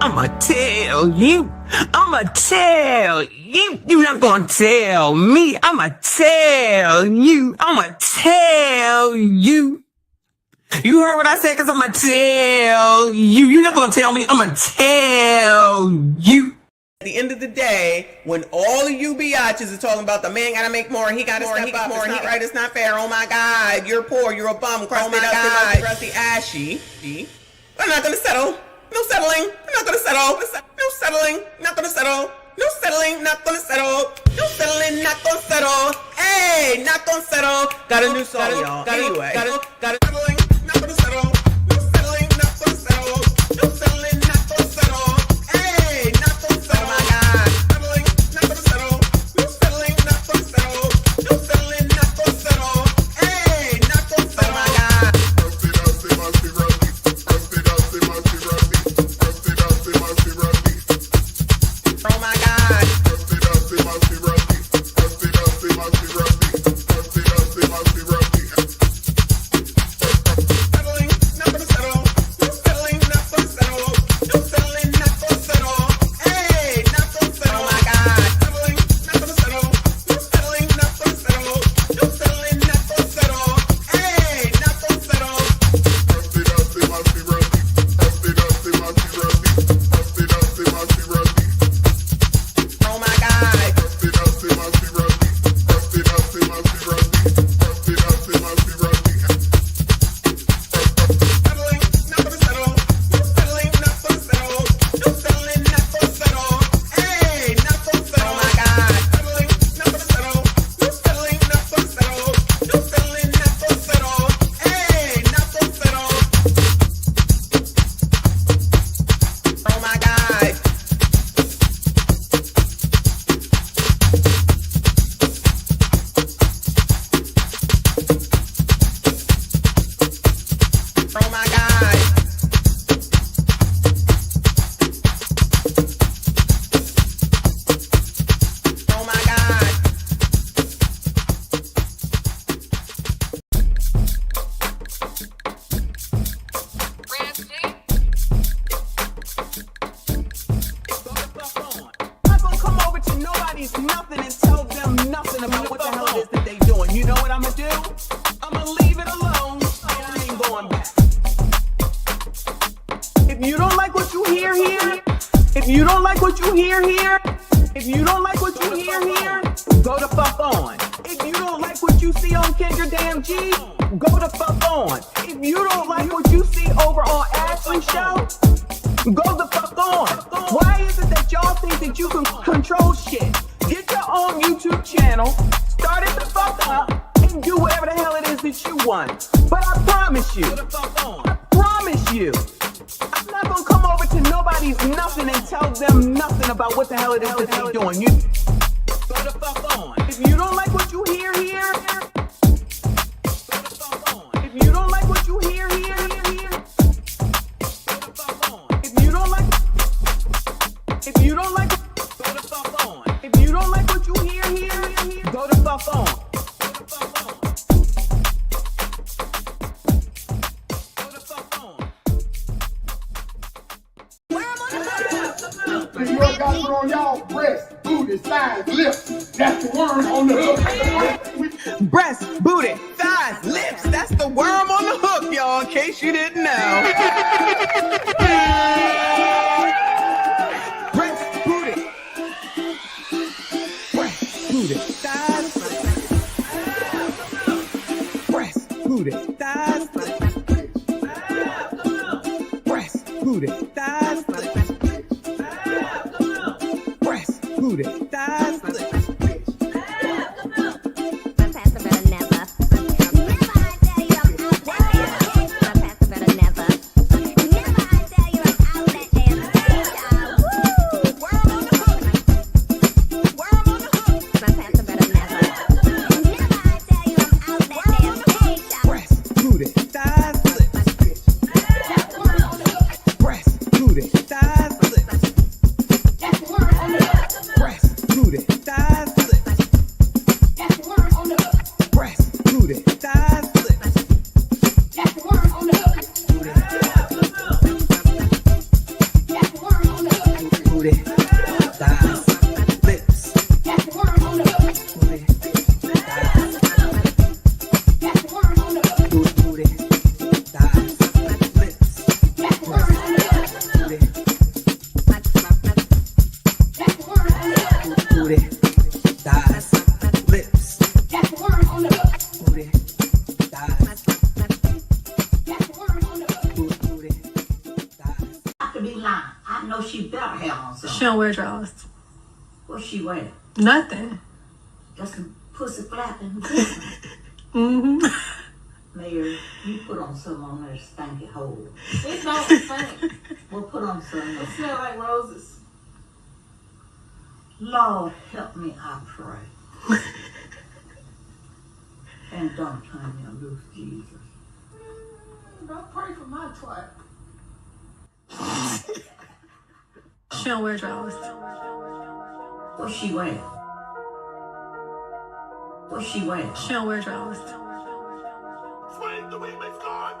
I'ma tell you. I'ma tell you. You're not gonna tell me. I'ma tell you. I'ma tell you. You heard what I said, cause I'ma tell you. You're not gonna tell me. I'ma tell you. At the end of the day, when all of you biatches are talking about the man gotta make more, he gotta step up, it's not right, it's not fair, oh my God, you're poor, you're a bum, crusty, crusty, ashy. I'm not gonna settle. No settling. I'm not gonna settle. No settling. Not gonna settle. No settling. Not gonna settle. No settling. Not gonna settle. Hey, not gonna settle. Got a new song, y'all. Anyway, got it. Settling. Not gonna settle. No settling. Not gonna settle. No settling. Not gonna settle. Hey, not gonna settle. Oh my God. Settling. Not gonna settle. No settling. Not gonna settle. No settling. Not gonna settle. Hey, not gonna settle. Oh my God. Oh my God. Settling, not gonna settle. No settling, not gonna settle. No settling, not gonna settle. Hey, not gonna settle. Oh my God. Settling, not gonna settle. No settling, not gonna settle. No settling, not gonna settle. Hey, not gonna settle. Oh my God. Settling, not gonna settle. No settling, not gonna settle. No settling, not gonna settle. Hey, not gonna settle. Oh my God. Settling, not gonna settle. No settling, not gonna settle. No settling, not gonna settle. Hey, not gonna settle. Oh my God. Oh my God. Oh my God. I'm gonna come over to nobody's nothing and tell them nothing about what the hell it is that they doing. You know what I'm gonna do? I'm gonna leave it alone and I ain't going back. If you don't like what you hear here, if you don't like what you hear here, if you don't like what you hear here, go the fuck on. If you don't like what you see on Kendra Damn G, go the fuck on. If you don't like what you see over on Ashley's show, go the fuck on. Why is it that y'all think that you can control shit? Get your own YouTube channel, start it the fuck up, and do whatever the hell it is that you want. But I promise you, I'm not gonna come over to nobody's nothing and tell them nothing about what the hell it is that they're doing. You go the fuck on. If you don't like what you hear here, go the fuck on. If you don't like what you hear here, go the fuck on. If you don't like, go the fuck on. If you don't like what you hear here, go the fuck on. Go the fuck on. Go the fuck on. You got on y'all breast, booty, thighs, lips. That's the word on the hook. Breast, booty, thighs, lips. That's the worm on the hook, y'all, in case you didn't know. Breast, booty. Breast, booty, thighs. Breast, booty, thighs. Breast, booty, thighs. Breast, booty, thighs. Breast, booty, thighs. be lying. I know she better have on something. She don't wear drawers. What she wear? Nothing. Just some pussy flapping. Mm-hmm. Mayor, you put on something on that stanky hole. It don't stink. We'll put on something. It smells like roses. Lord, help me, I pray. And don't turn me loose, Jesus. Don't pray for my twat. She don't wear drawers. What she wear? What she wear? She don't wear drawers. Swing the remix card.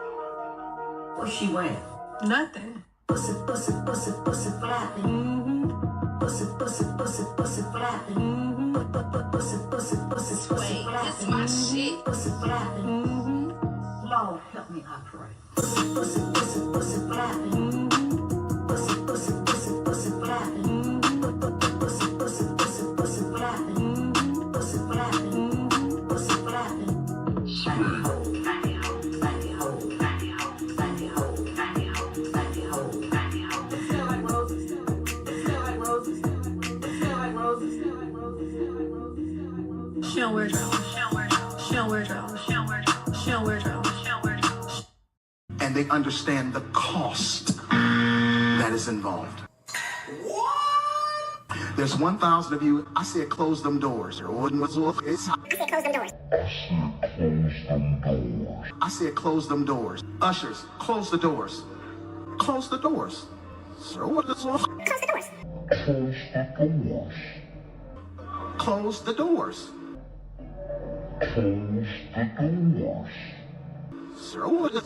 What she wear? Nothing. Pussy, pussy, pussy, pussy flapping. Mm-hmm. Pussy, pussy, pussy, pussy flapping. Mm-hmm. Pussy, pussy, pussy, pussy flapping. This my shit. Pussy flapping. Mm-hmm. Lord, help me, I pray. Pussy, pussy, pussy, pussy flapping. Mm-hmm. Pussy, pussy, pussy, pussy flapping. Pussy, pussy, pussy, pussy flapping. Pussy flapping. Pussy flapping. Stanky hole, stanky hole, stanky hole, stanky hole, stanky hole, stanky hole, stanky hole, stanky hole. It smell like roses. It smell like roses. It smell like roses. It smell like roses. It smell like roses. It smell like roses. She don't wear drawers. She don't wear drawers. She don't wear drawers. She don't wear drawers. She don't wear drawers. She don't wear drawers. And they understand the cost that is involved. There's 1,000 of you. I said close them doors. I said close them doors. Ushers, close the doors. Close the doors. Sir, what is close the doors? Close the doors. Sir, what is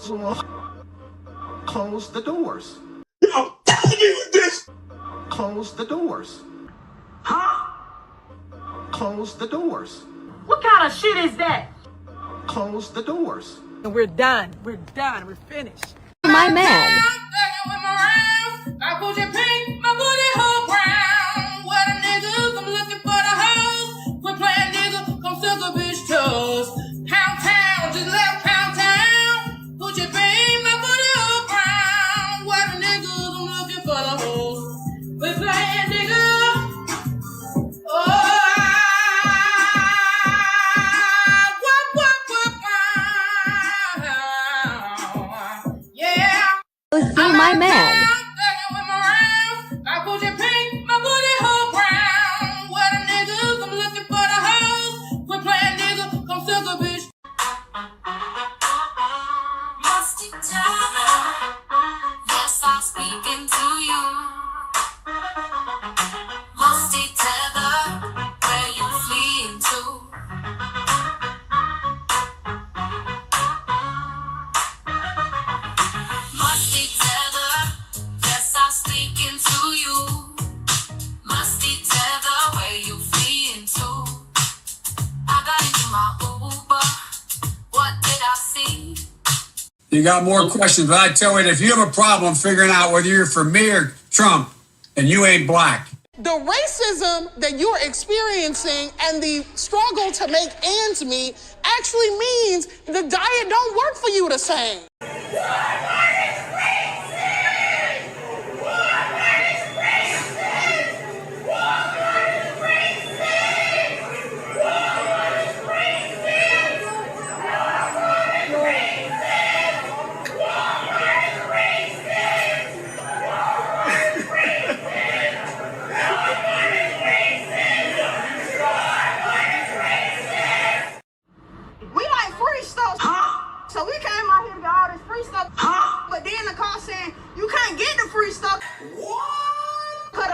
close the doors. Close the doors. Close the doors. What kind of shit is that? Close the doors. We're done. We're done. We're finished. My man. My booty pink, my booty hole brown. What a niggas, I'm looking for the hoes. Quit playing nigga, come suck a bitch toes. Pound town, just left pound town. Booty pink, my booty hole brown. What a niggas, I'm looking for the hoes. Quit playing nigga. See my man. My booty pink, my booty hole brown. What a niggas, I'm looking for the hoes. Quit playing nigga, come suck a bitch. Musty time. Yes, I'm speaking to you. Musty tether, where you fleeing to? Musty tether, yes, I'm speaking to you. Musty tether, where you fleeing to? I got into my Uber. What did I see? You got more questions, but I tell you, if you have a problem figuring out whether you're for me or Trump, and you ain't black. The racism that you're experiencing and the struggle to make ends meet actually means the diet don't work for you the same. We like free stuff. So we came out here to get all this free stuff. But then the car saying, you can't get the free stuff. What? Cause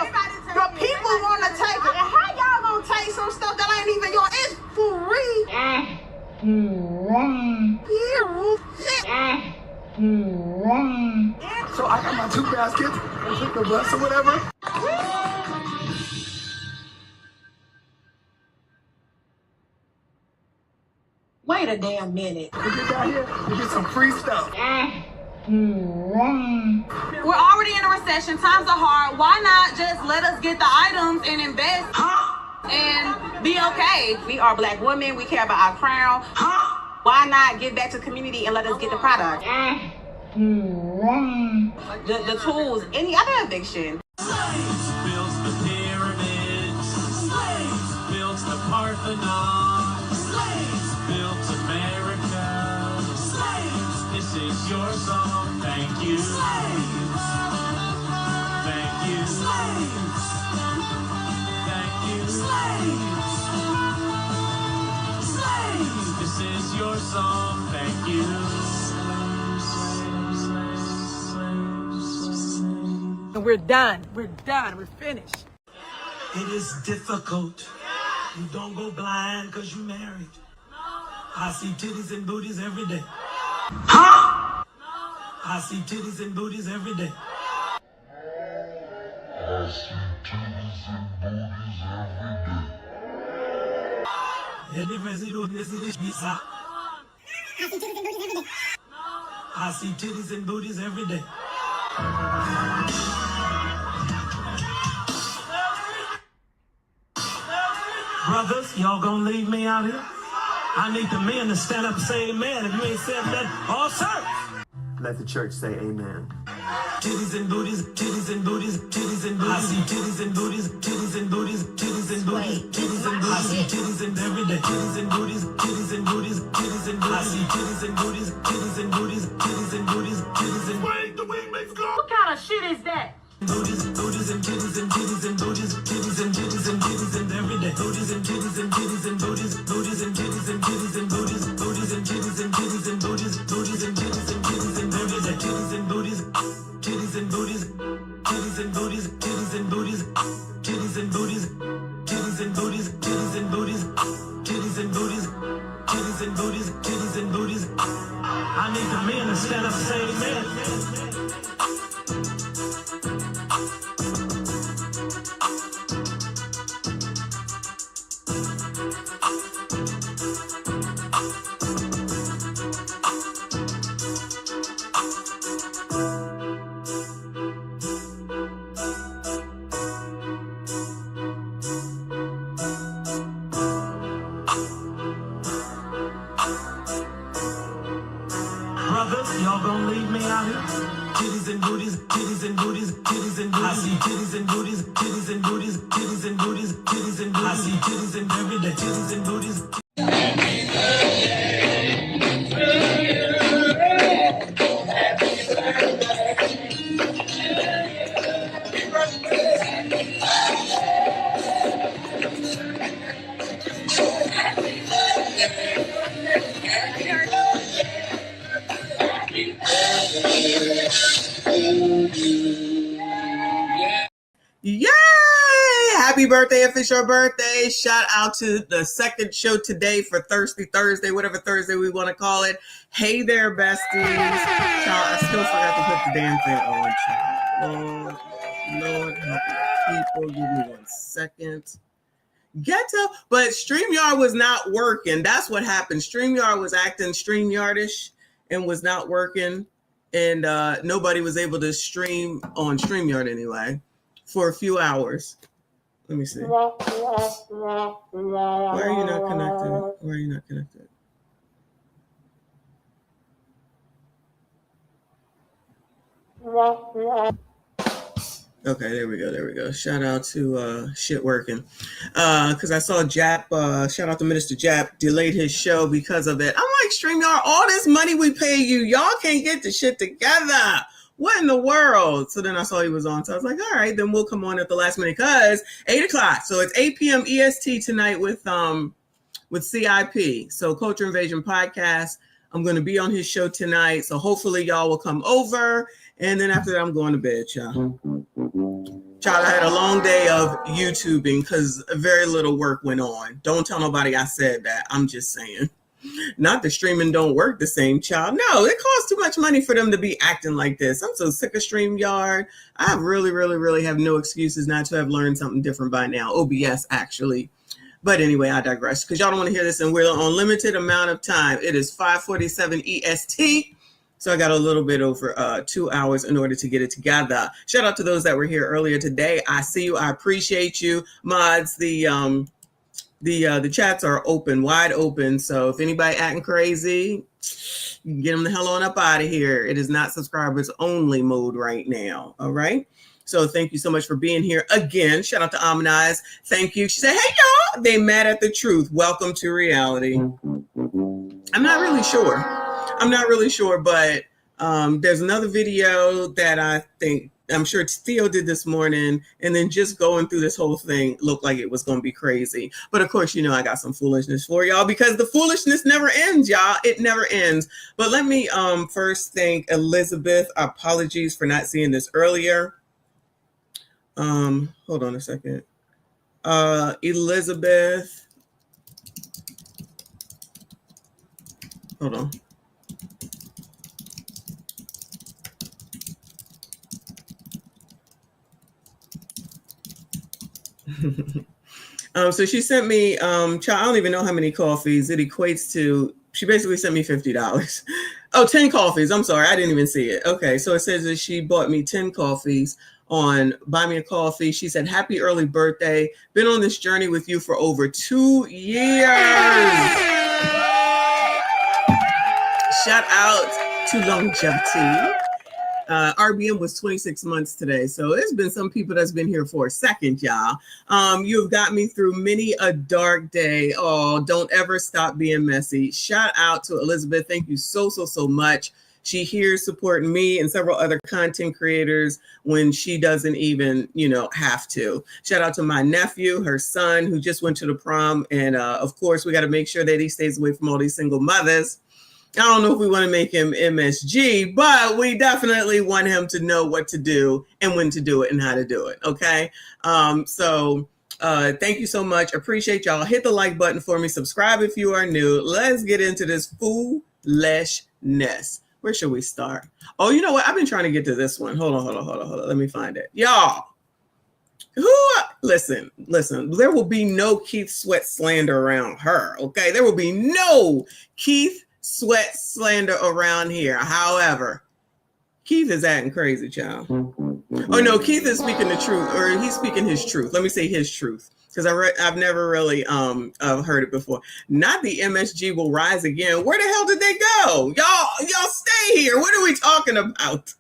the people want to take it. And how y'all gonna take some stuff that ain't even yours? It's free. So I got my 2 baskets and took the bus or whatever. Wait a damn minute. We get down here, we get some free stuff. We're already in a recession. Times are hard. Why not just let us get the items and invest and be okay? We are black women. We care about our crown. Why not give back to the community and let us get the product? the tools, any other eviction. Slaves built the pyramids. Slaves built the Parthenon. Slaves built America. Slaves, this is your song. Thank you. Slaves. Thank you. Slaves. Thank you. Slaves. Slaves, this is your song. Thank you. And we're done. We're done. We're finished. It is difficult. You don't go blind because you married. I see titties and booties every day. Huh? I see titties and booties every day. I see titties and booties every day. The difference is this is pizza. I see titties and booties every day. Brothers, y'all gonna leave me out here? I need the men to stand up and say amen. If you ain't said that, all sir. Let the church say amen. Titties and booties, titties and booties, titties and booties. I see titties and booties, titties and booties, titties and booties, titties and booties. I see titties and every day. Titties and booties, titties and booties, titties and booties. I see titties and booties, titties and booties, titties and booties, titties and Wait, the wing makes go. What kind of shit is that? booties, booties and titties and titties and booties, titties and titties and titties and every day. Booties and titties and titties and booties, booties and titties and titties and booties, booties and titties and titties and booties, booties and titties and titties and every day. Titties and booties, titties and booties, titties and booties, titties and booties, titties and booties, titties and booties, titties and booties, titties and booties, titties and booties, titties and booties. I need the men to stand up and say amen. Brothers, y'all gonna leave me out here? Titties and booties, titties and booties, titties and booties. I see titties and booties, titties and booties, titties and booties, titties and booties. I see titties and every day, titties and booties. Yay! Happy birthday if it's your birthday. Shout out to the second show today for Thirsty Thursday, whatever Thursday we want to call it. Hey there, besties. Child, I still forgot to put the damn thing on, child. Lord help your people. Give me 1 second. But StreamYard was not working. That's what happened. StreamYard was acting StreamYardish and was not working. And nobody was able to stream on StreamYard anyway for a few hours. Let me see. Why are you not connected? Why are you not connected? Okay, there we go. Shout out to shit working. Because I saw Jap, shout out to Minister Jap, delayed his show because of it. I'm like, StreamYard, all this money we pay you, y'all can't get the shit together. What in the world? So then I saw he was on. So I was like, all right, then we'll come on at the last minute because 8 o'clock. So it's 8 p.m. EST tonight with CIP. So Culture Invasion Podcast. I'm going to be on his show tonight. So hopefully y'all will come over. And then after that, I'm going to bed, y'all. Child, I had a long day of YouTubing because very little work went on. Don't tell nobody I said that. I'm just saying. Not the streaming don't work the same, child. No, it costs too much money for them to be acting like this. I'm so sick of StreamYard. I really have no excuses not to have learned something different by now. OBS, actually. But anyway, I digress because y'all don't want to hear this and we're on limited amount of time. It is 5:47 EST. So I got a little bit over 2 hours in order to get it together. Shout out to those that were here earlier today. I see you. I appreciate you. Mods, the chats are open, wide open. So if anybody acting crazy, You can get them the hell on up out of here. It is not subscribers only mode right now. All right. So thank you so much for being here again. Shout out to MICHONDENYSE. Thank you. She said, hey, y'all, they mad at the truth. Welcome to reality. I'm not really sure, but there's another video that I'm sure Theo did this morning, and then just going through this whole thing looked like it was going to be crazy. But of course, you know, I got some foolishness for y'all because the foolishness never ends, y'all. It never ends. But let me first thank Elizabeth. Apologies for not seeing this earlier. Hold on a second. Elizabeth. Hold on. So she sent me, I don't even know how many coffees it equates to. She basically sent me $50. Oh, 10 coffees. I'm sorry. I didn't even see it. Okay. So it says that she bought me 10 coffees on Buy Me a Coffee. She said, happy early birthday. Been on this journey with you for over 2 years. Shout out to longevity. RBM was 26 months today. So there's been some people that's been here for a second, y'all. You've got me through many a dark day. Oh, don't ever stop being messy. Shout out to Elizabeth. Thank you so much. She here's supporting me and several other content creators when she doesn't even, have to. Shout out to my nephew, her son, who just went to the prom. And of course, we got to make sure that he stays away from all these single mothers. I don't know if we want to make him MSG, but we definitely want him to know what to do and when to do it and how to do it. Okay. So thank you so much. Appreciate y'all. Hit the like button for me. Subscribe if you are new. Let's get into this foolishness. Where should we start? Oh, you know what? I've been trying to get to this one. Hold on. Let me find it. Y'all. Listen, there will be no Keith Sweat slander around her. Okay. There will be no Keith Sweat slander around here. However, Keith is acting crazy, child. Oh no, Keith is speaking the truth, or he's speaking his truth. Let me say his truth, because I've never really heard it before. Not the MSG will rise again. Where the hell did they go? Y'all stay here. What are we talking about?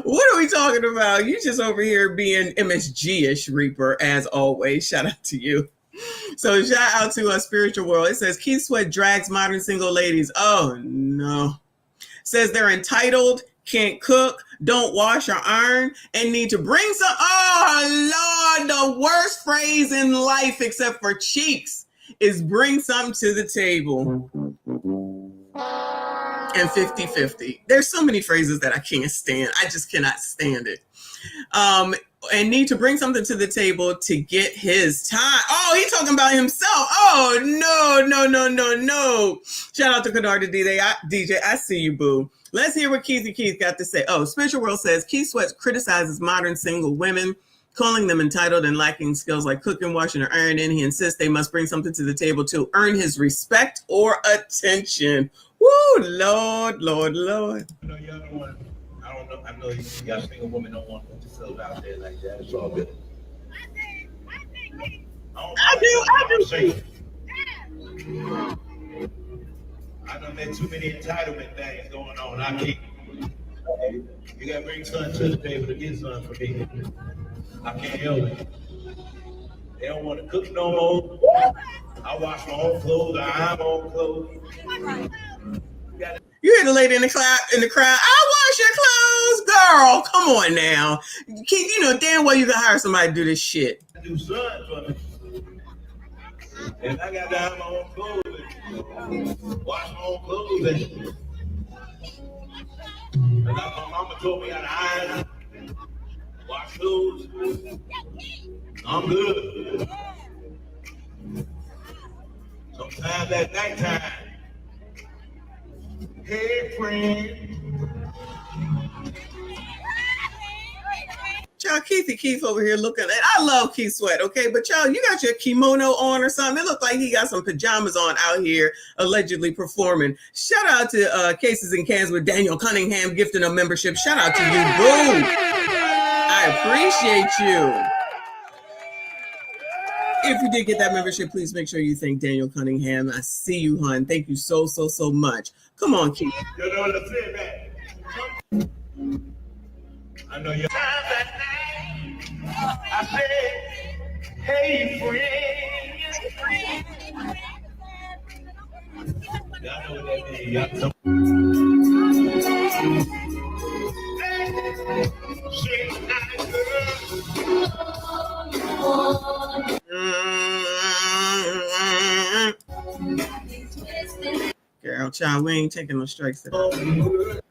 What are we talking about? You just over here being MSG-ish, Reaper, as always. Shout out to you. So shout out to Spiritual World. It says Keith Sweat drags modern single ladies. Oh no. Says they're entitled, can't cook, don't wash or iron, and need to bring some. Oh Lord, the worst phrase in life except for cheeks is bring something to the table. And 50-50. There's so many phrases that I can't stand. I just cannot stand it. And need to bring something to the table to get his time. Oh, he's talking about himself. Oh, no. Shout out to Kadar DJ. I see you, boo. Let's hear what Keith got to say. Oh, Spiritual World says, Keith Sweat criticizes modern single women, calling them entitled and lacking skills like cooking, washing, or ironing. He insists they must bring something to the table to earn his respect or attention. Woo, Lord. No, y'all don't want to. I don't know. I know y'all single women don't want to put yourself out there like that. It's all good. I do. I done met too many entitlement things going on. I can't. You gotta bring something to the table to get something for me. I can't help it. They don't want to cook no more. I wash my own clothes. I iron my own clothes. You hear the lady in the crowd. I wash your clothes, girl. Come on now. Keith, you know damn well you can hire somebody to do this shit. Do something for me. And I got to iron my own clothes and wash my own clothes. And my mama told me how to iron, wash clothes. I'm good. Sometimes at nighttime. Hey, friend. Y'all, Keith over here looking at. I love Keith Sweat, okay? But y'all, you got your kimono on or something. It looked like he got some pajamas on out here, allegedly performing. Shout out to Cases and Cans with Daniel Cunningham gifting a membership. Shout out to you, boo. I appreciate you. If you did get that membership, please make sure you thank Daniel Cunningham. I see you, hon. Thank you so much. Come on, Keith. You know what I'm saying, man? I know you. I said, hey, friend. Y'all know what that means. Y'all know. Girl, child, we ain't taking no strikes today. All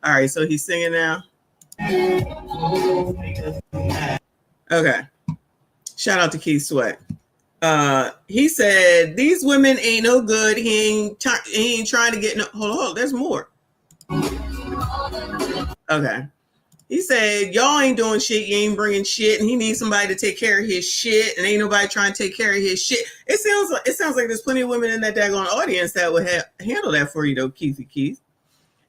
right, so he's singing now. Okay. Shout out to Keith Sweat. He said these women ain't no good. He ain't trying to get no. Hold on, there's more. Okay. He said y'all ain't doing shit. You ain't bringing shit, and he needs somebody to take care of his shit, and ain't nobody trying to take care of his shit. It sounds like there's plenty of women in that daggone audience that would handle that for you, though, Keith.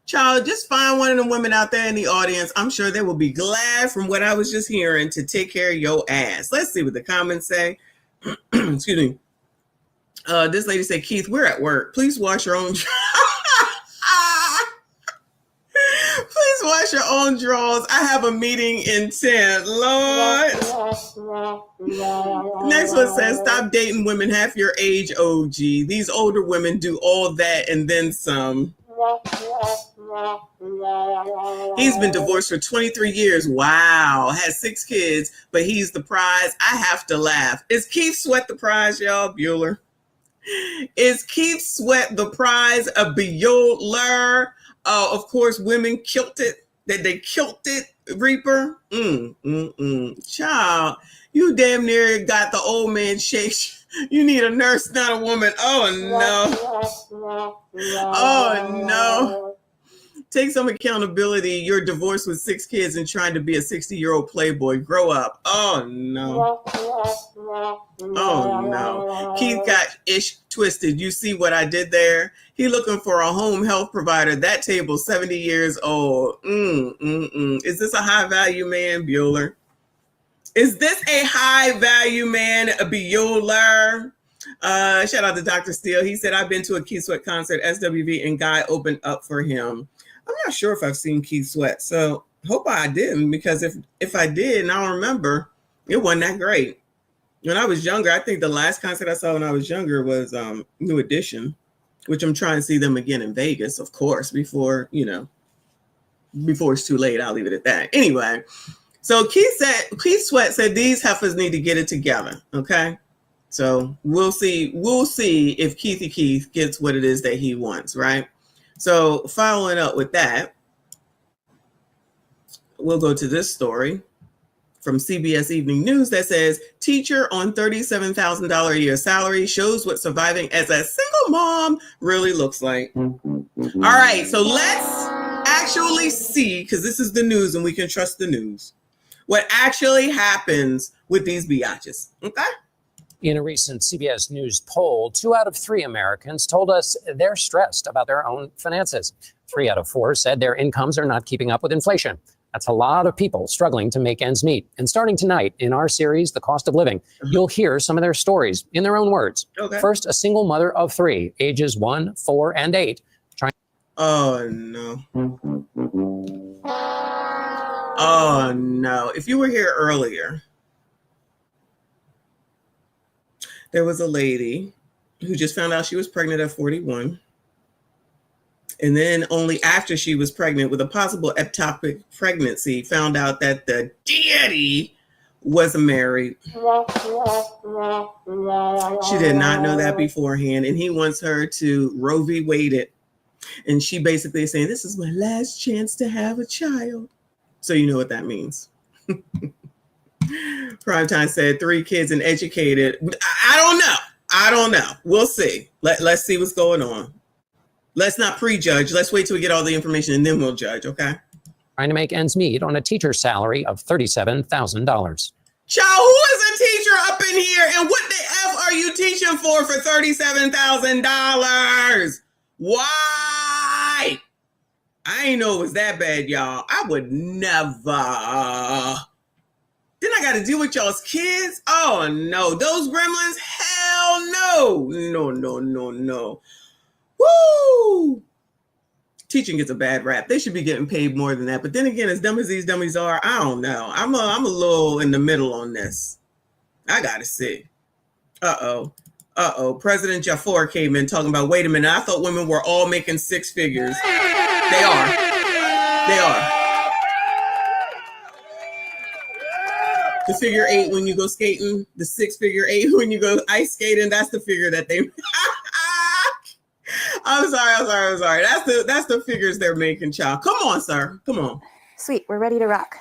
Child, just find one of the women out there in the audience. I'm sure they will be glad from what I was just hearing to take care of your ass. Let's see what the comments say. Excuse me. This lady said, Keith, we're at work. Please wash your own. Please wash your own drawers. I have a meeting in 10. Lord. Next one says, stop dating women half your age, OG. These older women do all that and then some. He's been divorced for 23 years. Wow. Has 6 kids, but he's the prize. I have to laugh. Is Keith Sweat the prize, y'all? Bueller. Is Keith Sweat the prize? A Bueller? Of course, women killed it. That they killed it, Reaper. Child, you damn near got the old man shake. You need a nurse, not a woman. Oh, no. Oh, no. Take some accountability. You're divorced with 6 kids and trying to be a 60-year-old playboy. Grow up. Oh, no. Oh, no. Keith got ish twisted. You see what I did there? He looking for a home health provider. That table's 70 years old. Is this a high-value man, Bueller? Is this a high-value man, a Bueller? Shout out to Dr. Steele. He said, I've been to a Keith Sweat concert, SWV, and Guy opened up for him. I'm not sure if I've seen Keith Sweat, so hope I didn't, because if I did and I don't remember, it wasn't that great. When I was younger, I think the last concert I saw when I was younger was New Edition, which I'm trying to see them again in Vegas, of course, before it's too late. I'll leave it at that. Anyway, so Keith Sweat said these heifers need to get it together, okay? So we'll see if Keith gets what it is that he wants, right? So following up with that, we'll go to this story from CBS Evening News that says, teacher on $37,000 a year salary shows what surviving as a single mom really looks like. All right, so let's actually see, because this is the news and we can trust the news, what actually happens with these biatches, okay? In a recent CBS News poll, 2 out of 3 Americans told us they're stressed about their own finances. 3 out of 4 said their incomes are not keeping up with inflation. That's a lot of people struggling to make ends meet. And starting tonight in our series, The Cost of Living, you'll hear some of their stories in their own words. Okay. First, a single mother of 3, ages 1, 4, and 8. Oh, no. Oh, no. If you were here earlier, there was a lady who just found out she was pregnant at 41. And then only after she was pregnant with a possible ectopic pregnancy, found out that the daddy was married. She did not know that beforehand. And he wants her to Roe v. Wade it. And she basically is saying, this is my last chance to have a child. So you know what that means. Primetime said 3 kids and educated. I don't know. We'll see. Let's see what's going on. Let's not prejudge. Let's wait till we get all the information and then we'll judge, okay? Trying to make ends meet on a teacher's salary of $37,000. Child, who is a teacher up in here? And what the F are you teaching for $37,000? Why? I ain't know it was that bad, y'all. I would never. Then I got to deal with y'all's kids. Oh, no. Those gremlins? hell no. Woo! Teaching gets a bad rap. They should be getting paid more than that. But then again, as dumb as these dummies are, I don't know. I'm a little in the middle on this. I gotta see. Uh-oh. President Jafar came in talking about, wait a minute, I thought women were all making six figures. They are. The figure 8 when you go skating, the 6-figure 8 when you go ice skating, that's the figure that they I'm sorry. That's the figures they're making, child. Come on, sir. Come on. Sweet, we're ready to rock.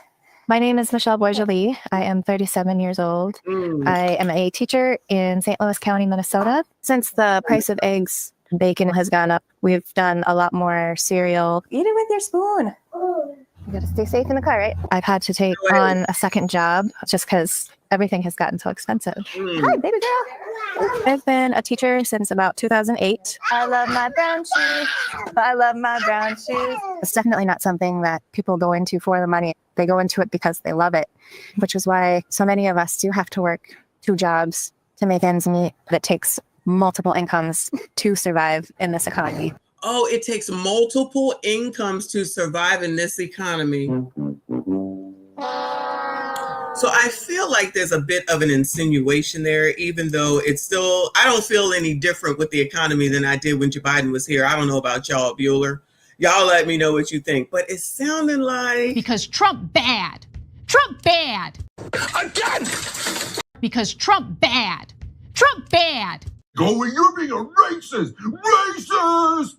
My name is Michelle Boisjoli. I am 37 years old. I am a teacher in St. Louis County, Minnesota. Since the price of eggs and bacon has gone up, we've done a lot more cereal. Eat it with your spoon. You gotta stay safe in the car, right? I've had to take on a second job just because everything has gotten so expensive. Hi, baby girl. I've been a teacher since about 2008. I love my brown shoes. It's definitely not something that people go into for the money. They go into it because they love it, which is why so many of us do have to work 2 jobs to make ends meet. That takes multiple incomes to survive in this economy. Oh, it takes multiple incomes to survive in this economy. So I feel like there's a bit of an insinuation there, even though it's still, I don't feel any different with the economy than I did when Joe Biden was here. I don't know about y'all, Bueller. Y'all let me know what you think. But it's sounding like... Because Trump bad. Trump bad. Again! Because Trump bad. Trump bad. Going, you're being a racist! Racist!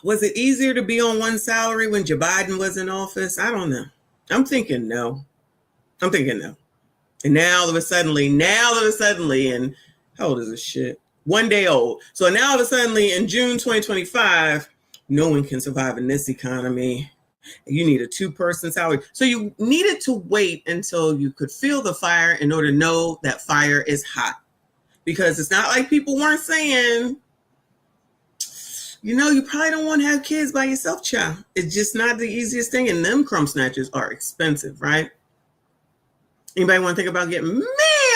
Was it easier to be on one salary when Joe Biden was in office? I don't know. I'm thinking no. And now all of a sudden, and how old is this shit? 1 day old. So now all of a sudden in June 2025, no one can survive in this economy. You need a 2-person salary. So you needed to wait until you could feel the fire in order to know that fire is hot. Because it's not like people weren't saying, you probably don't want to have kids by yourself, child. It's just not the easiest thing. And them crumb snatchers are expensive, right? Anybody want to think about getting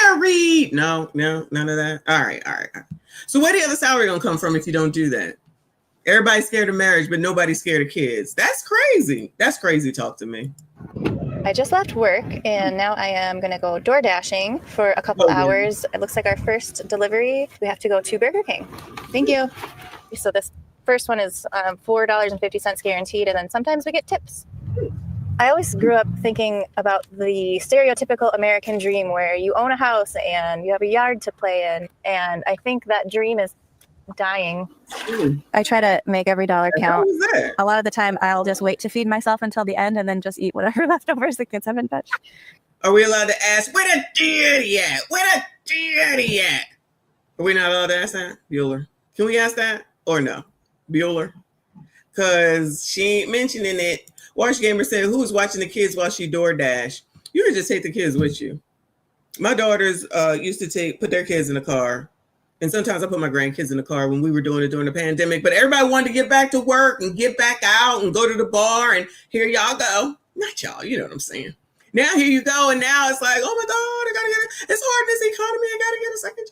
married? No, none of that. All right. So where the other salary gonna come from if you don't do that? Everybody's scared of marriage, but nobody's scared of kids. That's crazy. That's crazy talk to me. I just left work and now I am going to go door dashing for a couple hours. It looks like our first delivery. We have to go to Burger King. Thank you. So this first one is $4.50 guaranteed, and then sometimes we get tips. I always grew up thinking about the stereotypical American dream where you own a house and you have a yard to play in. And I think that dream is dying. I try to make every dollar count. A lot of the time I'll just wait to feed myself until the end and then just eat whatever leftovers the kids haven't touched. Are we allowed to ask, where the daddy at? Are we not allowed to ask that? Bueller. Can we ask that or no? Bueller? Because she ain't mentioning it. Wash Gamer said, who's watching the kids while she DoorDash? You can just take the kids with you. My daughters used to put their kids in the car. And sometimes I put my grandkids in the car when we were doing it during the pandemic. But everybody wanted to get back to work and get back out and go to the bar. And here y'all go. Not y'all, you know what I'm saying. Now here you go. And now it's like, oh my God, I got to get it's hard in this economy. I got to get a second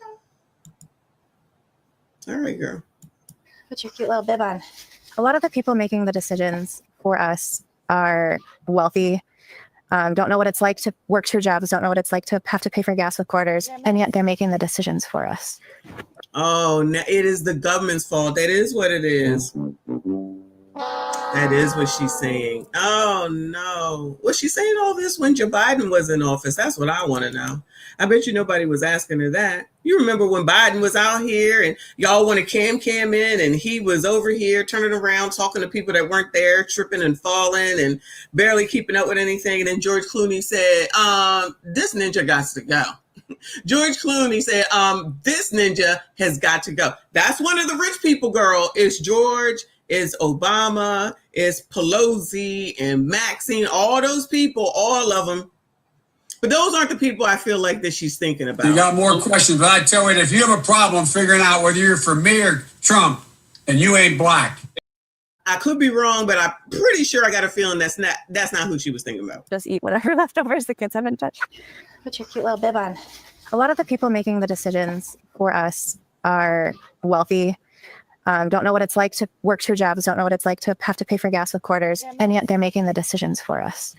job. All right, girl. Put your cute little bib on. A lot of the people making the decisions for us are wealthy, don't know what it's like to work 2 jobs, don't know what it's like to have to pay for gas with quarters, and yet they're making the decisions for us. Oh, now it is the government's fault. That is what it is. That is what she's saying. Oh, no. Was she saying all this when Joe Biden was in office? That's what I want to know. I bet you nobody was asking her that. You remember when Biden was out here and y'all wanted cam in and he was over here turning around, talking to people that weren't there, tripping and falling and barely keeping up with anything. And then George Clooney said, this ninja got to go. George Clooney said, this ninja has got to go. That's one of the rich people, girl. It's George, it's Obama, it's Pelosi and Maxine, all those people, all of them. But those aren't the people I feel like that she's thinking about. You got more questions, but I tell you, if you have a problem figuring out whether you're for me or Trump and you ain't black. I could be wrong, but I'm pretty sure I got a feeling that's not who she was thinking about. Just eat whatever leftovers the kids haven't touched. Put your cute little bib on. A lot of the people making the decisions for us are wealthy, don't know what it's like to work two jobs, don't know what it's like to have to pay for gas with quarters, and yet they're making the decisions for us.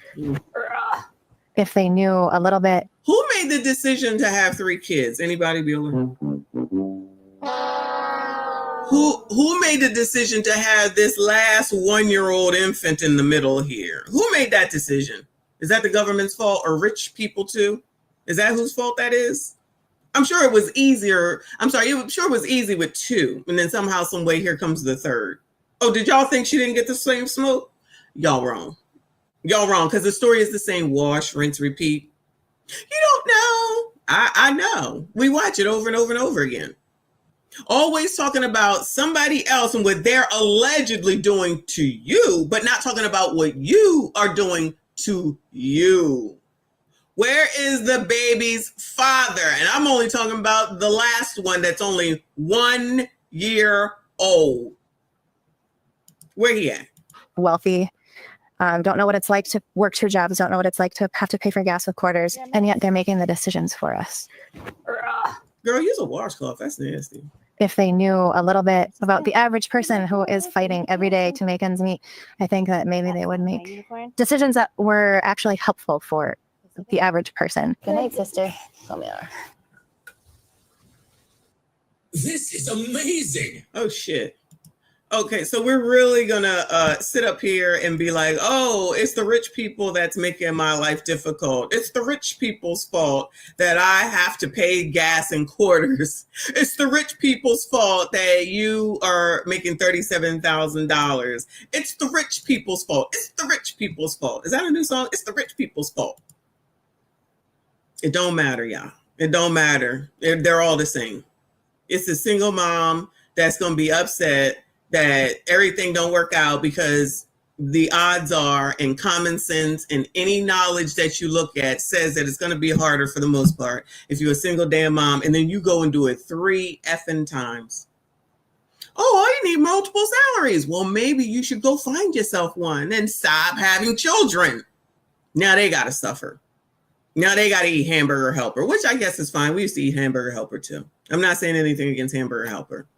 If they knew a little bit. Who made the decision to have 3 kids? Anybody, Bueller? Who made the decision to have this last 1-year-old infant in the middle here? Who made that decision? Is that the government's fault or rich people too? Is that whose fault that is? I'm sure it was easier. I'm sure it was easy with 2. And then somehow, some way, here comes the 3rd. Oh, did y'all think she didn't get the same smoke? Y'all wrong. Y'all wrong, because the story is the same. Wash, rinse, repeat. You don't know. I know. We watch it over and over and over again. Always talking about somebody else and what they're allegedly doing to you, but not talking about what you are doing to you. Where is the baby's father? And I'm only talking about the last one that's only 1 year old. Where he at? Wealthy. Don't know what it's like to work two jobs, don't know what it's like to have to pay for gas with quarters, and yet they're making the decisions for us. Girl, use a washcloth. That's nasty. If they knew a little bit about the average person who is fighting every day to make ends meet, I think that maybe they would make decisions that were actually helpful for the average person. Good night, sister. Come here. This is amazing. Oh, shit. Okay, so we're really gonna sit up here and be like, oh, it's the rich people that's making my life difficult. It's the rich people's fault that I have to pay gas and quarters. It's the rich people's fault that you are making $37,000. It's the rich people's fault. It's the rich people's fault. Is that a new song? It's the rich people's fault. It don't matter, y'all. It don't matter. They're all the same. It's a single mom that's gonna be upset that everything don't work out because the odds are, and common sense and any knowledge that you look at says that it's going to be harder for the most part if you're a single damn mom, and then you go and do it 3 effing times. Oh, you need multiple salaries. Well, maybe you should go find yourself one and stop having children. Now they got to suffer. Now they got to eat Hamburger Helper, which I guess is fine. We used to eat Hamburger Helper too. I'm not saying anything against Hamburger Helper.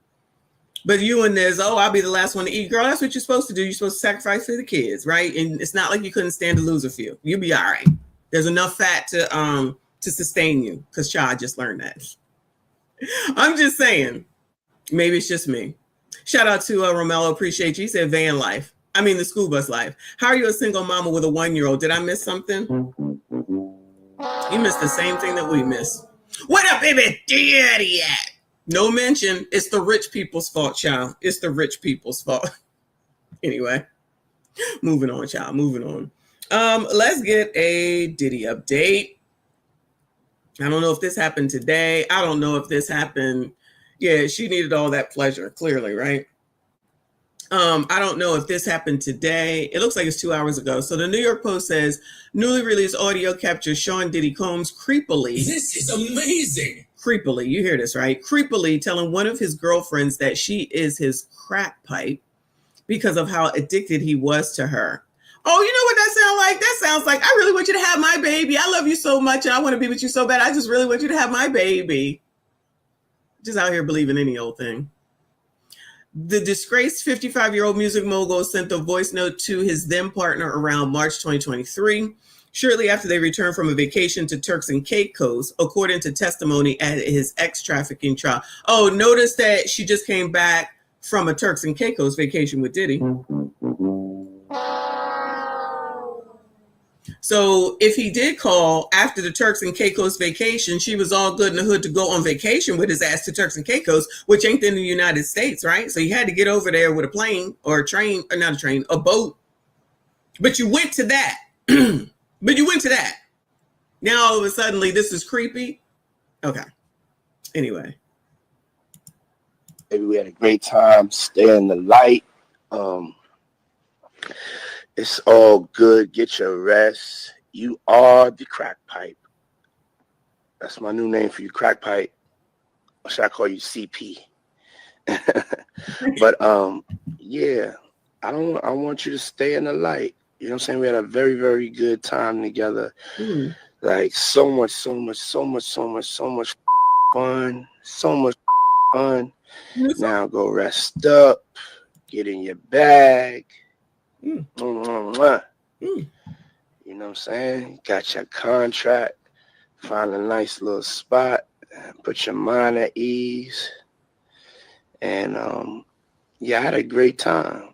But you and this, oh, I'll be the last one to eat. Girl, that's what you're supposed to do. You're supposed to sacrifice for the kids, right? And it's not like you couldn't stand to lose a few. You'll be all right. There's enough fat to sustain you, because child just learned that. I'm just saying. Maybe it's just me. Shout out to Romello. Appreciate you. He said van life. I mean the school bus life. How are you a single mama with a 1-year-old? Did I miss something? You missed the same thing that we missed. What up, baby daddy at? No mention. It's the rich people's fault, child. It's the rich people's fault. Anyway, moving on, child. Moving on. Let's get a Diddy update. I don't know if this happened today. I don't know if this happened. Yeah, she needed all that pleasure, clearly, right? I don't know if this happened today. It looks like it's 2 hours ago. So the New York Post says, newly released audio captures Sean Diddy Combs creepily. This is amazing. Creepily, you hear this, right? Creepily telling one of his girlfriends that she is his crack pipe because of how addicted he was to her. Oh, you know what that sounds like? That sounds like, I really want you to have my baby. I love you so much and I want to be with you so bad. I just really want you to have my baby. Just out here believing any old thing. The disgraced 55-year-old music mogul sent a voice note to his then partner around March 2023, shortly after they returned from a vacation to Turks and Caicos, according to testimony at his ex-trafficking trial. Oh, notice that she just came back from a Turks and Caicos vacation with Diddy. So if he did call after the Turks and Caicos vacation, she was all good in the hood to go on vacation with his ass to Turks and Caicos, which ain't in the United States, right? So he had to get over there with a plane or a train, or not a train, a boat. But you went to that. But you went to that. Now all of a sudden, this is creepy. Okay. Anyway. Maybe we had a great time. Stay in the light. It's all good. Get your rest. You are the crack pipe. That's my new name for you, crack pipe. Or should I call you CP? But yeah, I want you to stay in the light. You know what I'm saying? We had a very, very good time together. Like so much fun. So much fun. Now go rest up. Get in your bag. You know what I'm saying? Got your contract. Find a nice little spot. Put your mind at ease. And yeah, I had a great time.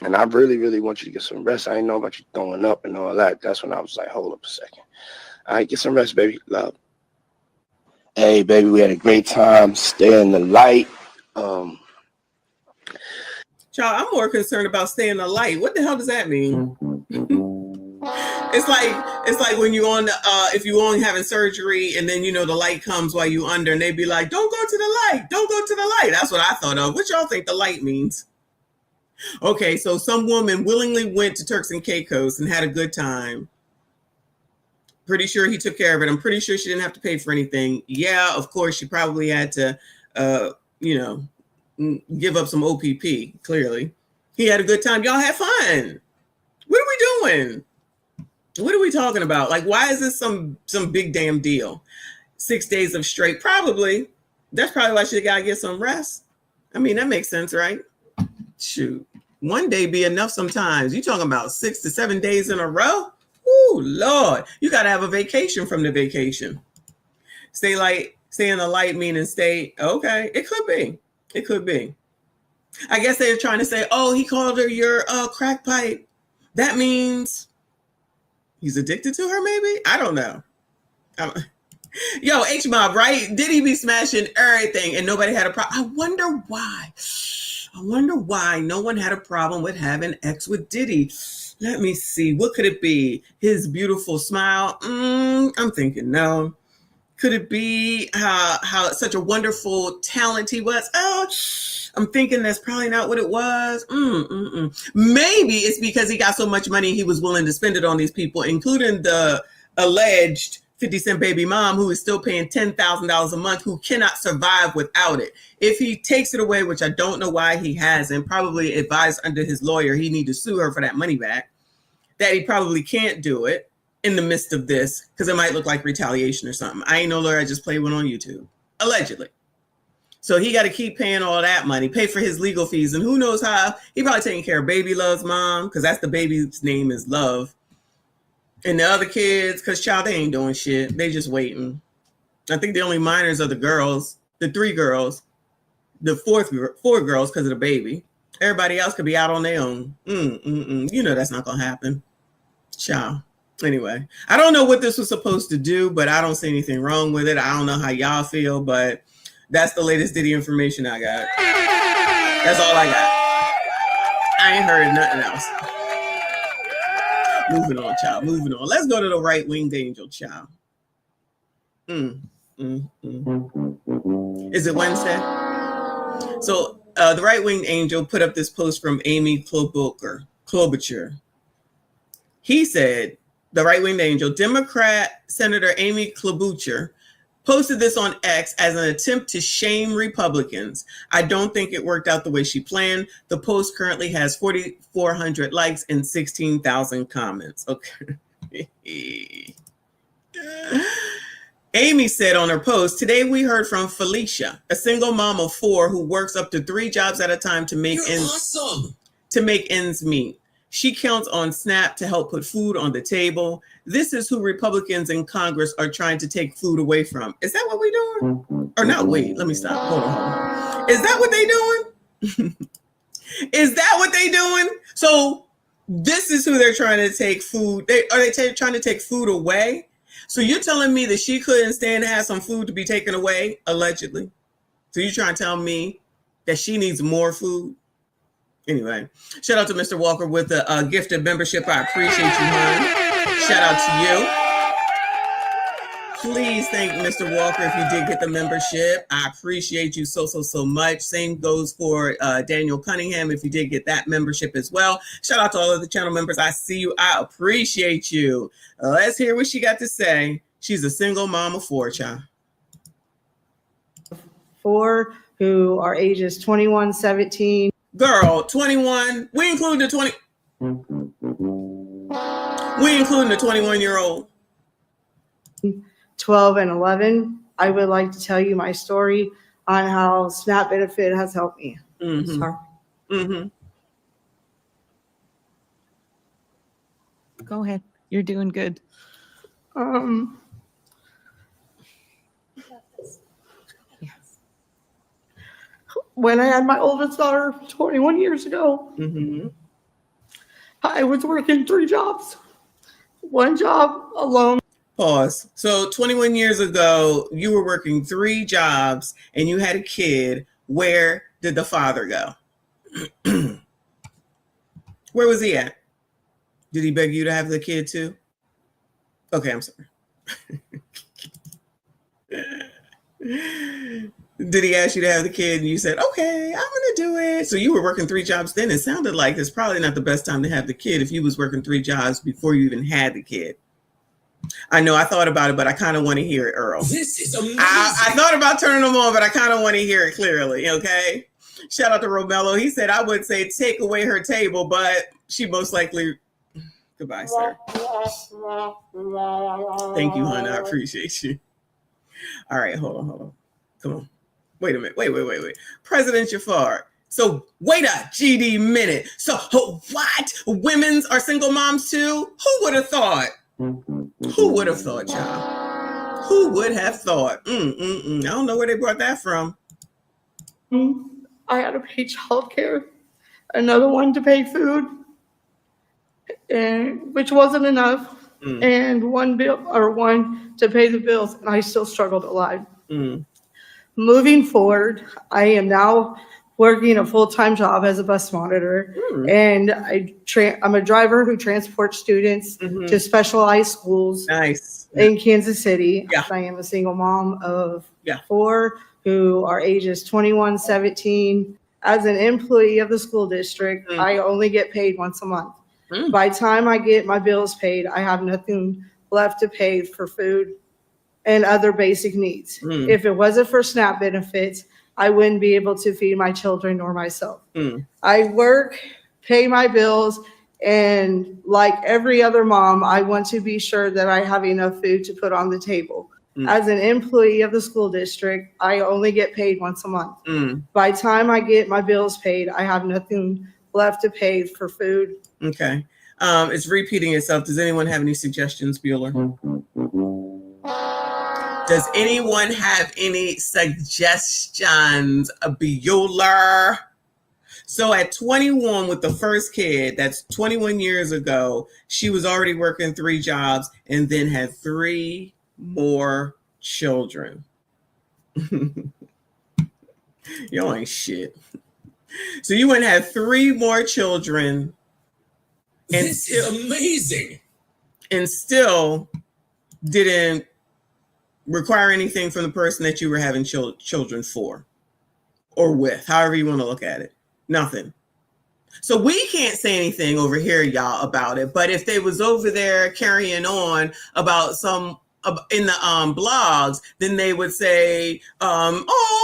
And I really, really want you to get some rest. I didn't know about you throwing up and all that. That's when I was like, hold up a second. All right, get some rest, baby. Love. Hey, baby, we had a great time. Stay in the light. Child, I'm more concerned about staying in the light. What the hell does that mean? It's like when you on if you only having surgery and then the light comes while you under and they be like, don't go to the light, don't go to the light. That's what I thought of. What y'all think the light means? Okay, so some woman willingly went to Turks and Caicos and had a good time. Pretty sure he took care of it. I'm pretty sure she didn't have to pay for anything. Yeah, of course she probably had to give up some OPP. Clearly he had a good time. Y'all had fun. What are we doing? What are we talking about? Like, why is this some big damn deal? 6 days of straight. Probably. That's probably why she got to get some rest. I mean, that makes sense, right? Shoot. One day be enough sometimes. You talking about 6 to 7 days in a row? Ooh, Lord. You got to have a vacation from the vacation. Stay in the light meaning stay. Okay. It could be. It could be. I guess they're trying to say, oh, he called her your crack pipe. That means he's addicted to her, maybe? I don't know. Yo, H-Mob, right? Did he be smashing everything and nobody had a problem? I wonder why. No one had a problem with having X with Diddy. Let me see. What could it be? His beautiful smile? I'm thinking no. Could it be how such a wonderful talent he was? Oh, I'm thinking that's probably not what it was. Maybe it's because he got so much money he was willing to spend it on these people, including the alleged 50 Cent baby mom who is still paying $10,000 a month, who cannot survive without it. If he takes it away, which I don't know why he hasn't, probably advised under his lawyer he need to sue her for that money back, that he probably can't do it in the midst of this because it might look like retaliation or something. I ain't no lawyer. I just played one on YouTube, allegedly. So he got to keep paying all that money, pay for his legal fees, and who knows how. He probably taking care of Baby Love's mom because that's the baby's name is Love. And the other kids, because child, they ain't doing shit. They just waiting. I think the only minors are the girls, the 3 girls, the 4 girls because of the baby. Everybody else could be out on their own. You know that's not going to happen. Child. Anyway, I don't know what this was supposed to do, but I don't see anything wrong with it. I don't know how y'all feel, but that's the latest Diddy information I got. That's all I got. I ain't heard nothing else. Moving on, child. Moving on. Let's go to the right-winged angel, child. Is it Wednesday? So the right-winged angel put up this post from Amy Klobuchar. He said, the right-winged angel, Democrat Senator Amy Klobuchar, posted this on X as an attempt to shame Republicans. I don't think it worked out the way she planned. The post currently has 4,400 likes and 16,000 comments. Okay. Amy said on her post, today we heard from Felicia, a single mom of 4 who works up to 3 jobs at a time to make ends meet. She counts on SNAP to help put food on the table. This is who Republicans in Congress are trying to take food away from. Is that what we're doing? Or not, wait, let me stop. Hold on. Is that what they doing? Is that what they doing? So this is who they're trying to take food. Are they trying to take food away? So you're telling me that she couldn't stand to have some food to be taken away, allegedly? So you're trying to tell me that she needs more food? Anyway, shout out to Mr. Walker with the gifted membership. I appreciate you, hon. Shout out to you. Please thank Mr. Walker if you did get the membership. I appreciate you so much. Same goes for Daniel Cunningham if you did get that membership as well. Shout out to all of the channel members. I see you. I appreciate you. Let's hear what she got to say. She's a single mom of 4, child. 4 who are ages 21, 17. Girl, 21. We include the 20. We including the 21-year-old. 12 and 11, I would like to tell you my story on how SNAP benefit has helped me. Mm-hmm. Sorry. Mm-hmm. Go ahead. You're doing good. When I had my oldest daughter 21 years ago, Mm-hmm. I was working 3 jobs. 1 job alone. Pause. So 21 years ago, you were working 3 jobs and you had a kid. Where did the father go? Where was he at? Did he beg you to have the kid too? Okay, I'm sorry. Did he ask you to have the kid and you said, okay, I'm going to do it? So you were working 3 jobs then. It sounded like it's probably not the best time to have the kid if you was working 3 jobs before you even had the kid. I know I thought about it, but I kind of want to hear it, Earl. This is amazing. I thought about turning them on, but I kind of want to hear it clearly, okay? Shout out to Romello. He said, I would say take away her table, but she most likely... Goodbye, sir. Thank you, hon. I appreciate you. All right, hold on. Come on. Wait a minute. Wait. President Jafar. So wait a GD minute. So what? Women's are single moms too? Who would have thought? Who would have thought, child? Who would have thought? I don't know where they brought that from. I had to pay childcare, another one to pay food, and which wasn't enough, and one to pay the bills, and I still struggled a lot. Moving forward, I am now working a full-time job as a bus monitor, and I'm a driver who transports students to specialized schools in Kansas City. Yeah. I am a single mom of 4 who are ages 21, 17. As an employee of the school district, I only get paid once a month. By the time I get my bills paid, I have nothing left to pay for food and other basic needs. If it wasn't for SNAP benefits, I wouldn't be able to feed my children or myself. I work, pay my bills, and like every other mom, I want to be sure that I have enough food to put on the table. As an employee of the school district, I only get paid once a month. By the time I get my bills paid, I have nothing left to pay for food. Okay. It's repeating itself. Does anyone have any suggestions, Bueller? Does anyone have any suggestions, Bueller? So at 21 with the first kid, that's 21 years ago, she was already working 3 jobs and then had 3 more children. Y'all ain't shit. So you went and had 3 more children. And this is amazing. And still didn't require anything from the person that you were having children for or with, however you want to look at it. Nothing. So we can't say anything over here, y'all, about it. But if they was over there carrying on about some in the blogs, then they would say, oh,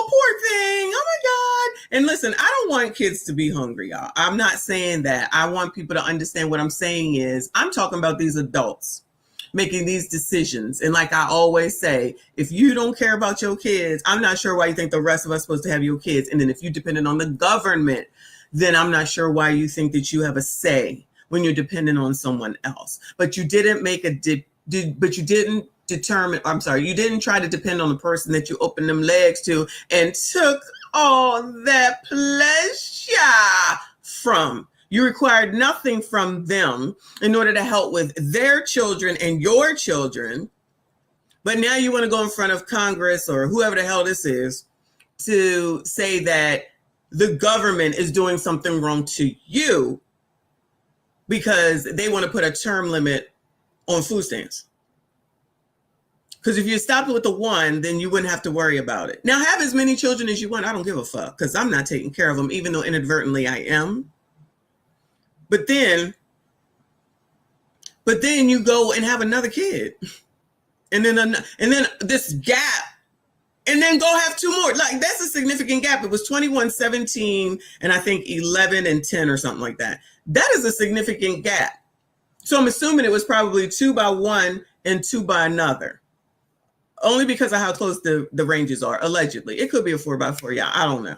poor thing. Oh, my God. And listen, I don't want kids to be hungry, y'all. I'm not saying that. I want people to understand what I'm saying is I'm talking about these adults making these decisions. And like I always say, if you don't care about your kids, I'm not sure why you think the rest of us are supposed to have your kids. And then if you're dependent on the government, then I'm not sure why you think that you have a say when you're dependent on someone else. But you didn't make you didn't try to depend on the person that you opened them legs to and took all that pleasure from. You required nothing from them in order to help with their children and your children. But now you want to go in front of Congress or whoever the hell this is to say that the government is doing something wrong to you because they want to put a term limit on food stamps. Because if you stopped with the 1, then you wouldn't have to worry about it. Now, have as many children as you want. I don't give a fuck because I'm not taking care of them, even though inadvertently I am. But then you go and have another kid, and then this gap, and then go have 2 more. Like that's a significant gap. It was 21, 17, and I think 11 and 10 or something like that. That is a significant gap. So I'm assuming it was probably 2 by one and 2 by another. Only because of how close the ranges are, allegedly. It could be a 4x4, yeah, I don't know.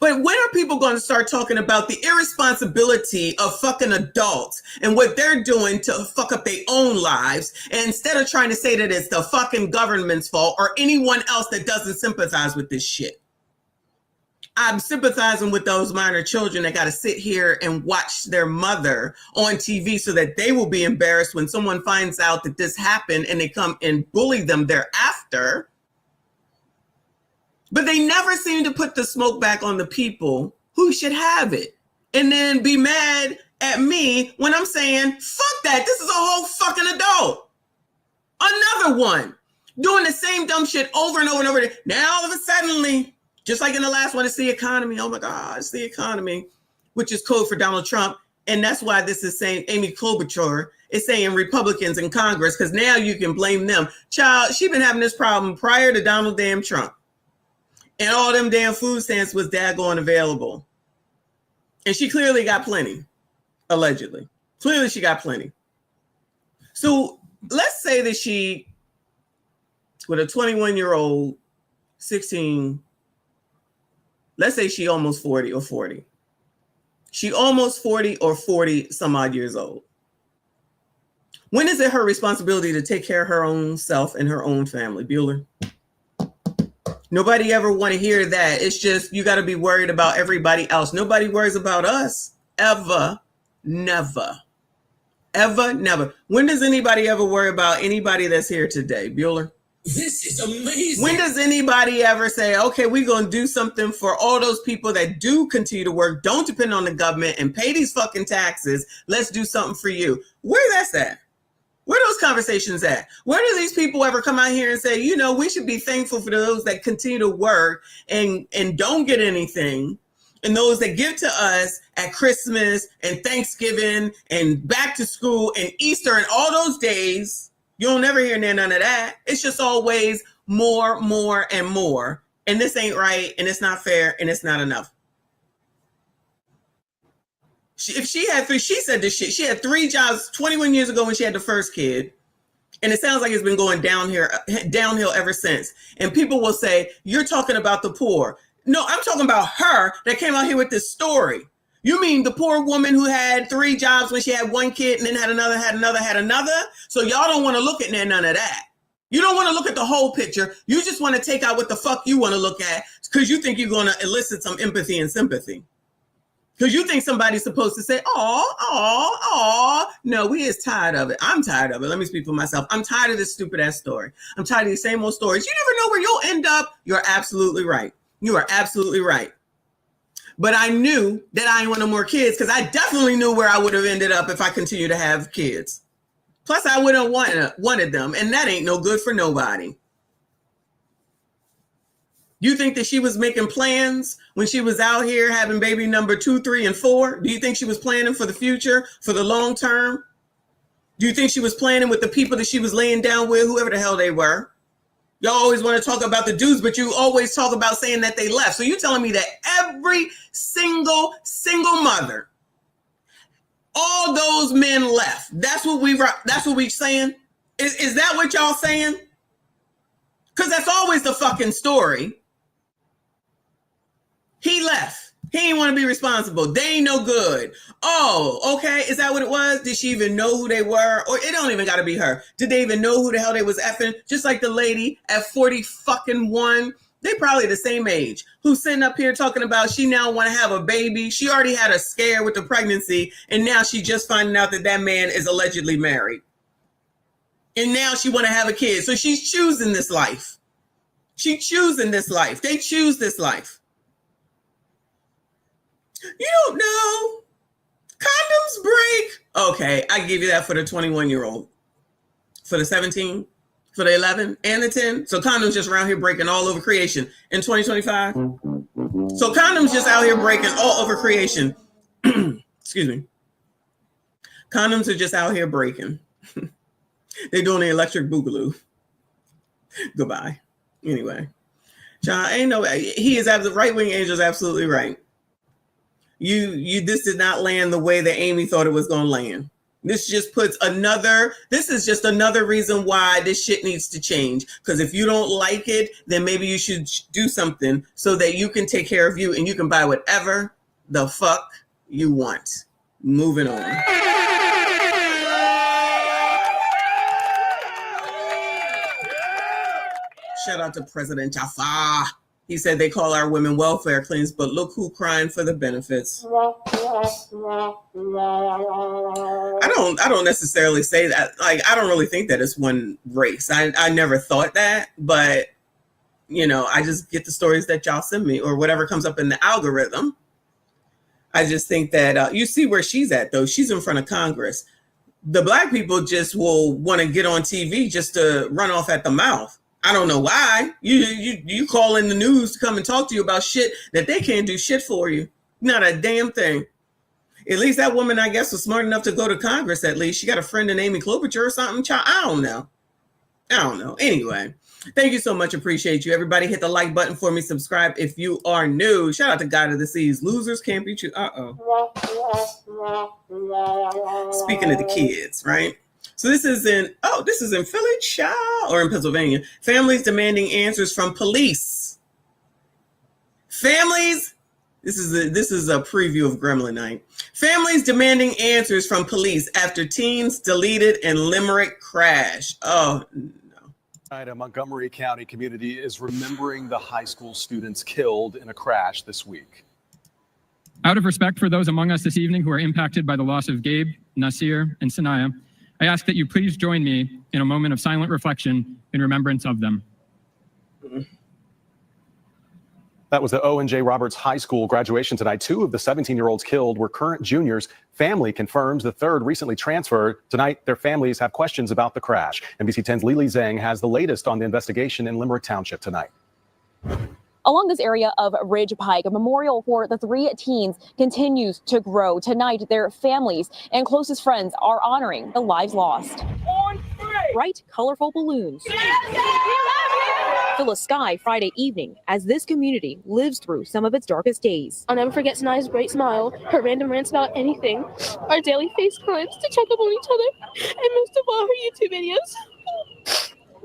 But when are people going to start talking about the irresponsibility of fucking adults and what they're doing to fuck up their own lives, and instead of trying to say that it's the fucking government's fault or anyone else that doesn't sympathize with this shit? I'm sympathizing with those minor children that got to sit here and watch their mother on TV so that they will be embarrassed when someone finds out that this happened and they come and bully them thereafter. But they never seem to put the smoke back on the people who should have it and then be mad at me when I'm saying, fuck that. This is a whole fucking adult. Another one doing the same dumb shit over and over and over. Now all of a sudden, just like in the last one, it's the economy. Oh my God, it's the economy, which is code for Donald Trump. And that's why this is saying Amy Klobuchar is saying Republicans in Congress, because now you can blame them. Child, she's been having this problem prior to Donald damn Trump. And all them damn food stamps was daggone available. And she clearly got plenty, allegedly. Clearly she got plenty. So let's say that she, with a 21-year-old, 16, let's say she almost 40 or 40. She almost 40 or 40 some odd years old. When is it her responsibility to take care of her own self and her own family, Bueller? Nobody ever want to hear that. It's just, you got to be worried about everybody else. Nobody worries about us. Ever. Never. Ever. Never. When does anybody ever worry about anybody that's here today, Bueller? This is amazing. When does anybody ever say, okay, we're going to do something for all those people that do continue to work, don't depend on the government, and pay these fucking taxes? Let's do something for you. Where that's at? Where are those conversations at? Where do these people ever come out here and say, you know, we should be thankful for those that continue to work and don't get anything, and those that give to us at Christmas and Thanksgiving and back to school and Easter and all those days? You don't never hear none of that. It's just always more, and more. And this ain't right, and it's not fair, and it's not enough. If she had three, she said this shit. She had 3 jobs 21 years ago when she had the first kid. And it sounds like it's been going downhill ever since. And people will say, you're talking about the poor. No, I'm talking about her that came out here with this story. You mean the poor woman who had 3 jobs when she had 1 kid and then had another? So y'all don't want to look at none of that. You don't want to look at the whole picture. You just want to take out what the fuck you want to look at because you think you're going to elicit some empathy and sympathy. Because you think somebody's supposed to say, oh. No, we is tired of it. I'm tired of it. Let me speak for myself. I'm tired of this stupid ass story. I'm tired of these same old stories. You never know where you'll end up. You're absolutely right. You are absolutely right. But I knew that I didn't want no more kids because I definitely knew where I would have ended up if I continued to have kids. Plus, I wouldn't wanted them, and that ain't no good for nobody. You think that she was making plans when she was out here having baby number 2, 3, and 4? Do you think she was planning for the future, for the long term? Do you think she was planning with the people that she was laying down with, whoever the hell they were? Y'all always want to talk about the dudes, but you always talk about saying that they left. So you're telling me that every single mother, all those men left. That's what we saying? Is that what y'all saying? Because that's always the fucking story. He left. He ain't want to be responsible. They ain't no good. Oh, okay. Is that what it was? Did she even know who they were? Or it don't even got to be her. Did they even know who the hell they was effing? Just like the lady at 40-fucking-1. They probably the same age. Who's sitting up here talking about she now want to have a baby. She already had a scare with the pregnancy. And now she just finding out that man is allegedly married. And now she want to have a kid. So she's choosing this life. She choosing this life. They choose this life. You don't know. Condoms break. Okay, I give you that for the 21-year-old. For the 17, for the 11, and the 10. So condoms just around here breaking all over creation in 2025. So condoms just out here breaking all over creation. Excuse me. Condoms are just out here breaking. They're doing the electric boogaloo. Goodbye. Anyway. John, ain't no, he is absolutely, right-wing angel is absolutely right. This did not land the way that Amy thought it was going to land. This is just another reason why this shit needs to change. Because if you don't like it, then maybe you should do something so that you can take care of you and you can buy whatever the fuck you want. Moving on. Shout out to President Jafar. He said they call our women welfare queens, but look who crying for the benefits. I don't necessarily say that. Like, I don't really think that it's one race. I never thought that, but you know, I just get the stories that y'all send me or whatever comes up in the algorithm. I just think that you see where she's at though. She's in front of Congress. The black people just will want to get on TV just to run off at the mouth. I don't know why. You call in the news to come and talk to you about shit that they can't do shit for you. Not a damn thing. At least that woman, I guess, was smart enough to go to Congress at least. She got a friend in Amy Klobuchar or something. I don't know. Anyway, thank you so much. Appreciate you. Everybody hit the like button for me. Subscribe if you are new. Shout out to God of the Seas. Losers can't be true. Speaking of the kids, right? So this is in Philly, or in Pennsylvania. Families demanding answers from police. Families, this is a preview of Gremlin Night. Families demanding answers from police after teens deleted in Limerick crash. Oh, no. A Montgomery County community is remembering the high school students killed in a crash this week. Out of respect for those among us this evening who are impacted by the loss of Gabe, Nasir, and Sanaya, I ask that you please join me in a moment of silent reflection in remembrance of them. That was the O&J Roberts High School graduation tonight. 2 of the 17-year-olds killed were current juniors. Family confirms the third recently transferred. Tonight, their families have questions about the crash. NBC 10's Lily Zhang has the latest on the investigation in Limerick Township tonight. Along this area of Ridge Pike, a memorial for the 3 teens continues to grow. Tonight, their families and closest friends are honoring the lives lost. Bright, colorful balloons fill a sky Friday evening as this community lives through some of its darkest days. I'll never forget Sanaya's bright smile, her random rants about anything, our daily face clips to check up on each other, and most of all, her YouTube videos.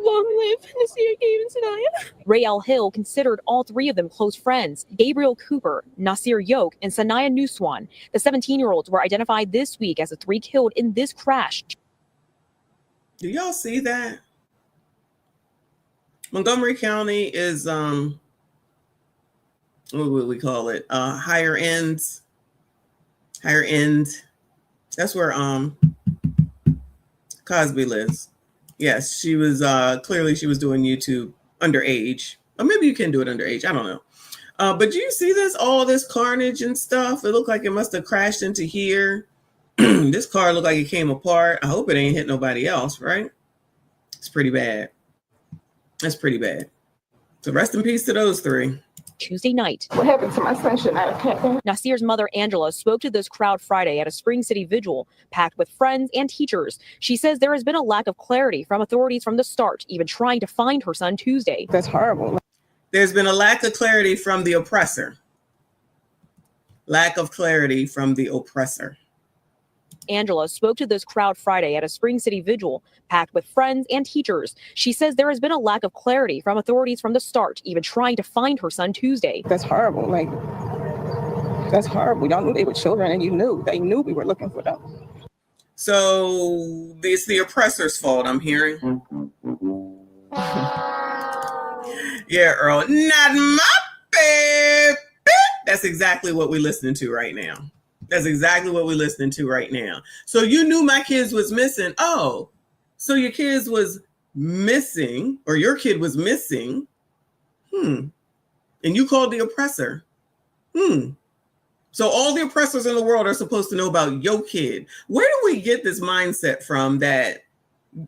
Long live Nasir, Gabe, and Sanaya. Rael Hill considered all 3 of them close friends. Gabriel Cooper, Nasir Yoke, and Sanaya Nuswan. The 17-year-olds were identified this week as the 3 killed in this crash. Do y'all see that? Montgomery County is what would we call it? Higher end. That's where Cosby lives. Yes, she was clearly she was doing YouTube underage. Or maybe you can do it underage. I don't know. But do you see this? All this carnage and stuff. It looked like it must have crashed into here. This car looked like it came apart. I hope it ain't hit nobody else, right? It's pretty bad. That's pretty bad. So rest in peace to those 3. Tuesday night. What happened to my sunshine? Nasir's mother, Angela, spoke to this crowd Friday at a Spring City vigil packed with friends and teachers. She says there has been a lack of clarity from authorities from the start, even trying to find her son Tuesday. That's horrible. There's been a lack of clarity from the oppressor. Lack of clarity from the oppressor. Angela spoke to this crowd Friday at a Spring City vigil packed with friends and teachers. She says there has been a lack of clarity from authorities from the start, even trying to find her son Tuesday. That's horrible. That's horrible. Y'all knew they were children, and they knew we were looking for them. So it's the oppressor's fault, I'm hearing. Yeah, Earl, not my baby. That's exactly what we're listening to right now. That's exactly what we're listening to right now. So you knew my kids was missing. Oh, so your kids was missing, or your kid was missing. And you called the oppressor. So all the oppressors in the world are supposed to know about your kid. Where do we get this mindset from that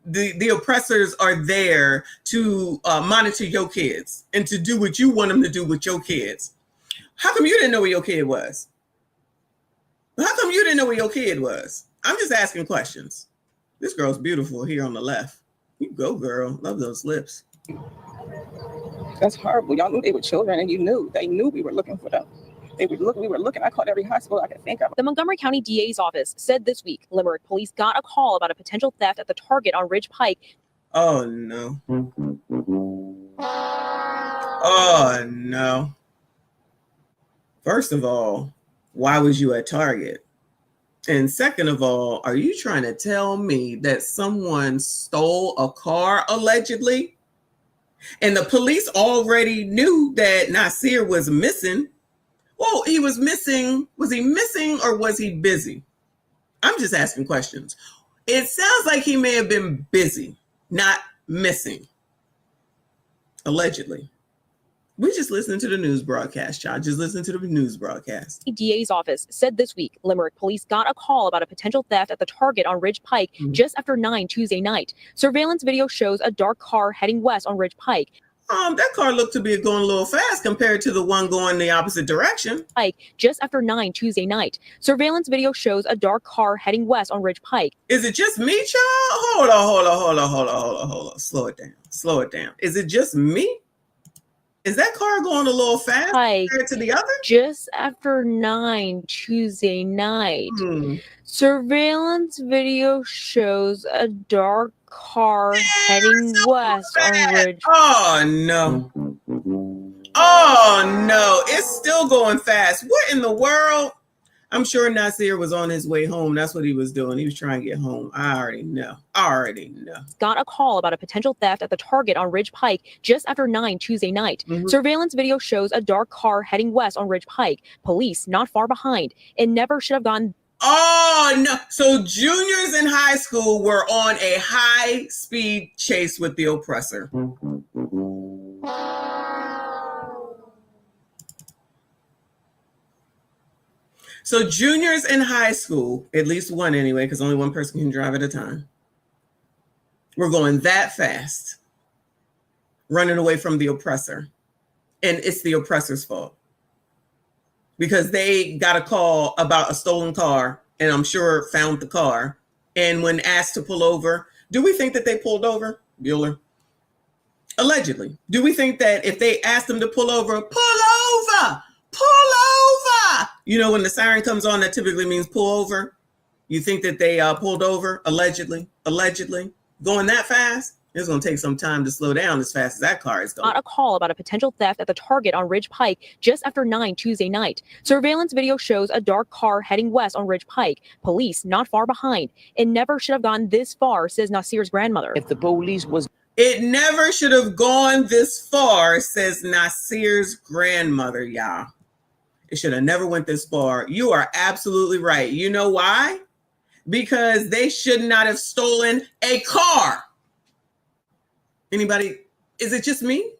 the oppressors are there to monitor your kids and to do what you want them to do with your kids? How come you didn't know where your kid was? How come you didn't know where your kid was? I'm just asking questions. This girl's beautiful here on the left. You go, girl. Love those lips. That's horrible. Y'all knew they were children, and they knew we were looking for them. We were looking. I called every hospital I could think of. The Montgomery County DA's office said this week Limerick police got a call about a potential theft at the Target on Ridge Pike. Oh, no. Oh, no. First of all, why was you at Target? And second of all, are you trying to tell me that someone stole a car allegedly? And the police already knew that Nasir was missing. Well, he was missing. Was he missing or was he busy? I'm just asking questions. It sounds like he may have been busy, not missing. Allegedly. We just listened to the news broadcast, y'all. Just listen to the news broadcast. The DA's office said this week Limerick police got a call about a potential theft at the Target on Ridge Pike just after 9 Tuesday night. Surveillance video shows a dark car heading west on Ridge Pike. That car looked to be going a little fast compared to the one going the opposite direction. Pike just after 9 Tuesday night. Surveillance video shows a dark car heading west on Ridge Pike. Is it just me, child? Hold on. Slow it down. Is it just me? Is that car going a little fast compared to the other? Just after 9 Tuesday night. Surveillance video shows a dark car heading west on Ridge. Oh, no. Oh, no. It's still going fast. What in the world? I'm sure Nasir was on his way home. That's what he was doing. He was trying to get home. I already know. Got a call about a potential theft at the Target on Ridge Pike just after 9 Tuesday night. Surveillance video shows a dark car heading west on Ridge Pike. Police not far behind. It never should have gone. Oh, no. So juniors in high school were on a high-speed chase with the oppressor. So juniors in high school, at least one anyway, because only one person can drive at a time, we're going that fast, running away from the oppressor. And it's the oppressor's fault. Because they got a call about a stolen car, and I'm sure found the car. And when asked to pull over, do we think that they pulled over? Bueller. Allegedly. Do we think that if they asked them to pull over, you know, when the siren comes on, that typically means pull over. You think that they pulled over? Allegedly. Going that fast? It's going to take some time to slow down as fast as that car is going. Got a call about a potential theft at the Target on Ridge Pike just after 9 Tuesday night. Surveillance video shows a dark car heading west on Ridge Pike. Police not far behind. It never should have gone this far, says Nasir's grandmother. If the police was... It never should have gone this far, says Nasir's grandmother, y'all. It should have never went this far. You are absolutely right. You know why? Because they should not have stolen a car. Anybody? Is it just me?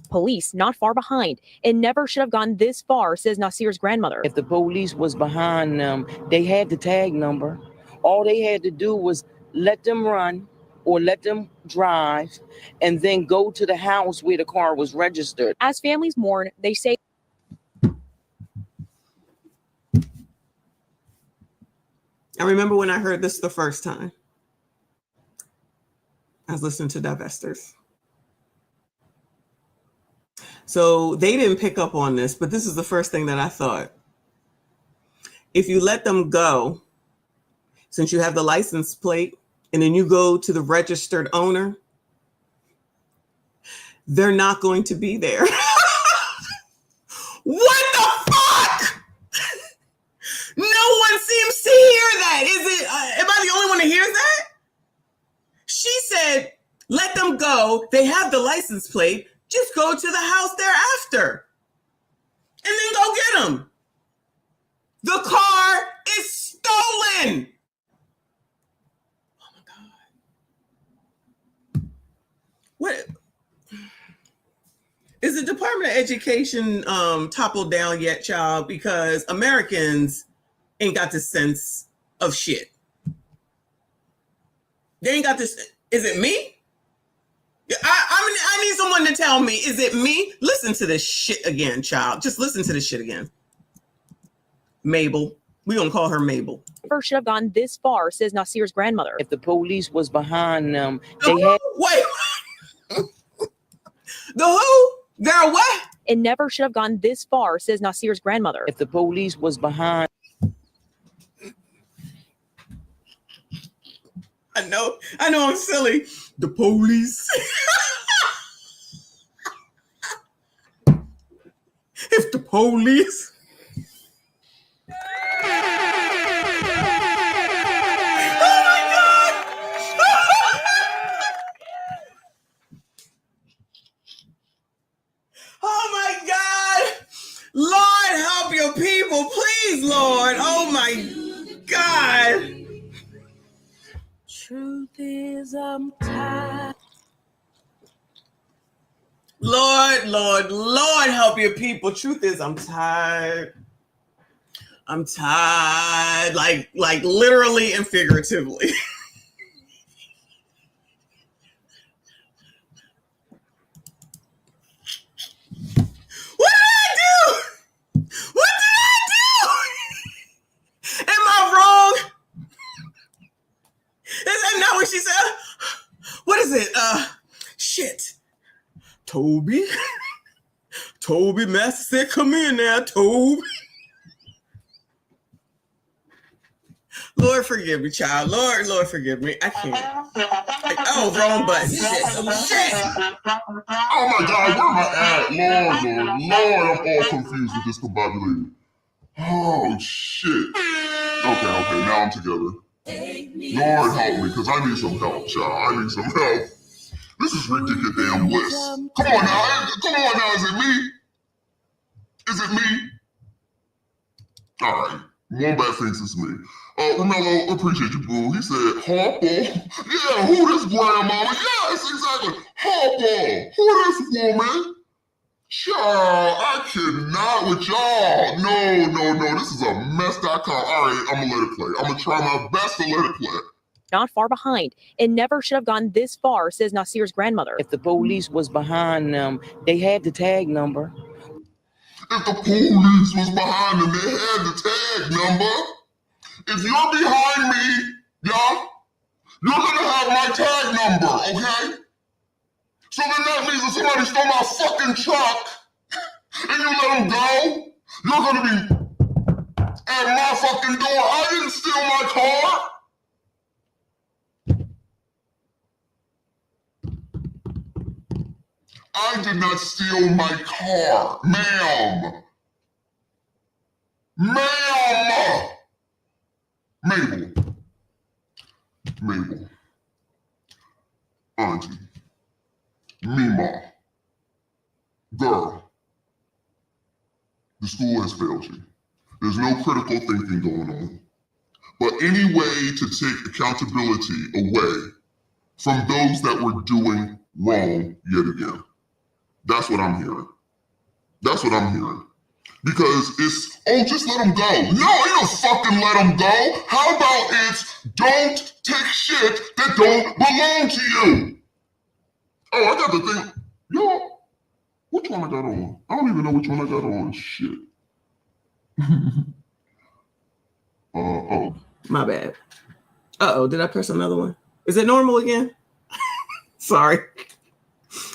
Police not far behind. It never should have gone this far, says Nasir's grandmother. If the police was behind them, they had the tag number. All they had to do was let them run or let them drive and then go to the house where the car was registered. As families mourn, they say. I remember when I heard this the first time. I was listening to Divestors. So they didn't pick up on this, but this is the first thing that I thought. If you let them go, since you have the license plate, and then you go to the registered owner, they're not going to be there. What the fuck? No one seems to hear that. Am I the only one that hears that? She said, let them go. They have the license plate. Just go to the house thereafter. And then go get them. The car is stolen. What is the Department of Education toppled down yet, child? Because Americans ain't got this sense of shit. They ain't got this. Is it me? I need someone to tell me. Is it me? Listen to this shit again, child. Just listen to this shit again. Mabel. We're going to call her Mabel. Never should have gone this far, says Nasir's grandmother. If the police was behind them, they had... Wait. The who? Girl, what? It never should have gone this far, says Nasir's grandmother. If the police was behind. I know I'm silly. The police. If the police. Oh my God. Oh my God. Lord, help your people, please, Lord. Oh my God. Truth is, I'm tired. Lord, help your people. Truth is, I'm tired. I'm tired, like literally and figuratively. What did I do? What did I do? Am I wrong? Is that not what she said? What is it? Shit. Toby Master said, come in now, Toby. Lord, forgive me, child. Lord, forgive me. I can't. Oh, wrong button. Shit. Oh my God, where am I at? Lord, I'm all confused and discombobulated. Oh, shit. Okay, now I'm together. Lord, help me, because I need some help, child. I need some help. This is ridiculous damn bliss. Come on now, is it me? Is it me? All right, Wombat thinks it's me. Romello, appreciate you, boo. He said, Harper. Yeah, who this grandmama? Yes, exactly. Harper. Who this woman? Child, I cannot with y'all. No. This is a mess.com. All right, I'm going to let it play. I'm going to try my best to let it play. Not far behind. It never should have gone this far, says Nasir's grandmother. If the police was behind them, they had the tag number. If the police was behind them, they had the tag number. If you're behind me, yeah, you're going to have my tag number, okay? So then that means if somebody stole my fucking truck and you let them go, you're going to be at my fucking door. I didn't steal my car. I did not steal my car, ma'am. Mabel. Auntie. Mima. Girl. The school has failed you. There's no critical thinking going on. But any way to take accountability away from those that were doing wrong yet again. That's what I'm hearing. Because it's, just let them go. No, you don't fucking let them go. How about it's don't take shit that don't belong to you? Oh, I got the thing. Yo, which one I got on? I don't even know which one I got on. Shit. Oh. My bad. Did I press another one? Is it normal again? Sorry.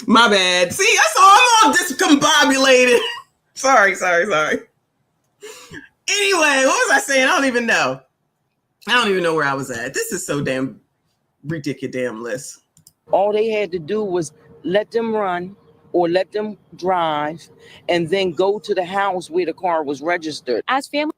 My bad. See, that's all. I'm all discombobulated. Sorry. Anyway, what was I saying? I don't even know where I was at. This is so damn ridiculous. All they had to do was let them run or let them drive and then go to the house where the car was registered. As family.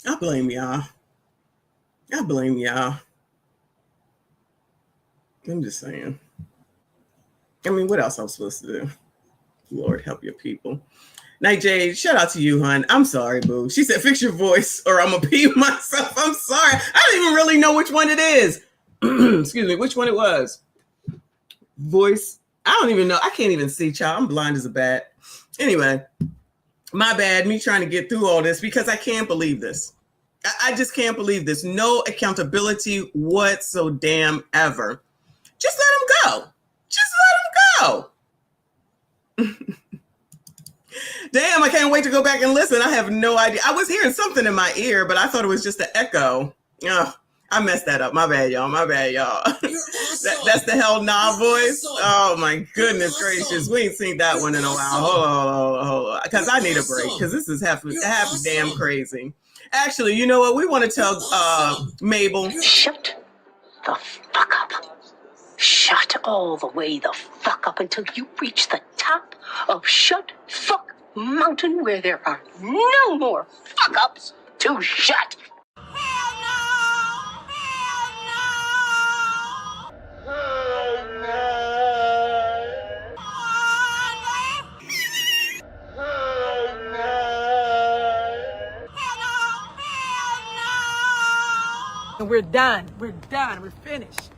I blame y'all. I'm just saying. I mean, what else I'm supposed to do? Lord, help your people. Night Jade, shout out to you, hon. I'm sorry, boo. She said, fix your voice or I'm going to pee myself. I'm sorry. I don't even really know which one it is. Excuse me, which one it was. Voice. I don't even know. I can't even see, child. I'm blind as a bat. Anyway, my bad. Me trying to get through all this because I can't believe this. I just can't believe this. No accountability whatsoever. Just let them go. show. Damn, I can't wait to go back and listen. I have no idea. I was hearing something in my ear, but I thought it was just an echo. Oh, I messed that up. My bad, y'all. My bad, y'all. That's the Hell Nah voice. Oh, my goodness gracious. We ain't seen that one in a while. Hold on. Because I need a break. Because this is half damn crazy. Actually, you know what? We want to tell Mabel. Shut the fuck up. Shut all the way the fuck up until you reach the top of Shut Fuck Mountain, where there are no more fuck ups to shut. We're done. We're done. We're finished.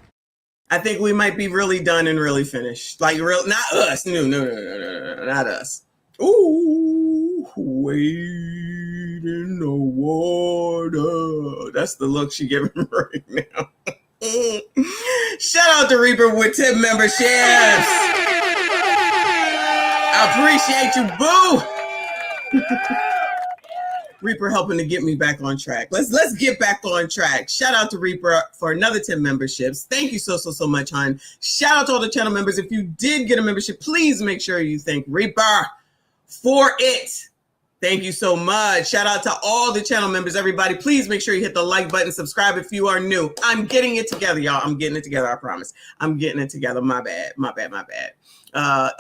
I think we might be really done and really finished. Like, real, not us. No, not us. Ooh, wade in the water. That's the look she giving right now. Shout out to Reaper with 10 memberships. I appreciate you, boo. Reaper helping to get me back on track. Let's get back on track. Shout out to Reaper for another 10 memberships. Thank you so much, hon. Shout out to all the channel members. If you did get a membership, please make sure you thank Reaper for it. Thank you so much. Shout out to all the channel members, everybody. Please make sure you hit the like button, subscribe if you are new. I'm getting it together, y'all. I'm getting it together, I promise. I'm getting it together. My bad. All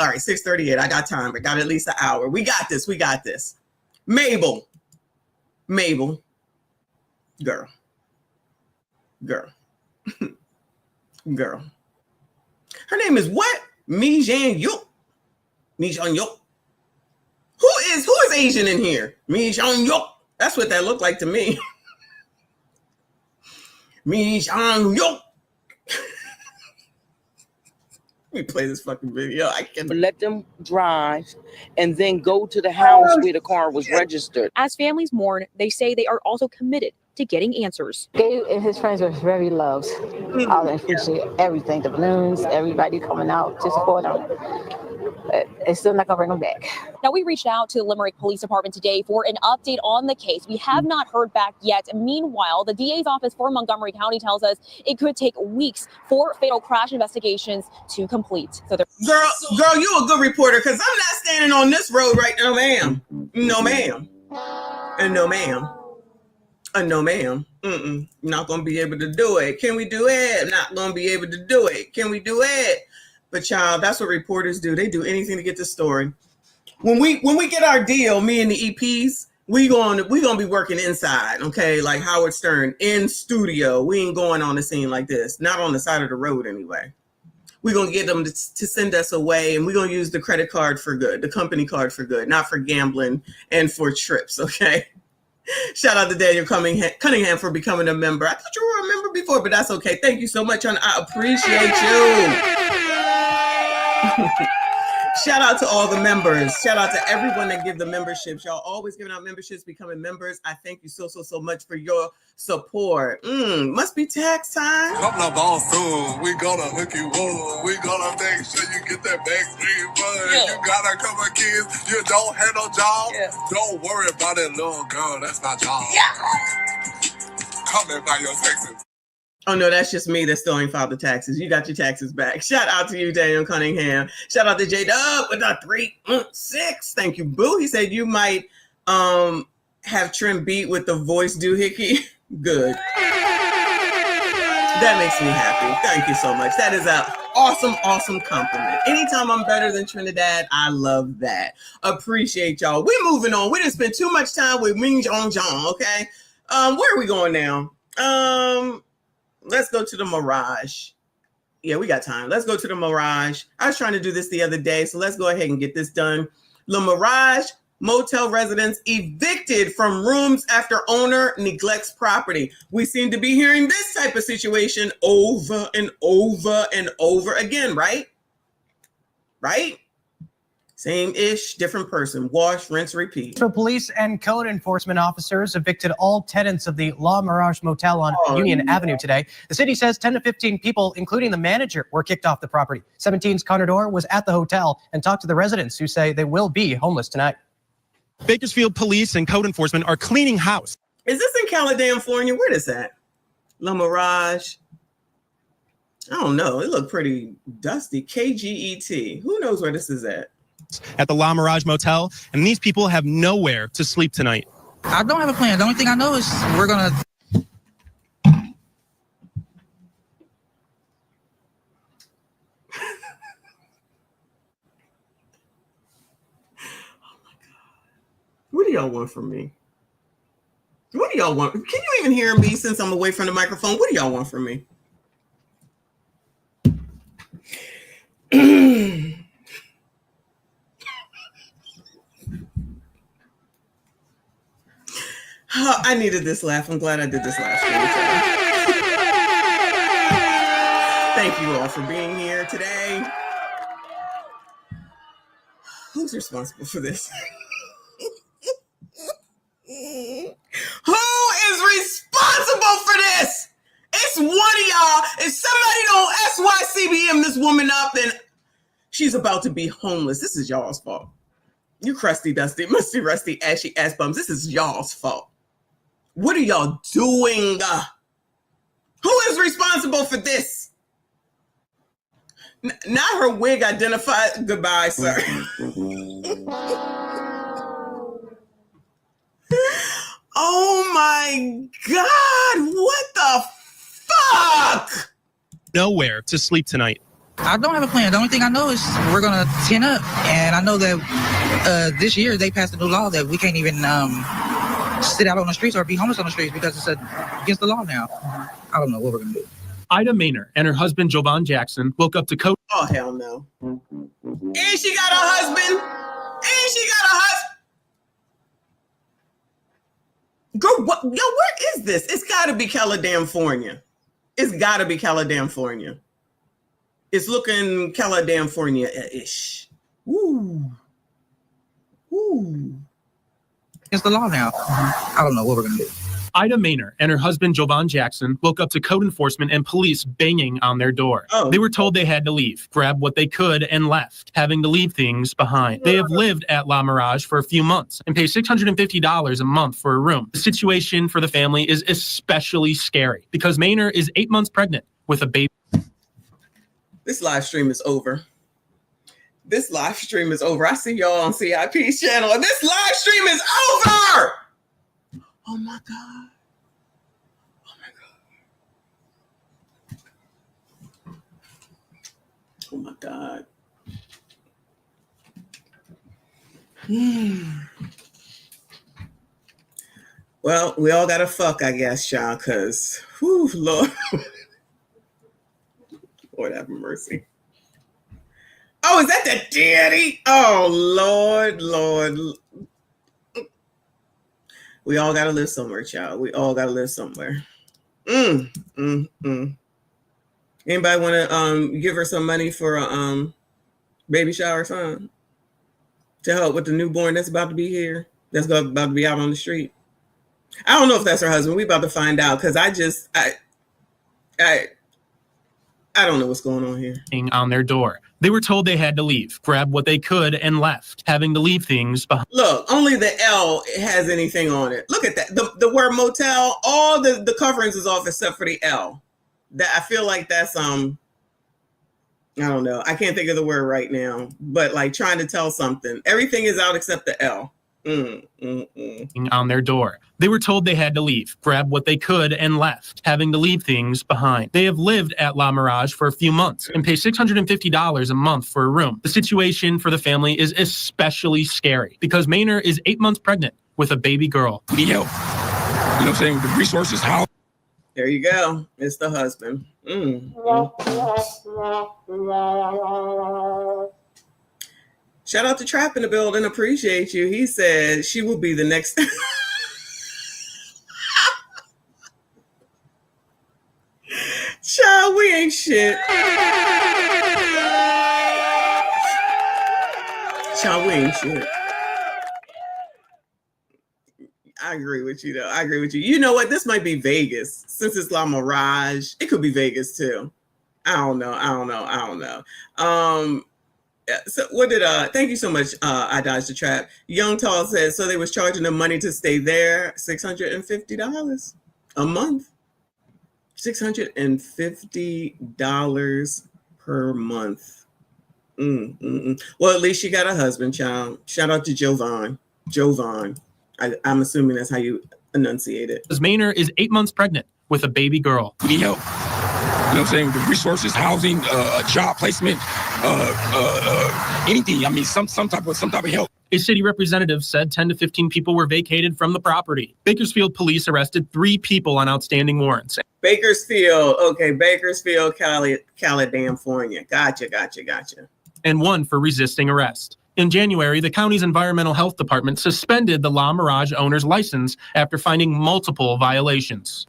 right, 6:38. I got time. I got at least an hour. We got this. Mabel, girl. Her name is what? MICHONDENYSE. Who is Asian in here? MICHONDENYSE. That's what that looked like to me. MICHONDENYSE. Let me play this fucking video. I can let them drive and then go to the house where the car was registered. As families mourn, they say they are also committed to getting answers. Gabe and his friends were very loved. I appreciate everything, the balloons, everybody coming out to support them. But it's still not gonna bring them back. Now, we reached out to the Limerick Police Department today for an update on the case. We have not heard back yet. Meanwhile, the DA's office for Montgomery County tells us it could take weeks for fatal crash investigations to complete. So girl, you a good reporter, because I'm not standing on this road right now, ma'am. No, ma'am. And no, ma'am. No, ma'am. Not gonna be able to do it. Can we do it? Not gonna be able to do it. Can we do it? But child, that's what reporters do. They do anything to get the story. When we get our deal, me and the EPs, we gonna be working inside, okay? Like Howard Stern, in studio. We ain't going on the scene like this. Not on the side of the road anyway. We're gonna get them to send us away, and we're gonna use the credit card for good, the company card for good, not for gambling and for trips, okay? Shout out to Daniel Cunningham for becoming a member. I thought you were a member before, but that's okay. Thank you so much, hon. I appreciate you. Shout out to all the members. Shout out to everyone that give the memberships. Y'all always giving out memberships, becoming members. I thank you so much for your support. Must be tax time. Come on, boss soon. We gonna hook you up. We gonna make sure you get that backstreet money. Yeah. You got a couple of kids. You don't have no job. Yeah. Don't worry about it, little girl. That's my job. Yeah. Come and buy your taxes. Oh, no, that's just me that still ain't filed the taxes. You got your taxes back. Shout out to you, Daniel Cunningham. Shout out to J-Dub with a 3-6. Thank you, boo. He said you might have Trim beat with the voice doohickey. Good. That makes me happy. Thank you so much. That is an awesome compliment. Anytime I'm better than Trinidad, I love that. Appreciate y'all. We're moving on. We didn't spend too much time with Ming Jong Jong, okay? Where are we going now? Let's go to the Mirage. Yeah, we got time. Let's go to the Mirage. I was trying to do this the other day, so let's go ahead and get this done. The Mirage motel residents evicted from rooms after owner neglects property. We seem to be hearing this type of situation over and over and over again, right? Right? Same ish, different person. Wash, rinse, repeat. So police and code enforcement officers evicted all tenants of the La Mirage Motel on Union Avenue today. The city says 10 to 15 people, including the manager, were kicked off the property. 17's Connor Dorr was at the hotel and talked to the residents who say they will be homeless tonight. Bakersfield police and code enforcement are cleaning house. Is this in California? Where is that? La Mirage. I don't know. It looked pretty dusty. KGET. Who knows where this is at? At the La Mirage Motel, and these people have nowhere to sleep tonight. I don't have a plan. The only thing I know is we're gonna. What do y'all want from me? What do y'all want? Can you even hear me since I'm away from the microphone? What do y'all want from me? I needed this laugh. I'm glad I did this last stream. Thank you all for being here today. Who's responsible for this? Who is responsible for this? It's one of y'all. If somebody don't SYCBM this woman up, then she's about to be homeless. This is y'all's fault. You crusty, dusty, musty, rusty, ashy ass bums. This is y'all's fault. What are y'all doing? Who is responsible for this? Not her wig identified. Goodbye, sir. Oh my God, what the fuck? Nowhere to sleep tonight. I don't have a plan. The only thing I know is we're gonna tin up, and I know that this year they passed a new law that we can't even sit out on the streets or be homeless on the streets because it's against the law now. I don't know what we're gonna do. Ida Maynor and her husband Jovan Jackson woke up to code. Oh hell no! And she got a husband. And she got a husband. Girl, what? Yo, where is this? It's got to be California. It's got to be California. It's looking California-ish. Ooh. Ooh. It's the law now. I don't know what we're going to do. Ida Maynor and her husband Jovan Jackson woke up to code enforcement and police banging on their door. They were told they had to leave, grab what they could, and left, having to leave things behind. They have lived at La Mirage for a few months and pay $650 a month for a room. The situation for the family is especially scary because Maynor is 8 months pregnant with a baby. This live stream is over. This live stream is over. I see y'all on CIP's channel, and this live stream is over. Oh my God. Oh my God. Oh my God. Well, we all gotta fuck, I guess, y'all, because whew, Lord. Lord have mercy. Oh, is that the daddy? Oh, Lord. We all gotta live somewhere, child. We all gotta live somewhere. Anybody want to give her some money for a baby shower or something to help with the newborn that's about to be here, that's about to be out on the street? I don't know if that's her husband. We about to find out because I don't know what's going on here. On their door. They were told they had to leave, grab what they could, and left, having to leave things behind. Look, only the L has anything on it. Look at that. The word motel, all the coverings is off except for the L. That I feel like that's I don't know. I can't think of the word right now, but like trying to tell something. Everything is out except the L. On their door. They were told they had to leave, grab what they could, and left, having to leave things behind. They have lived at La Mirage for a few months and pay $650 a month for a room. The situation for the family is especially scary because Maynor is 8 months pregnant with a baby girl. Need help. You know what I'm saying? The resources, how? There you go. It's the husband. Shout out to Trap in the building. Appreciate you. He said she will be the next. Child, we ain't shit. Child, we ain't shit. I agree with you, though. I agree with you. You know what? This might be Vegas. Since it's La Mirage, it could be Vegas, too. I don't know. So what did thank you so much, I Dodged the Trap. Young Tall says, so they was charging them money to stay there, $650 a month. $650 per month. Well, at least she got a husband, child. Shout out to Jovan. I'm assuming that's how you enunciate it. Ms. Maynor is 8 months pregnant with a baby girl. We need help. You know what I'm saying? The resources, housing, job placement, anything. I mean, some type of help. A city representative said 10 to 15 people were vacated from the property. Bakersfield police arrested 3 people on outstanding warrants. Bakersfield, California. Gotcha. And 1 for resisting arrest. In January, the county's environmental health department suspended the La Mirage owner's license after finding multiple violations.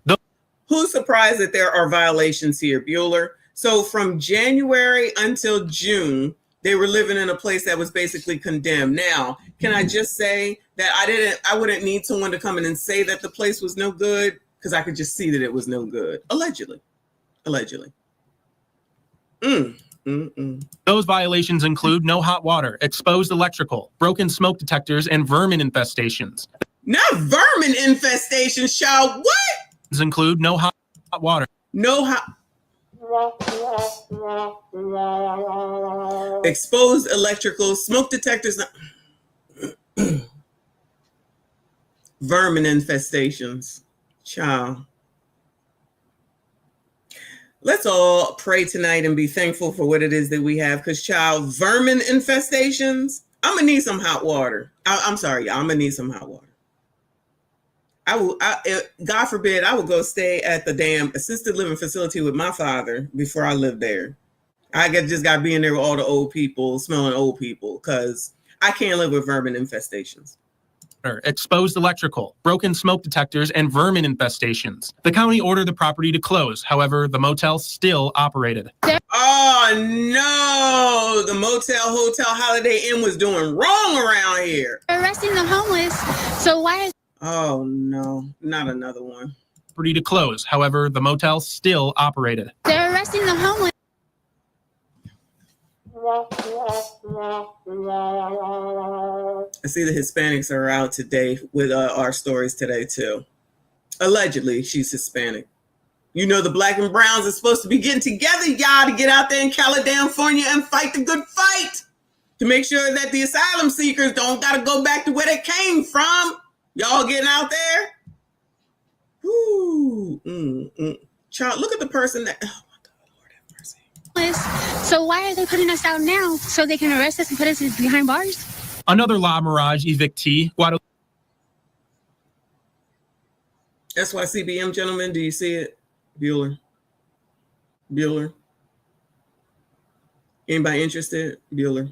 Who's surprised that there are violations here, Bueller? So from January until June, they were living in a place that was basically condemned. Now, can I just say that I wouldn't need someone to come in and say that the place was no good, because I could just see that it was no good. Allegedly. Those violations include no hot water, exposed electrical, broken smoke detectors, and vermin infestations. Not vermin infestations, child. What? Include no hot water. No hot. Exposed electrical, smoke detectors. Vermin infestations, child. Let's all pray tonight and be thankful for what it is that we have, because, child, vermin infestations, I'm going to need some hot water. I'm sorry, y'all. I'm going to need some hot water. God forbid, I would go stay at the damn assisted living facility with my father before I lived there. I just got to be in there with all the old people, smelling old people, because I can't live with vermin infestations. Exposed electrical, broken smoke detectors, and vermin infestations. The county ordered the property to close. However, the motel still operated. Oh, no. The motel, hotel, Holiday Inn was doing wrong around here. Arresting the homeless. So why is... Oh, no. Not another one. Property to close. However, the motel still operated. They're arresting the homeless. I see the Hispanics are out today with our stories today, too. Allegedly, she's Hispanic. You know, the black and browns are supposed to be getting together, y'all, to get out there in California and fight the good fight to make sure that the asylum seekers don't got to go back to where they came from. Y'all getting out there? Ooh, Child, look at the person that... So why are they putting us out now? So they can arrest us and put us behind bars? Another La Mirage evictee, Guadalupe. That's why CBM, gentlemen, do you see it? Bueller. Anybody interested? Bueller.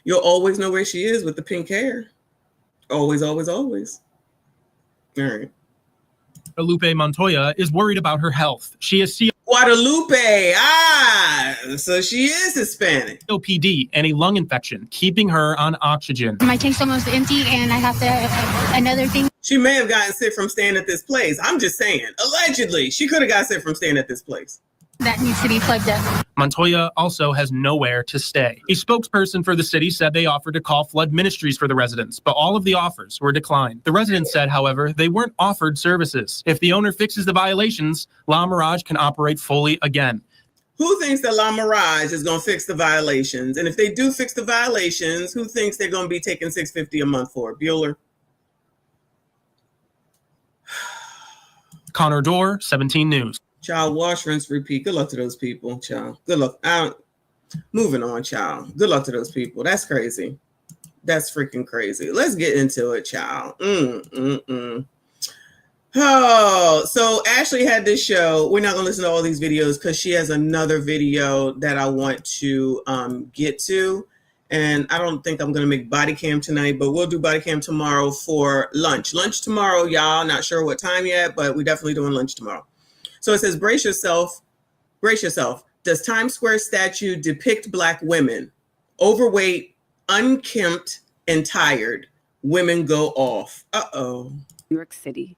You'll always know where she is with the pink hair. Always. All right. Guadalupe Montoya is worried about her health. She is Guadalupe, so she is Hispanic. COPD and a lung infection, keeping her on oxygen. My tank's almost empty and I have to, another thing. She may have gotten sick from staying at this place. I'm just saying, allegedly, she could have got sick from staying at this place. That needs to be plugged up. Montoya also has nowhere to stay. A spokesperson for the city said they offered to call flood ministries for the residents, but all of the offers were declined. The residents said, however, they weren't offered services. If the owner fixes the violations, La Mirage can operate fully again. Who thinks that La Mirage is going to fix the violations? And if they do fix the violations, who thinks they're going to be taking $650 a month for? Bueller? Connor Dorr, 17 News. Child, wash, rinse, repeat. Good luck to those people, child. Good luck. Moving on, child. Good luck to those people. That's crazy. That's freaking crazy. Let's get into it, child. Oh, so Ashley had this show. We're not going to listen to all these videos because she has another video that I want to get to. And I don't think I'm going to make body cam tonight, but we'll do body cam tomorrow for lunch. Lunch tomorrow, y'all. Not sure what time yet, but we're definitely doing lunch tomorrow. So it says, brace yourself. Does Times Square statue depict Black women? Overweight, unkempt and tired, women go off. Uh-oh. New York City.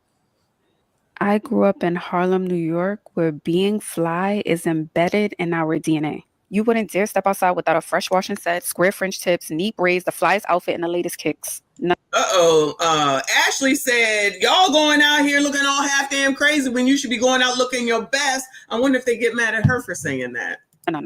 I grew up in Harlem, New York, where being fly is embedded in our DNA. You wouldn't dare step outside without a fresh washing set, square French tips, neat braids, the flyest outfit, and the latest kicks. Ashley said, y'all going out here looking all half damn crazy when you should be going out looking your best. I wonder if they get mad at her for saying that. No.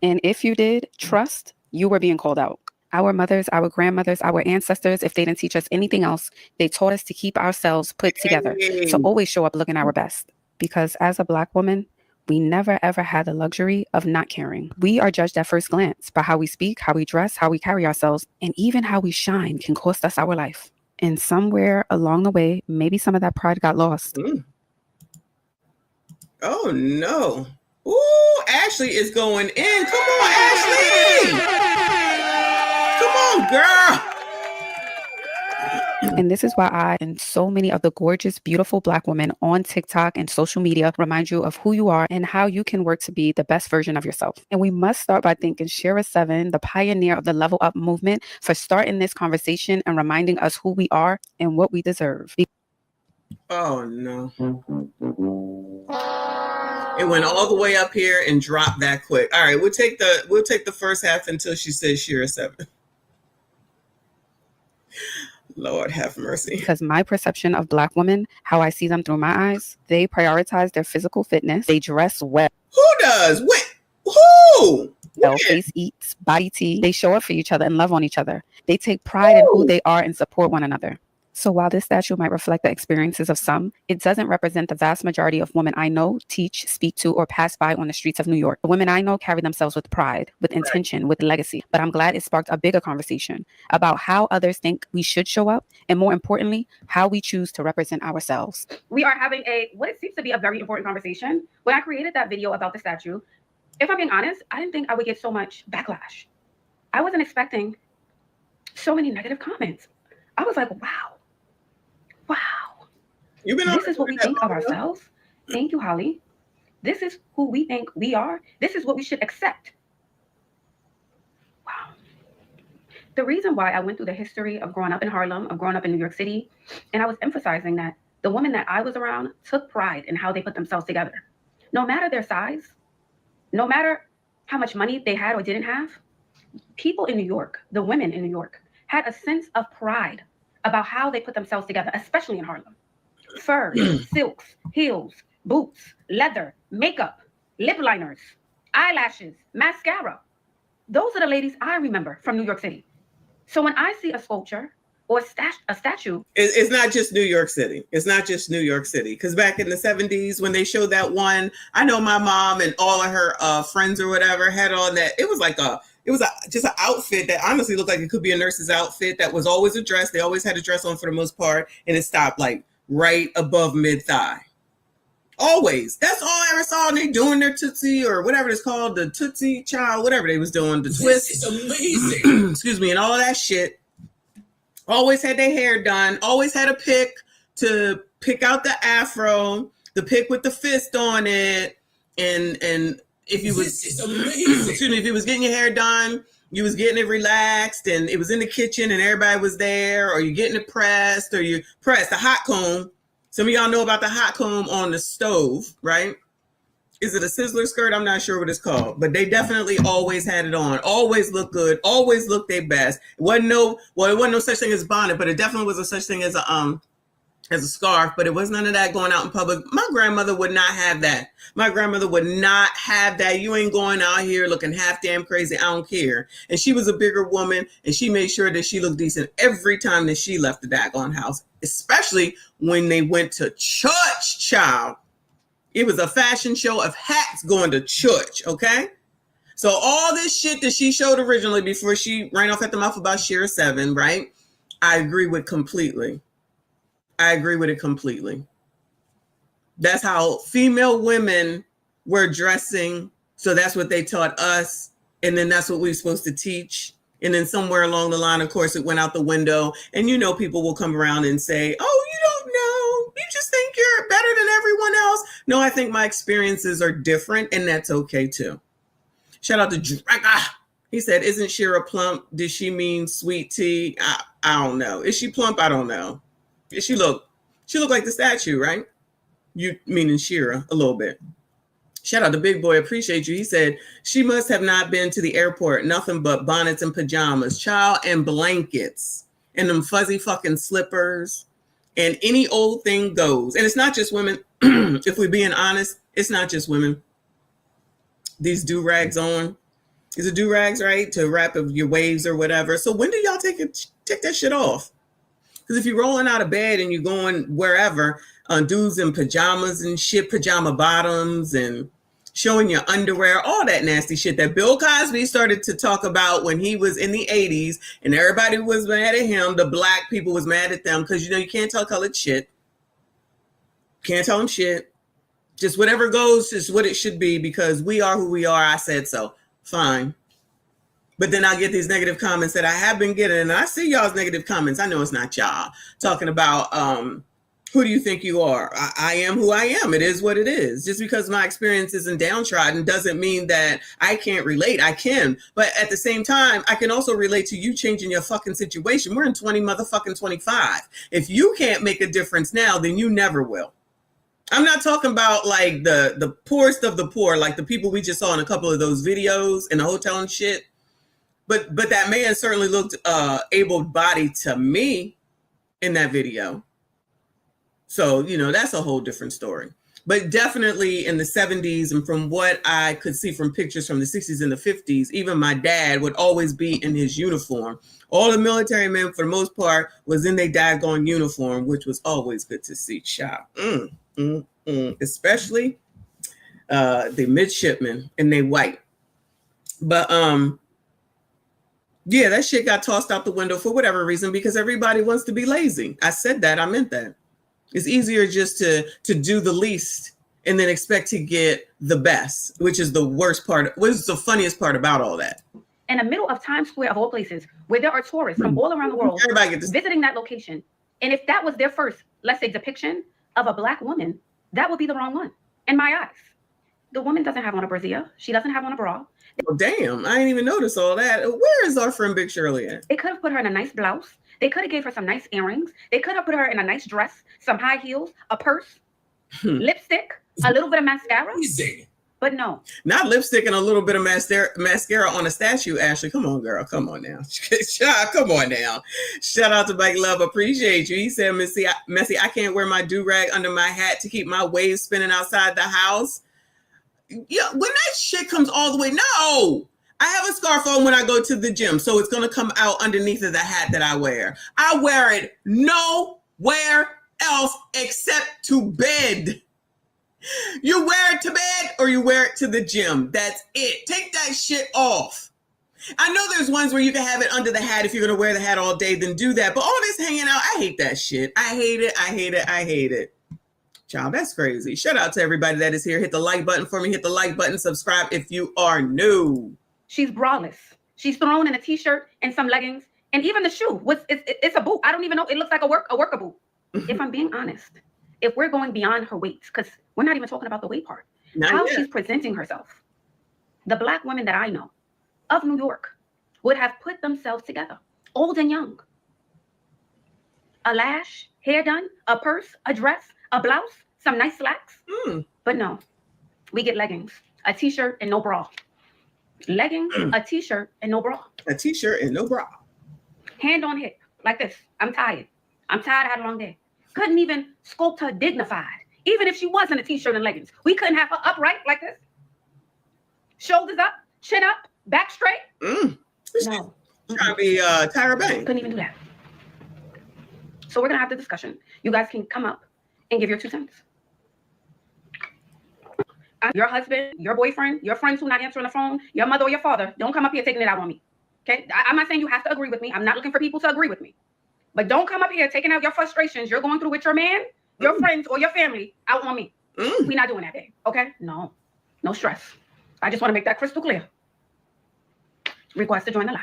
And if you did, trust, you were being called out. Our mothers, our grandmothers, our ancestors, if they didn't teach us anything else, they taught us to keep ourselves put together. So always show up looking our best. Because as a Black woman, we never ever had the luxury of not caring. We are judged at first glance by how we speak, how we dress, how we carry ourselves, and even how we shine can cost us our life. And somewhere along the way, maybe some of that pride got lost. Oh no. Ooh, Ashley is going in. Come on, Ashley. Come on, girl. And this is why I and so many of the gorgeous, beautiful Black women on TikTok and social media remind you of who you are and how you can work to be the best version of yourself. And we must start by thanking Shira 7, the pioneer of the Level Up movement, for starting this conversation and reminding us who we are and what we deserve. Oh no. It went all the way up here and dropped that quick. All right, we'll take the first half until she says Shira 7. Lord have mercy. Because my perception of Black women, how I see them through my eyes, they prioritize their physical fitness. They dress well. Who does? Who? Well, face eats, body tea. They show up for each other and love on each other. They take pride in who they are and support one another. So while this statue might reflect the experiences of some, it doesn't represent the vast majority of women I know, teach, speak to, or pass by on the streets of New York. The women I know carry themselves with pride, with intention, with legacy. But I'm glad it sparked a bigger conversation about how others think we should show up, and more importantly, how we choose to represent ourselves. We are having what it seems to be a very important conversation. When I created that video about the statue, if I'm being honest, I didn't think I would get so much backlash. I wasn't expecting so many negative comments. I was like, wow. This is what we think of ourselves. Thank you, Holly. This is who we think we are. This is what we should accept. Wow. The reason why I went through the history of growing up in Harlem, of growing up in New York City, and I was emphasizing that the women that I was around took pride in how they put themselves together. No matter their size, no matter how much money they had or didn't have, people in New York, the women in New York, had a sense of pride about how they put themselves together, especially in Harlem. Furs, silks, heels, boots, leather, makeup, lip liners, eyelashes, mascara. Those are the ladies I remember from New York City. So when I see a sculpture or a statue. It's not just New York City. It's not just New York City. Because back in the 70s, when they showed that one, I know my mom and all of her friends or whatever had on that. It was like just an outfit that honestly looked like it could be a nurse's outfit that was always a dress. They always had a dress on for the most part. And it stopped like right above mid-thigh. Always. That's all I ever saw. And they doing their Tootsie or whatever it's called, the Tootsie Child, whatever they was doing, the twist. It's amazing. Excuse me, and all of that shit. Always had their hair done. Always had a pick to pick out the afro, the pick with the fist on it. And if you was excuse me, if you was getting your hair done, you was getting it relaxed and it was in the kitchen and everybody was there, or you getting it pressed, or you pressed the hot comb. Some of y'all know about the hot comb on the stove, right? Is it a sizzler skirt? I'm not sure what it's called, but they definitely always had it on. Always looked good. Always looked their best. It wasn't no such thing as bonnet, but it definitely was a such thing as a scarf. But it was none of that going out in public. My grandmother would not have that. My grandmother would not have that. You ain't going out here looking half damn crazy. I don't care. And she was a bigger woman, and she made sure that she looked decent every time that she left the daggone house, especially when they went to church, child. It was a fashion show of hats going to church, okay? So all this shit that she showed originally before she ran off at the mouth about Shira 7, right? I agree with completely. I agree with it completely. That's how female women were dressing. So that's what they taught us. And then that's what we were supposed to teach. And then somewhere along the line, of course, it went out the window. And you know, people will come around and say, oh, you don't know. You just think you're better than everyone else. No, I think my experiences are different, and that's okay too. Shout out to Draga. He said, isn't Shira plump? Did she mean sweet tea? I don't know. Is she plump? I don't know. She look like the statue, right? You meaning Shira a little bit. Shout out to Big Boy. Appreciate you. He said, she must have not been to the airport. Nothing but bonnets and pajamas, child, and blankets and them fuzzy fucking slippers. And any old thing goes. And it's not just women. If we're being honest, it's not just women. These do-rags on. These are do-rags, right? To wrap up your waves or whatever. So when do y'all take that shit off? Because if you're rolling out of bed and you're going wherever, dudes in pajamas and shit, pajama bottoms and showing your underwear, all that nasty shit that Bill Cosby started to talk about when he was in the 80s and everybody was mad at him. The black people was mad at them because, you can't tell colored shit. Can't tell them shit. Just whatever goes is what it should be because we are who we are. I said so. Fine. But then I get these negative comments that I have been getting, and I see y'all's negative comments. I know it's not y'all talking about who do you think you are? I am who I am. It is what it is. Just because my experience isn't downtrodden doesn't mean that I can't relate. I can. But at the same time, I can also relate to you changing your fucking situation. We're in 2025. If you can't make a difference now, then you never will. I'm not talking about like the poorest of the poor, like the people we just saw in a couple of those videos in the hotel and shit. But that man certainly looked able-bodied to me in that video. So, that's a whole different story. But definitely in the 70s, and from what I could see from pictures from the 60s and the 50s, even my dad would always be in his uniform. All the military men, for the most part, was in their daggone uniform, which was always good to see. Child. Especially the midshipmen, and they white. But yeah, that shit got tossed out the window for whatever reason because everybody wants to be lazy. I said that. I meant that. It's easier just to do the least and then expect to get the best, which is the worst part. What is the funniest part about all that? In the middle of Times Square, of all places, where there are tourists from all around the world visiting that location. And if that was their first, let's say, depiction of a Black woman, that would be the wrong one in my eyes. The woman doesn't have on a brassiere. She doesn't have on a bra. Oh, damn, I didn't even notice all that. Where is our friend Big Shirley at? They could have put her in a nice blouse. They could have gave her some nice earrings. They could have put her in a nice dress, some high heels, a purse, lipstick, a little bit of mascara. But no. Not lipstick and a little bit of mascara on a statue, Ashley. Come on, girl. Come on now. Come on now. Shout out to Bike Love. Appreciate you. He said, Messy, I can't wear my do-rag under my hat to keep my waves spinning outside the house. Yeah, when that shit comes all the way, no. I have a scarf on when I go to the gym, so it's going to come out underneath of the hat that I wear. I wear it nowhere else except to bed. You wear it to bed or you wear it to the gym. That's it. Take that shit off. I know there's ones where you can have it under the hat if you're going to wear the hat all day, then do that. But all this hanging out, I hate that shit. I hate it. I hate it. I hate it. Child, that's crazy. Shout out to everybody that is here. Hit the like button for me. Hit the like button. Subscribe if you are new. She's braless. She's thrown in a t-shirt and some leggings, and even the shoe. It's a boot. I don't even know. It looks like a worker boot. If I'm being honest, if we're going beyond her weight, because we're not even talking about the weight part, how she's presenting herself, the Black women that I know of New York would have put themselves together, old and young. A lash, hair done, a purse, a dress, a blouse, some nice slacks. But no, we get leggings, a t-shirt, and no bra. Leggings, a t-shirt, and no bra. A t-shirt and no bra. Hand on hip, like this. I'm tired. I had a long day. Couldn't even sculpt her dignified. Even if she was in a t-shirt and leggings, we couldn't have her upright like this. Shoulders up, chin up, back straight. No. Trying to be Tyra Banks. Couldn't even do that. So we're going to have the discussion. You guys can come up and give your 2 cents. Your husband, your boyfriend, your friends who not answering the phone, your mother or your father, don't come up here taking it out on me. Okay? I'm not saying you have to agree with me. I'm not looking for people to agree with me. But don't come up here taking out your frustrations you're going through with your man, your friends, or your family out on me. We're not doing that, babe. Okay? No. No stress. I just want to make that crystal clear. Request to join the live.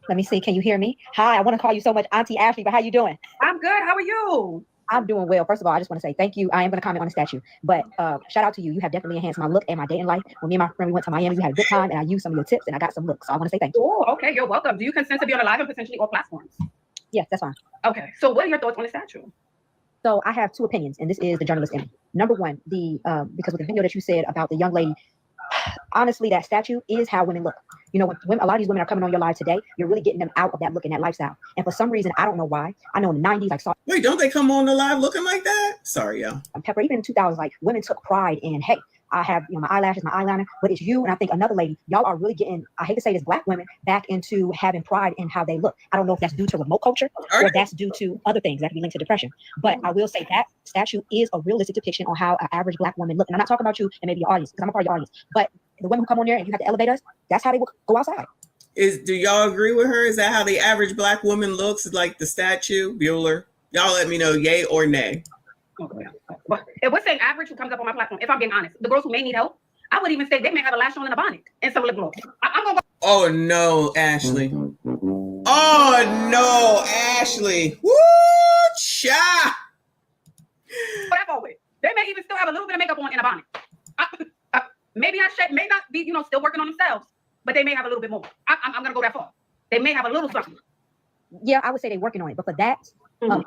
Let me see. Can you hear me? Hi, I want to call you so much Auntie Ashley, but how you doing? I'm good. How are you? I'm doing well. First of all, I just want to say thank you. I am going to comment on the statue, but shout out to you. You have definitely enhanced my look and my dating life. When me and my friend we went to Miami, we had a good time, and I used some of your tips, and I got some looks. So I want to say thank you. Oh, okay, you're welcome. Do you consent to be on a live and potentially all platforms? Yes, that's fine. Okay, so what are your thoughts on the statue? So I have two opinions, and this is the journalist in me. Number one, because with the video that you said about the young lady, honestly, that statue is how women look. You know, when a lot of these women are coming on your live today, you're really getting them out of that look and that lifestyle. And for some reason, I don't know why. I know in the 90s, I saw. Wait, don't they come on the live looking like that? Sorry, y'all. Pepper, even in 2000s, like women took pride in, hey, I have, you know, my eyelashes, my eyeliner, but it's you and I think another lady. Y'all are really getting, I hate to say this, Black women back into having pride in how they look. I don't know if that's due to remote culture or that's due to other things that can be linked to depression. But I will say that statue is a realistic depiction on how an average Black woman look. And I'm not talking about you and maybe your audience, because I'm a part of your audience. But the women who come on there and you have to elevate us, that's how they will go outside. Do y'all agree with her? Is that how the average Black woman looks, like the statue, Bueller? Y'all let me know, yay or nay. Okay. Well, if we're saying average who comes up on my platform, if I'm being honest, the girls who may need help, I would even say they may have a lash on and a bonnet and some lip gloss. I'm gonna go. Oh no, Ashley. Oh no, Ashley. Woo, cha. But that's always. They may even still have a little bit of makeup on and a bonnet. Maybe may not be, you know, still working on themselves, but they may have a little bit more. I'm gonna go that far. They may have a little something. Yeah, I would say they're working on it, but for that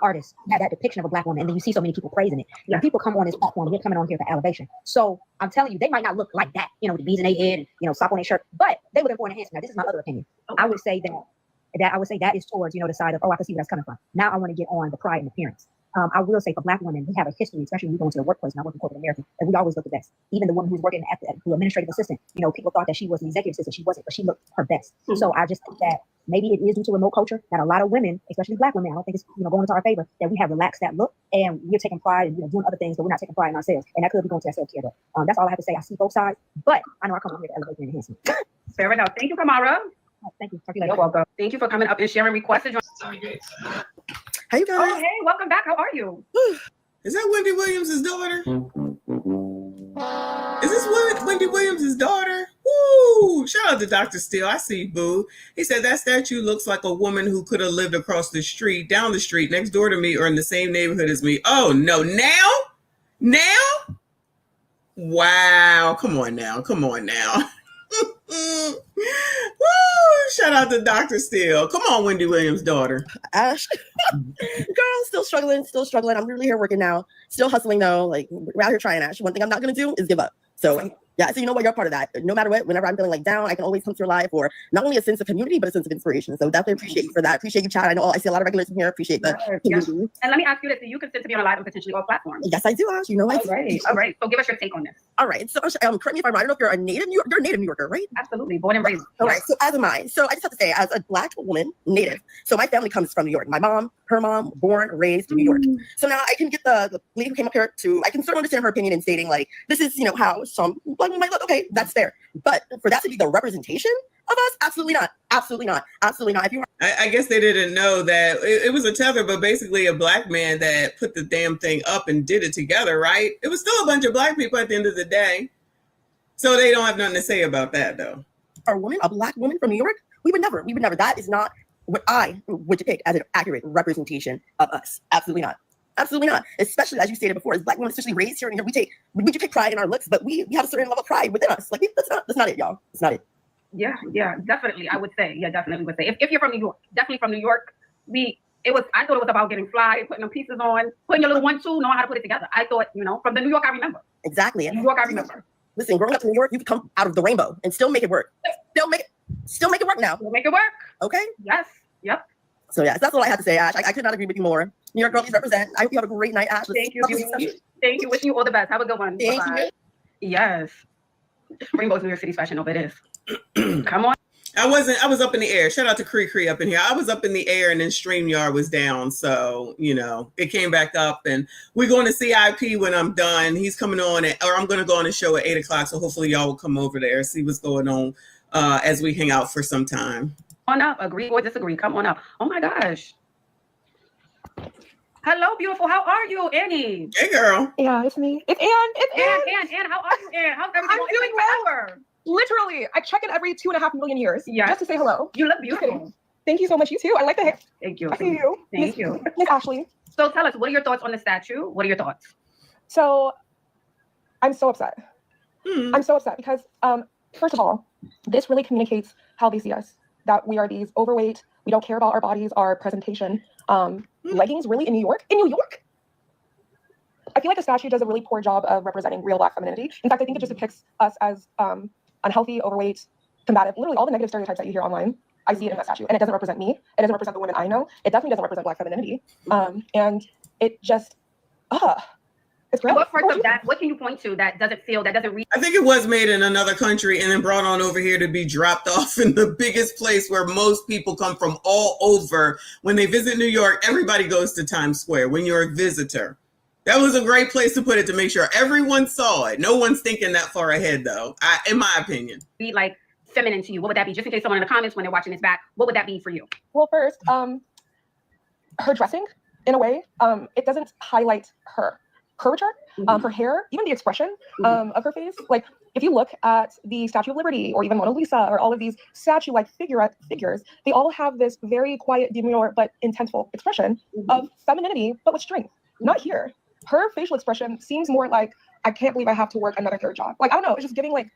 artist, that depiction of a Black woman, and then you see so many people praising it. Yeah. People come on this platform, they're coming on here for elevation. So I'm telling you, they might not look like that, you know, with the beads in their head and, you know, sock on their shirt, but they're looking for an enhancement. Now, this is my other opinion. Okay. I would say that is towards, you know, the side of, oh, I can see where that's coming from. Now I want to get on the pride and appearance. I will say for Black women, we have a history, especially when we go into the workplace, and I work in corporate America, and we always look the best. Even the woman who's working as the administrative assistant, you know, people thought that she was an executive assistant. She wasn't, but she looked her best. Mm-hmm. So I just think that maybe it is due to remote culture that a lot of women, especially Black women, I don't think it's, you know, going into our favor, that we have relaxed that look and we're taking pride in, you know, doing other things, but we're not taking pride in ourselves. And that could be going to that self-care. But that's all I have to say. I see both sides, but I know I come on here to elevate and enhance. Fair enough. Thank you, Kamara. Thank you. Talk to you later. You're welcome. Thank you for coming up and sharing requests. How you guys? Oh, hey, welcome back. How are you? Is that Wendy Williams' daughter? Is this Wendy Williams' daughter? Woo! Shout out to Dr. Steele. I see you, boo. He said that statue looks like a woman who could have lived across the street, down the street, next door to me, or in the same neighborhood as me. Oh, no. Now? Wow. Come on now. Woo! Shout out to Dr. Steele. Come on, Wendy Williams' daughter. Ash. Girl, still struggling. I'm really here working now. Still hustling though. Like, we're out here trying, Ash. One thing I'm not going to do is give up. So yeah, so you know what, you're a part of that. No matter what, whenever I'm feeling like down, I can always come to your live for not only a sense of community, but a sense of inspiration. So definitely appreciate you for that. Appreciate you, Chad. I know I see a lot of regulars in here. Appreciate that. Yes. And let me ask you this. Do you consent to be on a live on potentially all platforms? Yes, I do, Ash. You know I do. All right. So give us your take on this. All right. So correct me if I'm wrong. I don't know if you're a native New Yorker. You're a native New Yorker, right? Absolutely. Born and raised. All right. So as am I. So I just have to say, as a Black woman, native. So my family comes from New York. My mom, her mom, born, raised in New York. So now I can get the lady who came up here I can certainly understand her opinion in stating like, this is, you know, how some Black women might look. Okay, that's fair. But for that to be the representation of us, absolutely not. If you I guess they didn't know that it was a tether, but basically a Black man that put the damn thing up and did it together, right? It was still a bunch of Black people at the end of the day. So they don't have nothing to say about that though. A Black woman from New York, we would never. That is not what I would depict as an accurate representation of us. Absolutely not. Especially as you stated before, as Black women, especially raised here, we take pride in our looks, but we have a certain level of pride within us. Like that's not it, y'all. It's not it. Yeah, definitely. I would say, definitely would say. If you're from New York, definitely from New York, I thought it was about getting fly, putting them pieces on, putting your little 1-2, knowing how to put it together. I thought, you know, from the New York I remember. Exactly. New York I remember. Listen, growing up in New York, you could come out of the rainbow and still make it work. Still make it work now. Still make it work. Okay. Yes. Yep. So yes, that's all I have to say, Ash. I could not agree with you more. New York girlies represent. I hope you have a great night, Ash. Thank you. Thank you. Wishing you all the best. Have a good one. Thank you. Yes. Rainbow's New York City's fashion over it is. Come on. I was up in the air. Shout out to Cree up in here. I was up in the air and then StreamYard was down. So, you know, it came back up and we're going to CIP when I'm done. He's coming on or I'm going to go on a show at 8:00. So hopefully y'all will come over there, see what's going on as we hang out for some time. On up, agree or disagree. Come on up. Oh my gosh. Hello, beautiful. How are you, Annie? Hey, girl. Yeah, it's me. It's Anne. Anne, how are you, Anne? How's everything? I'm doing well. Literally, I check in every 2.5 million years just to say hello. You look beautiful. Thank you so much. You too. I like the hair. Thank you. I see you. Thank you. Miss Ashley. So tell us, what are your thoughts on the statue? What are your thoughts? So I'm so upset. I'm so upset because, first of all, this really communicates how they see us, that we are these overweight, we don't care about our bodies, our presentation. Leggings, really, in New York? In New York? I feel like the statue does a really poor job of representing real Black femininity. In fact, I think it just depicts us as unhealthy, overweight, combative, literally all the negative stereotypes that you hear online. I see it in that statue, and it doesn't represent me. It doesn't represent the women I know. It definitely doesn't represent Black femininity. And it just, it's great. What parts of that, what can you point to that doesn't feel, that doesn't read? I think it was made in another country and then brought on over here to be dropped off in the biggest place where most people come from all over. When they visit New York, everybody goes to Times Square when you're a visitor. That was a great place to put it to make sure everyone saw it. No one's thinking that far ahead, though, in my opinion. Be like feminine to you. What would that be? Just in case someone in the comments when they're watching this back, what would that be for you? Well, first, her dressing, in a way, it doesn't highlight her curvature, her hair, even the expression of her face. Like, if you look at the Statue of Liberty or even Mona Lisa or all of these statue-like figures, they all have this very quiet, demure, but intenseful expression of femininity, but with strength. Not here. Her facial expression seems more like, I can't believe I have to work another third job. Like, I don't know, it's just giving like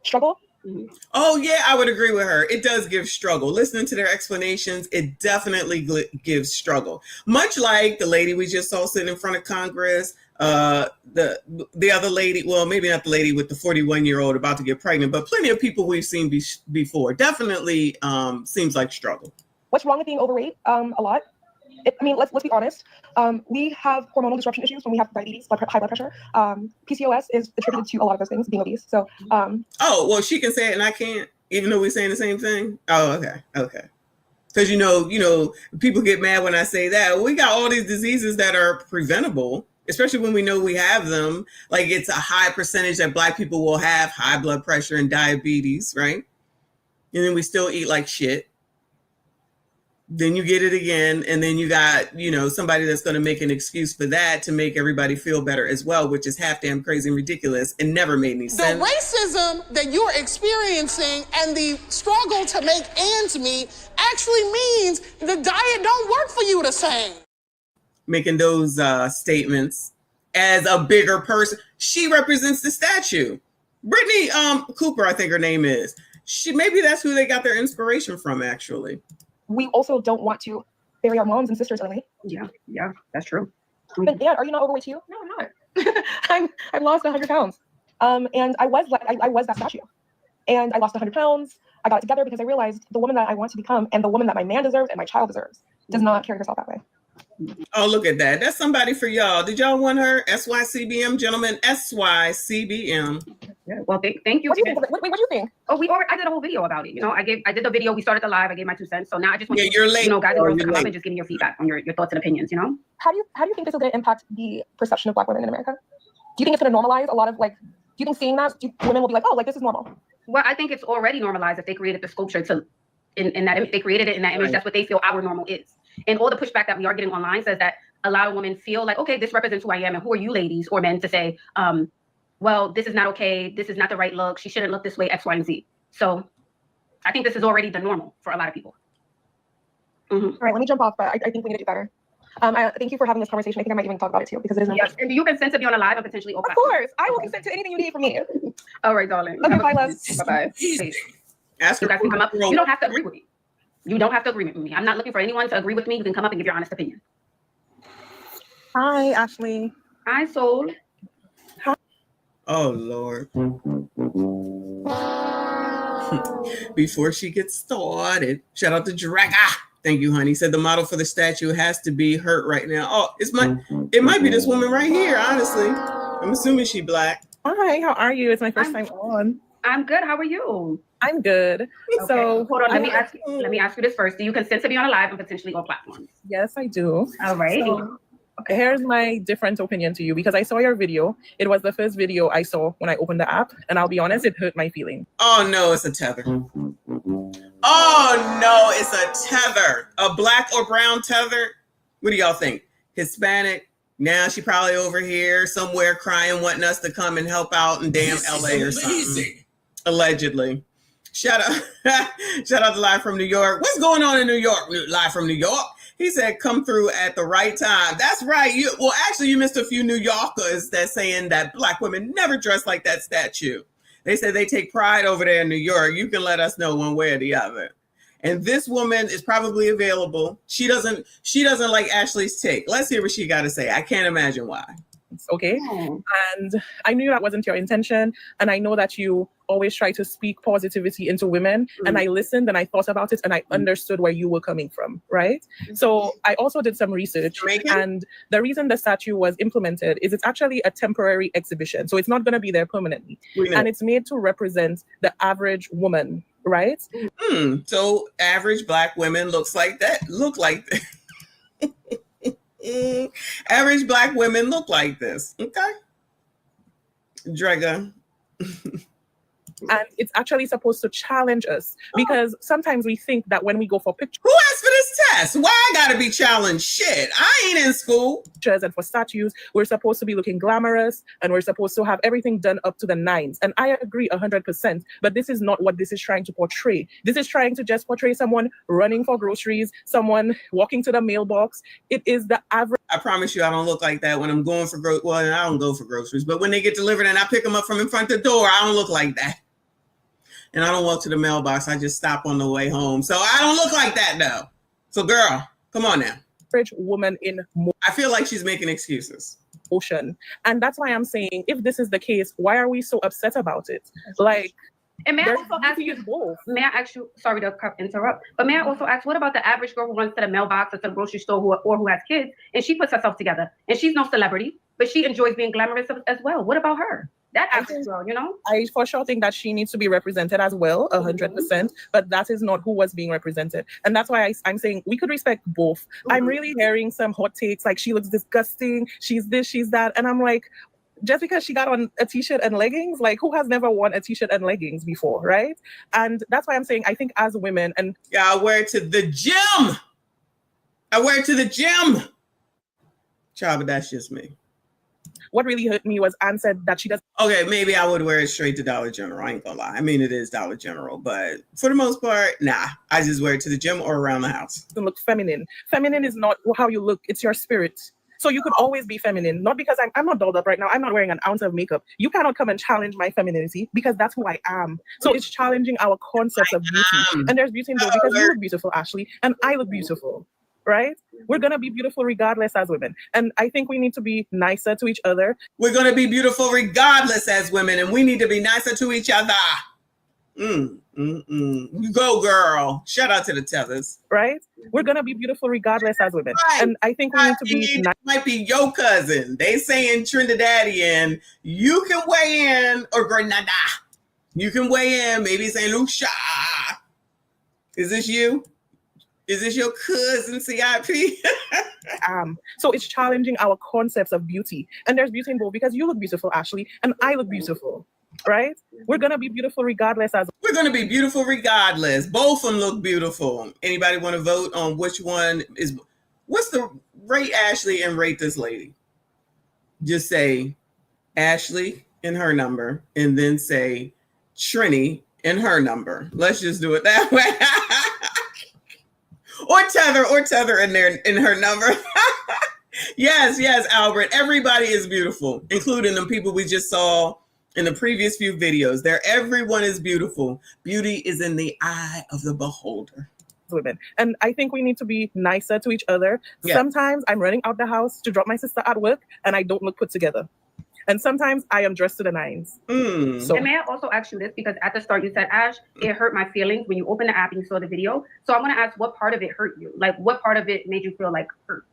struggle. Oh yeah, I would agree with her. It does give struggle. Listening to their explanations, it definitely gives struggle. Much like the lady we just saw sitting in front of Congress, the other lady, well, maybe not the lady with the 41-year-old about to get pregnant, but plenty of people we've seen before. Definitely seems like struggle. What's wrong with being overweight? A lot. I mean, let's be honest. We have hormonal disruption issues when we have diabetes, high blood pressure. PCOS is attributed to a lot of those things, being obese. So, oh, well, she can say it and I can't, even though we're saying the same thing. Oh, okay. Because you know, people get mad when I say that. We got all these diseases that are preventable, especially when we know we have them. Like, it's a high percentage that Black people will have high blood pressure and diabetes, right? And then we still eat like shit. Then you get it again, and then you got, somebody that's going to make an excuse for that to make everybody feel better as well, which is half damn crazy and ridiculous and never made any sense. The racism that you're experiencing and the struggle to make ends meet actually means the diet don't work for you the same. Making those statements as a bigger person. She represents the statue. Brittany Cooper, I think her name is. Maybe that's who they got their inspiration from, actually. We also don't want to bury our moms and sisters early. Yeah, that's true. But Dad, are you not overweight too? No, I'm not. I've lost 100 pounds. And I was that statue. And I lost 100 pounds. I got it together because I realized the woman that I want to become and the woman that my man deserves and my child deserves does not carry herself that way. Oh, look at that. That's somebody for y'all. Did y'all want her? SYCBM, gentlemen. SYCBM. Yeah, well, thank you. What do you think? Wait, what do you think? Oh, I did a whole video about it. I did the video. We started the live. I gave my 2 cents. So now I just want you're late. Guys and girls to come up and just give me your feedback on your thoughts and opinions. How do you think this is going to impact the perception of Black women in America? Do you think it's going to normalize a lot of do you think seeing that women will be like, oh, this is normal? Well, I think it's already normalized if they created the sculpture in that image. They created it in that image. Right. That's what they feel our normal is. And all the pushback that we are getting online says that a lot of women feel like, okay, this represents who I am, and who are you ladies or men to say, well, this is not okay. This is not the right look. She shouldn't look this way, X, Y, and Z. So I think this is already the normal for a lot of people. All right, let me jump off, but I think we need to do better. Thank you for having this conversation. I think I might even talk about it too, because it is important. Yes, and you consent to be on a live and potentially open. Of course, I will consent to anything you need from me. All right, darling. Okay, bye, love. Bye-bye. You guys can come up. You don't have to agree with me. You don't have to agree with me. I'm not looking for anyone to agree with me. You can come up and give your honest opinion. Hi, Ashley. Hi, Soul. Hi. Oh, Lord. Before she gets started, shout out to Drag. Thank you, honey. Said the model for the statue has to be hurt right now. Oh, it might be this woman right here, honestly. I'm assuming she Black. Hi, how are you? It's my first time on. I'm good. How are you? I'm good. Okay. So hold on. Let me ask you this first. Do you consent to be on a live and potentially all platforms? Yes, I do. All right. So, here's my different opinion to you, because I saw your video. It was the first video I saw when I opened the app, and I'll be honest, it hurt my feelings. Oh no, it's a tether. Oh no, it's a tether. A black or brown tether? What do y'all think? Hispanic? Now she probably over here somewhere crying, wanting us to come and help out in damn LA or something. Allegedly. Shout out to Live from New York. What's going on in New York? Live from New York. He said, come through at the right time. That's right. You missed a few New Yorkers that's saying that Black women never dress like that statue. They said they take pride over there in New York. You can let us know one way or the other. And this woman is probably available. She doesn't like Ashley's take. Let's hear what she got to say. I can't imagine why. Okay. And I knew that wasn't your intention. And I know that you always try to speak positivity into women. And I listened and I thought about it and I understood where you were coming from, right? So I also did some research. And the reason the statue was implemented is it's actually a temporary exhibition. So it's not going to be there permanently. And it's made to represent the average woman, right? So average Black women look like that. Average Black women look like this. Okay. Drega. And it's actually supposed to challenge us because sometimes we think that when we go for pictures. Who asked for this test? Why I gotta be challenged? Shit, I ain't in school. And for statues, we're supposed to be looking glamorous and we're supposed to have everything done up to the nines. And I agree 100%, but this is not what this is trying to portray. This is trying to just portray someone running for groceries, someone walking to the mailbox. It is the average. I promise you I don't look like that when I'm going for groceries. Well, I don't go for groceries, but when they get delivered and I pick them up from in front of the door, I don't look like that. And I don't walk to the mailbox. I just stop on the way home. So I don't look like that, though. So, girl, come on now. Average woman in I feel like she's making excuses. Motion. And that's why I'm saying, if this is the case, why are we so upset about it? Like, and may I also ask you, may I ask you, sorry to interrupt, but may I also ask, what about the average girl who runs to the mailbox or to the grocery store or who has kids and she puts herself together and she's no celebrity, but she enjoys being glamorous as well? What about her? That average girl, you know? I for sure think that she needs to be represented as well, 100%, but that is not who was being represented. And that's why I'm saying we could respect both. I'm really hearing some hot takes like she looks disgusting, she's this, she's that. And I'm like, just because she got on a t-shirt and leggings, like who has never worn a t-shirt and leggings before, right? And that's why I'm saying I think as women and I wear it to the gym. Child, but that's just me. What really hurt me was Anne said that she doesn't. Okay, maybe I would wear it straight to Dollar General. I ain't gonna lie. I mean, it is Dollar General, but for the most part, nah. I just wear it to the gym or around the house. Look feminine. Feminine is not how you look. It's your spirit. So you could always be feminine. Not because I'm not dolled up right now. I'm not wearing an ounce of makeup. You cannot come and challenge my femininity because that's who I am. So it's challenging our concepts of beauty. And there's beauty in both because you look beautiful, Ashley, and I look beautiful. Right? We're going to be beautiful regardless as women. And I think we need to be nicer to each other. We're going to be beautiful regardless as women, and we need to be nicer to each other. You go, girl. Shout out to the Tethers. Right? We're going to be beautiful regardless as women. Right. And I think we need to be nice. Might be your cousin. They saying Trinidadian. You can weigh in, or Grenada. You can weigh in. Maybe St. Lucia. Is this you? Is this your cousin, CIP? So it's challenging our concepts of beauty. And there's beauty in both because you look beautiful, Ashley, and I look beautiful, right? We're going to be beautiful regardless. We're going to be beautiful regardless. Both of them look beautiful. Anybody want to vote on which one is... What's the... Rate Ashley and rate this lady. Just say Ashley and her number, and then say Trini and her number. Let's just do it that way. Or tether in her number. Yes, Albert. Everybody is beautiful, including the people we just saw in the previous few videos. Everyone is beautiful. Beauty is in the eye of the beholder. Women. And I think we need to be nicer to each other. Yeah. Sometimes I'm running out the house to drop my sister at work and I don't look put together. And sometimes I am dressed to the nines. So, and may I also ask you this? Because at the start you said, Ash, it hurt my feelings when you opened the app and you saw the video. So I want to ask, what part of it hurt you? Like, what part of it made you feel like hurt?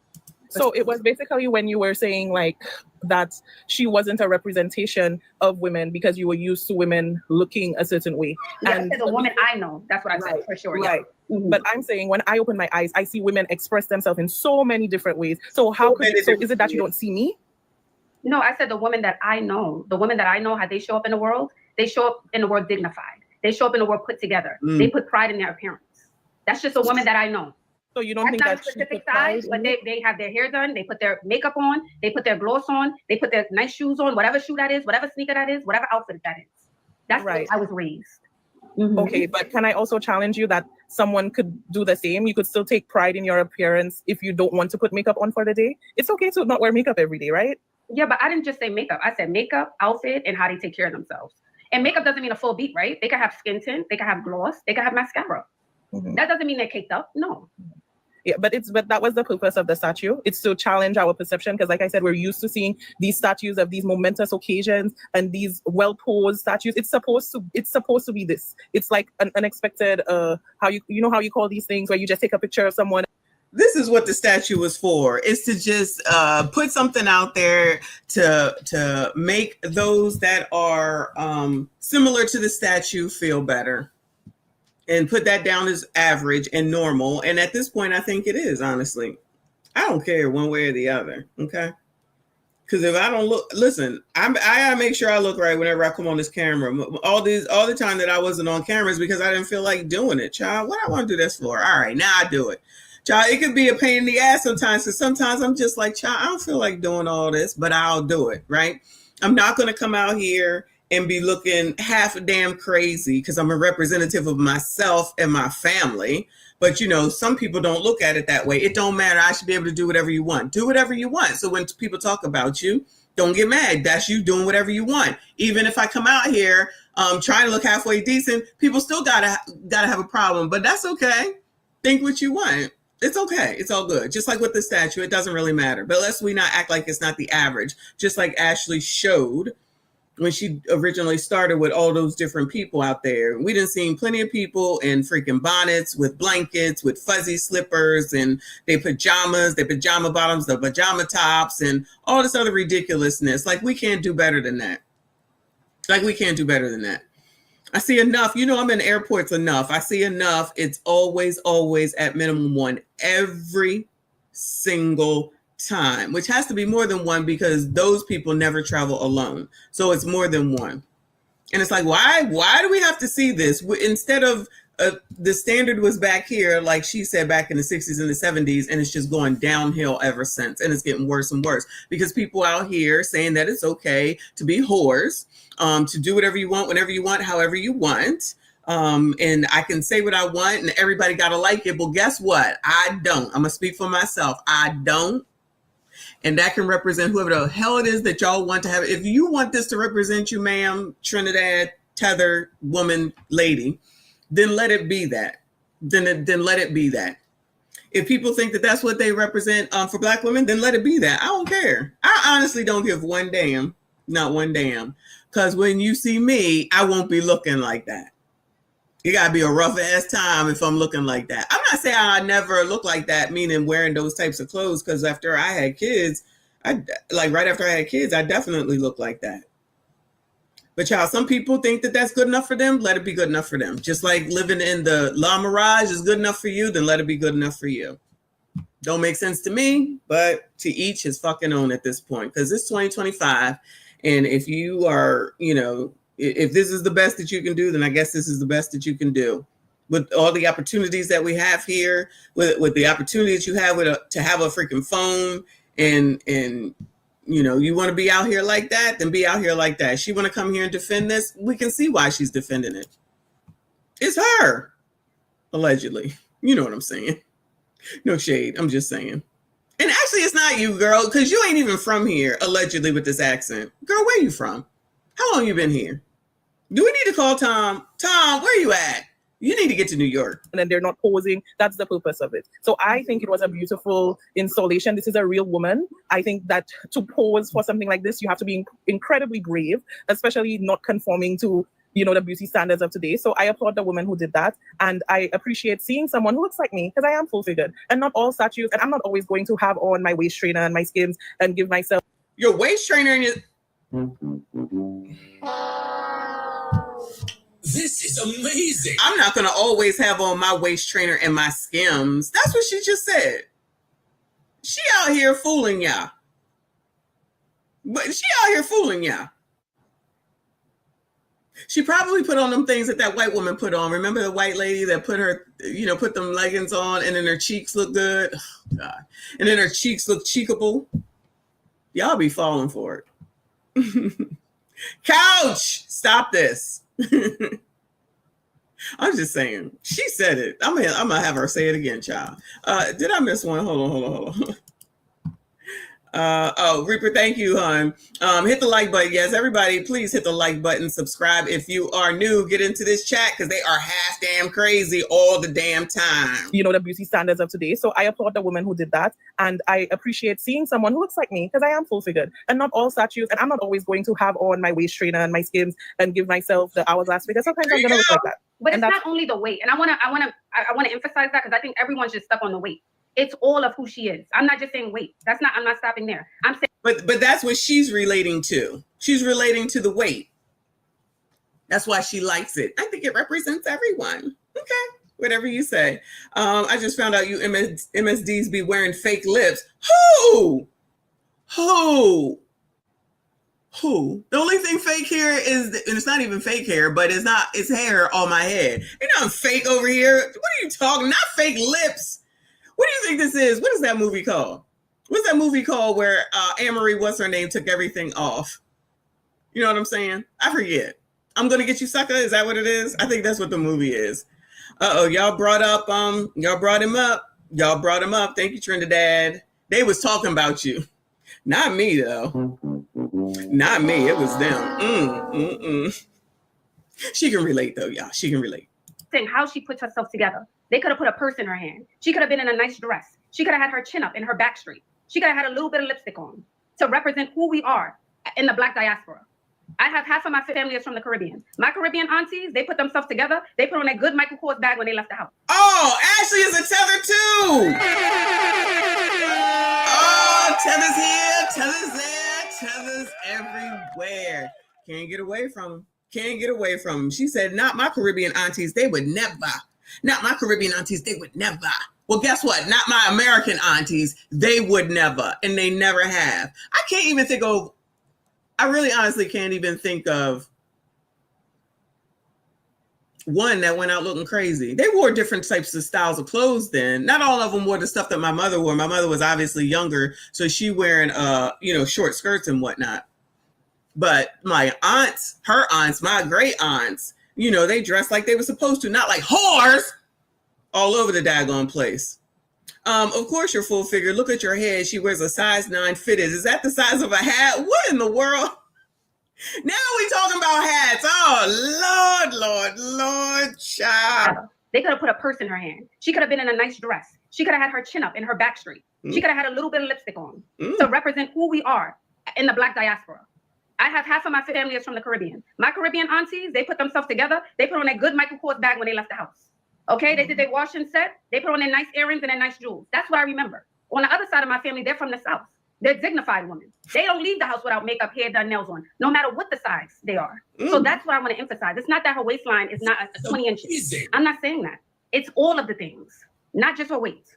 So it was basically when you were saying like that she wasn't a representation of women because you were used to women looking a certain way. Yeah, and the woman I know, that's what I said for sure. Right. Yeah. But I'm saying when I open my eyes, I see women express themselves in so many different ways. So how could you, so is it that you don't see me? No, I said the woman that I know. The women that I know, how they show up in the world, they show up in the world dignified. They show up in the world put together. They put pride in their appearance. That's just a woman that I know. So you don't think not a specific size, but they have their hair done, they put their makeup on, they put their gloss on, they put their nice shoes on, whatever shoe that is, whatever sneaker that is, whatever outfit that is. That's right. I was raised. Okay, but can I also challenge you that someone could do the same? You could still take pride in your appearance if you don't want to put makeup on for the day. It's okay to not wear makeup every day, right? Yeah, but I didn't just say makeup. I said makeup, outfit, and how they take care of themselves. And makeup doesn't mean a full beat, right? They could have skin tint, they could have gloss, they could have mascara. That doesn't mean they're caked up. No. Yeah, but that was the purpose of the statue. It's to challenge our perception, because like I said, we're used to seeing these statues of these momentous occasions and these well-posed statues. It's supposed to be this. It's like an unexpected how you call these things where you just take a picture of someone. This is what the statue was for. It's to just put something out there to make those that are similar to the statue feel better. And put that down as average and normal. And at this point, I think it is, honestly. I don't care one way or the other, okay? Because if I don't look, listen, I gotta make sure I look right whenever I come on this camera. All the time that I wasn't on cameras because I didn't feel like doing it, child. What I want to do this for? All right, now I do it. Child, it could be a pain in the ass sometimes, because sometimes I'm just like, child, I don't feel like doing all this, but I'll do it, right? I'm not gonna come out here and be looking half damn crazy because I'm a representative of myself and my family. But, some people don't look at it that way. It don't matter. I should be able to do whatever you want. Do whatever you want. So when people talk about you, don't get mad. That's you doing whatever you want. Even if I come out here trying to look halfway decent, people still gotta have a problem. But that's okay. Think what you want. It's okay. It's all good. Just like with the statue, it doesn't really matter. But let's we not act like it's not the average. Just like Ashley showed when she originally started with all those different people out there. We done seen plenty of people in freaking bonnets with blankets, with fuzzy slippers, and their pajamas, their pajama bottoms, the pajama tops, and all this other ridiculousness. Like, we can't do better than that. I see enough. I'm in airports enough. I see enough. It's always at minimum one every single time, which has to be more than one because those people never travel alone. So it's more than one. And it's like, why do we have to see this? Instead of the standard was back here, like she said, back in the 60s and the 70s, and it's just going downhill ever since. And it's getting worse and worse because people out here saying that it's okay to be whores, to do whatever you want, whenever you want, however you want. And I can say what I want and everybody got to like it. Well, guess what? I don't. I'm going to speak for myself. I don't. And that can represent whoever the hell it is that y'all want to have. If you want this to represent you, ma'am, Trinidad, tether, woman, lady, then let it be that. Then let it be that. If people think that that's what they represent for Black women, then let it be that. I don't care. I honestly don't give one damn, not one damn. Because when you see me, I won't be looking like that. It got to be a rough ass time if I'm looking like that. I'm not saying I never look like that, meaning wearing those types of clothes, because after I had kids, right after I had kids, I definitely look like that. But y'all, some people think that that's good enough for them. Let it be good enough for them. Just like living in the La Mirage is good enough for you, then let it be good enough for you. Don't make sense to me, but to each his fucking own at this point, because it's 2025. And if you are, if this is the best that you can do, then I guess this is the best that you can do. With all the opportunities that we have here, with the opportunities you have to have a freaking phone, and you want to be out here like that, then be out here like that. She want to come here and defend this. We can see why she's defending it. It's her, allegedly. You know what I'm saying? No shade. I'm just saying. And actually, it's not you, girl, because you ain't even from here, allegedly, with this accent. Girl, where you from? How long you been here? Do we need to call Tom? Tom, where you at? You need to get to New York. And then they're not posing. That's the purpose of it. So I think it was a beautiful installation. This is a real woman. I think that to pose for something like this, you have to be incredibly brave, especially not conforming to, the beauty standards of today. So I applaud the woman who did that. And I appreciate seeing someone who looks like me, because I am full-figured. And not all statues. And I'm not always going to have on my waist trainer and my Skims and give myself... Your waist trainer and your... This is amazing. I'm not going to always have on my waist trainer and my Skims. That's what she just said. She out here fooling y'all. She probably put on them things that white woman put on. Remember the white lady that put them leggings on and then her cheeks look good? Oh, God. And then her cheeks look cheekable. Y'all be falling for it. Couch, stop this. I'm just saying. She said it. I'm gonna have her say it again, child. Did I miss one? Hold on. Reaper, thank you, hon. Hit the like button. Yes, everybody, please hit the like button. Subscribe if you are new. Get into this chat because they are half damn crazy all the damn time. You know, the beauty standards of today. So I applaud the woman who did that. And I appreciate seeing someone who looks like me because I am full figured and not all statues. And I'm not always going to have on my waist trainer and my skims and give myself the hourglass figure. Sometimes I'm going to look like that. But it's not only the weight. And I want to emphasize that because I think everyone's just stuck on the weight. It's all of who she is. I'm not just saying weight. I'm not stopping there. I'm saying. But that's what she's relating to. She's relating to the weight. That's why she likes it. I think it represents everyone. Okay. Whatever you say. I just found out you MSDs be wearing fake lips. Who? The only thing fake here is, and it's not even fake hair, but it's hair on my head. You know, I'm fake over here. What are you talking? Not fake lips. What do you think this is? What is that movie called? What's that movie called where Amory, what's her name, took everything off? You know what I'm saying? I forget. I'm gonna get you, sucker. Is that what it is? I think that's what the movie is. Y'all brought him up. Thank you, Trinidad. They was talking about you. Not me, though. Not me. It was them. She can relate, though, y'all. She can relate. How she puts herself together. They could have put a purse in her hand. She could have been in a nice dress. She could have had her chin up in her back straight. She could have had a little bit of lipstick on to represent who we are in the Black diaspora. I have half of my family is from the Caribbean. My Caribbean aunties, they put themselves together. They put on a good Michael Kors bag when they left the house. Oh, Ashley is a tether too. Oh, tether's here, tether's there, tether's everywhere. Can't get away from them. She said, not my Caribbean aunties, they would never. Not my Caribbean aunties, they would never. Well, guess what? Not my American aunties, they would never. And they never have. I really honestly can't even think of one that went out looking crazy. They wore different types of styles of clothes then. Not all of them wore the stuff that my mother wore. My mother was obviously younger, so she wearing short skirts and whatnot. But my aunts, her aunts, my great aunts, they dressed like they were supposed to, not like whores all over the daggone place. Of course, you're full figure. Look at your head. She wears a size 9 fitted. Is that the size of a hat? What in the world? Now we talking about hats. Oh, Lord, child. They could have put a purse in her hand. She could have been in a nice dress. She could have had her chin up in her back straight. She could have had a little bit of lipstick on to represent who we are in the Black diaspora. I have half of my family is from the Caribbean. My Caribbean aunties, they put themselves together. They put on a good Michael Kors bag when they left the house. Okay, they did their wash and set. They put on their nice earrings and their nice jewels. That's what I remember. On the other side of my family, they're from the South. They're dignified women. They don't leave the house without makeup, hair done, nails on, no matter what the size they are. So that's what I want to emphasize. It's not that her waistline is not 20 inches. I'm not saying that. It's all of the things, not just her weight.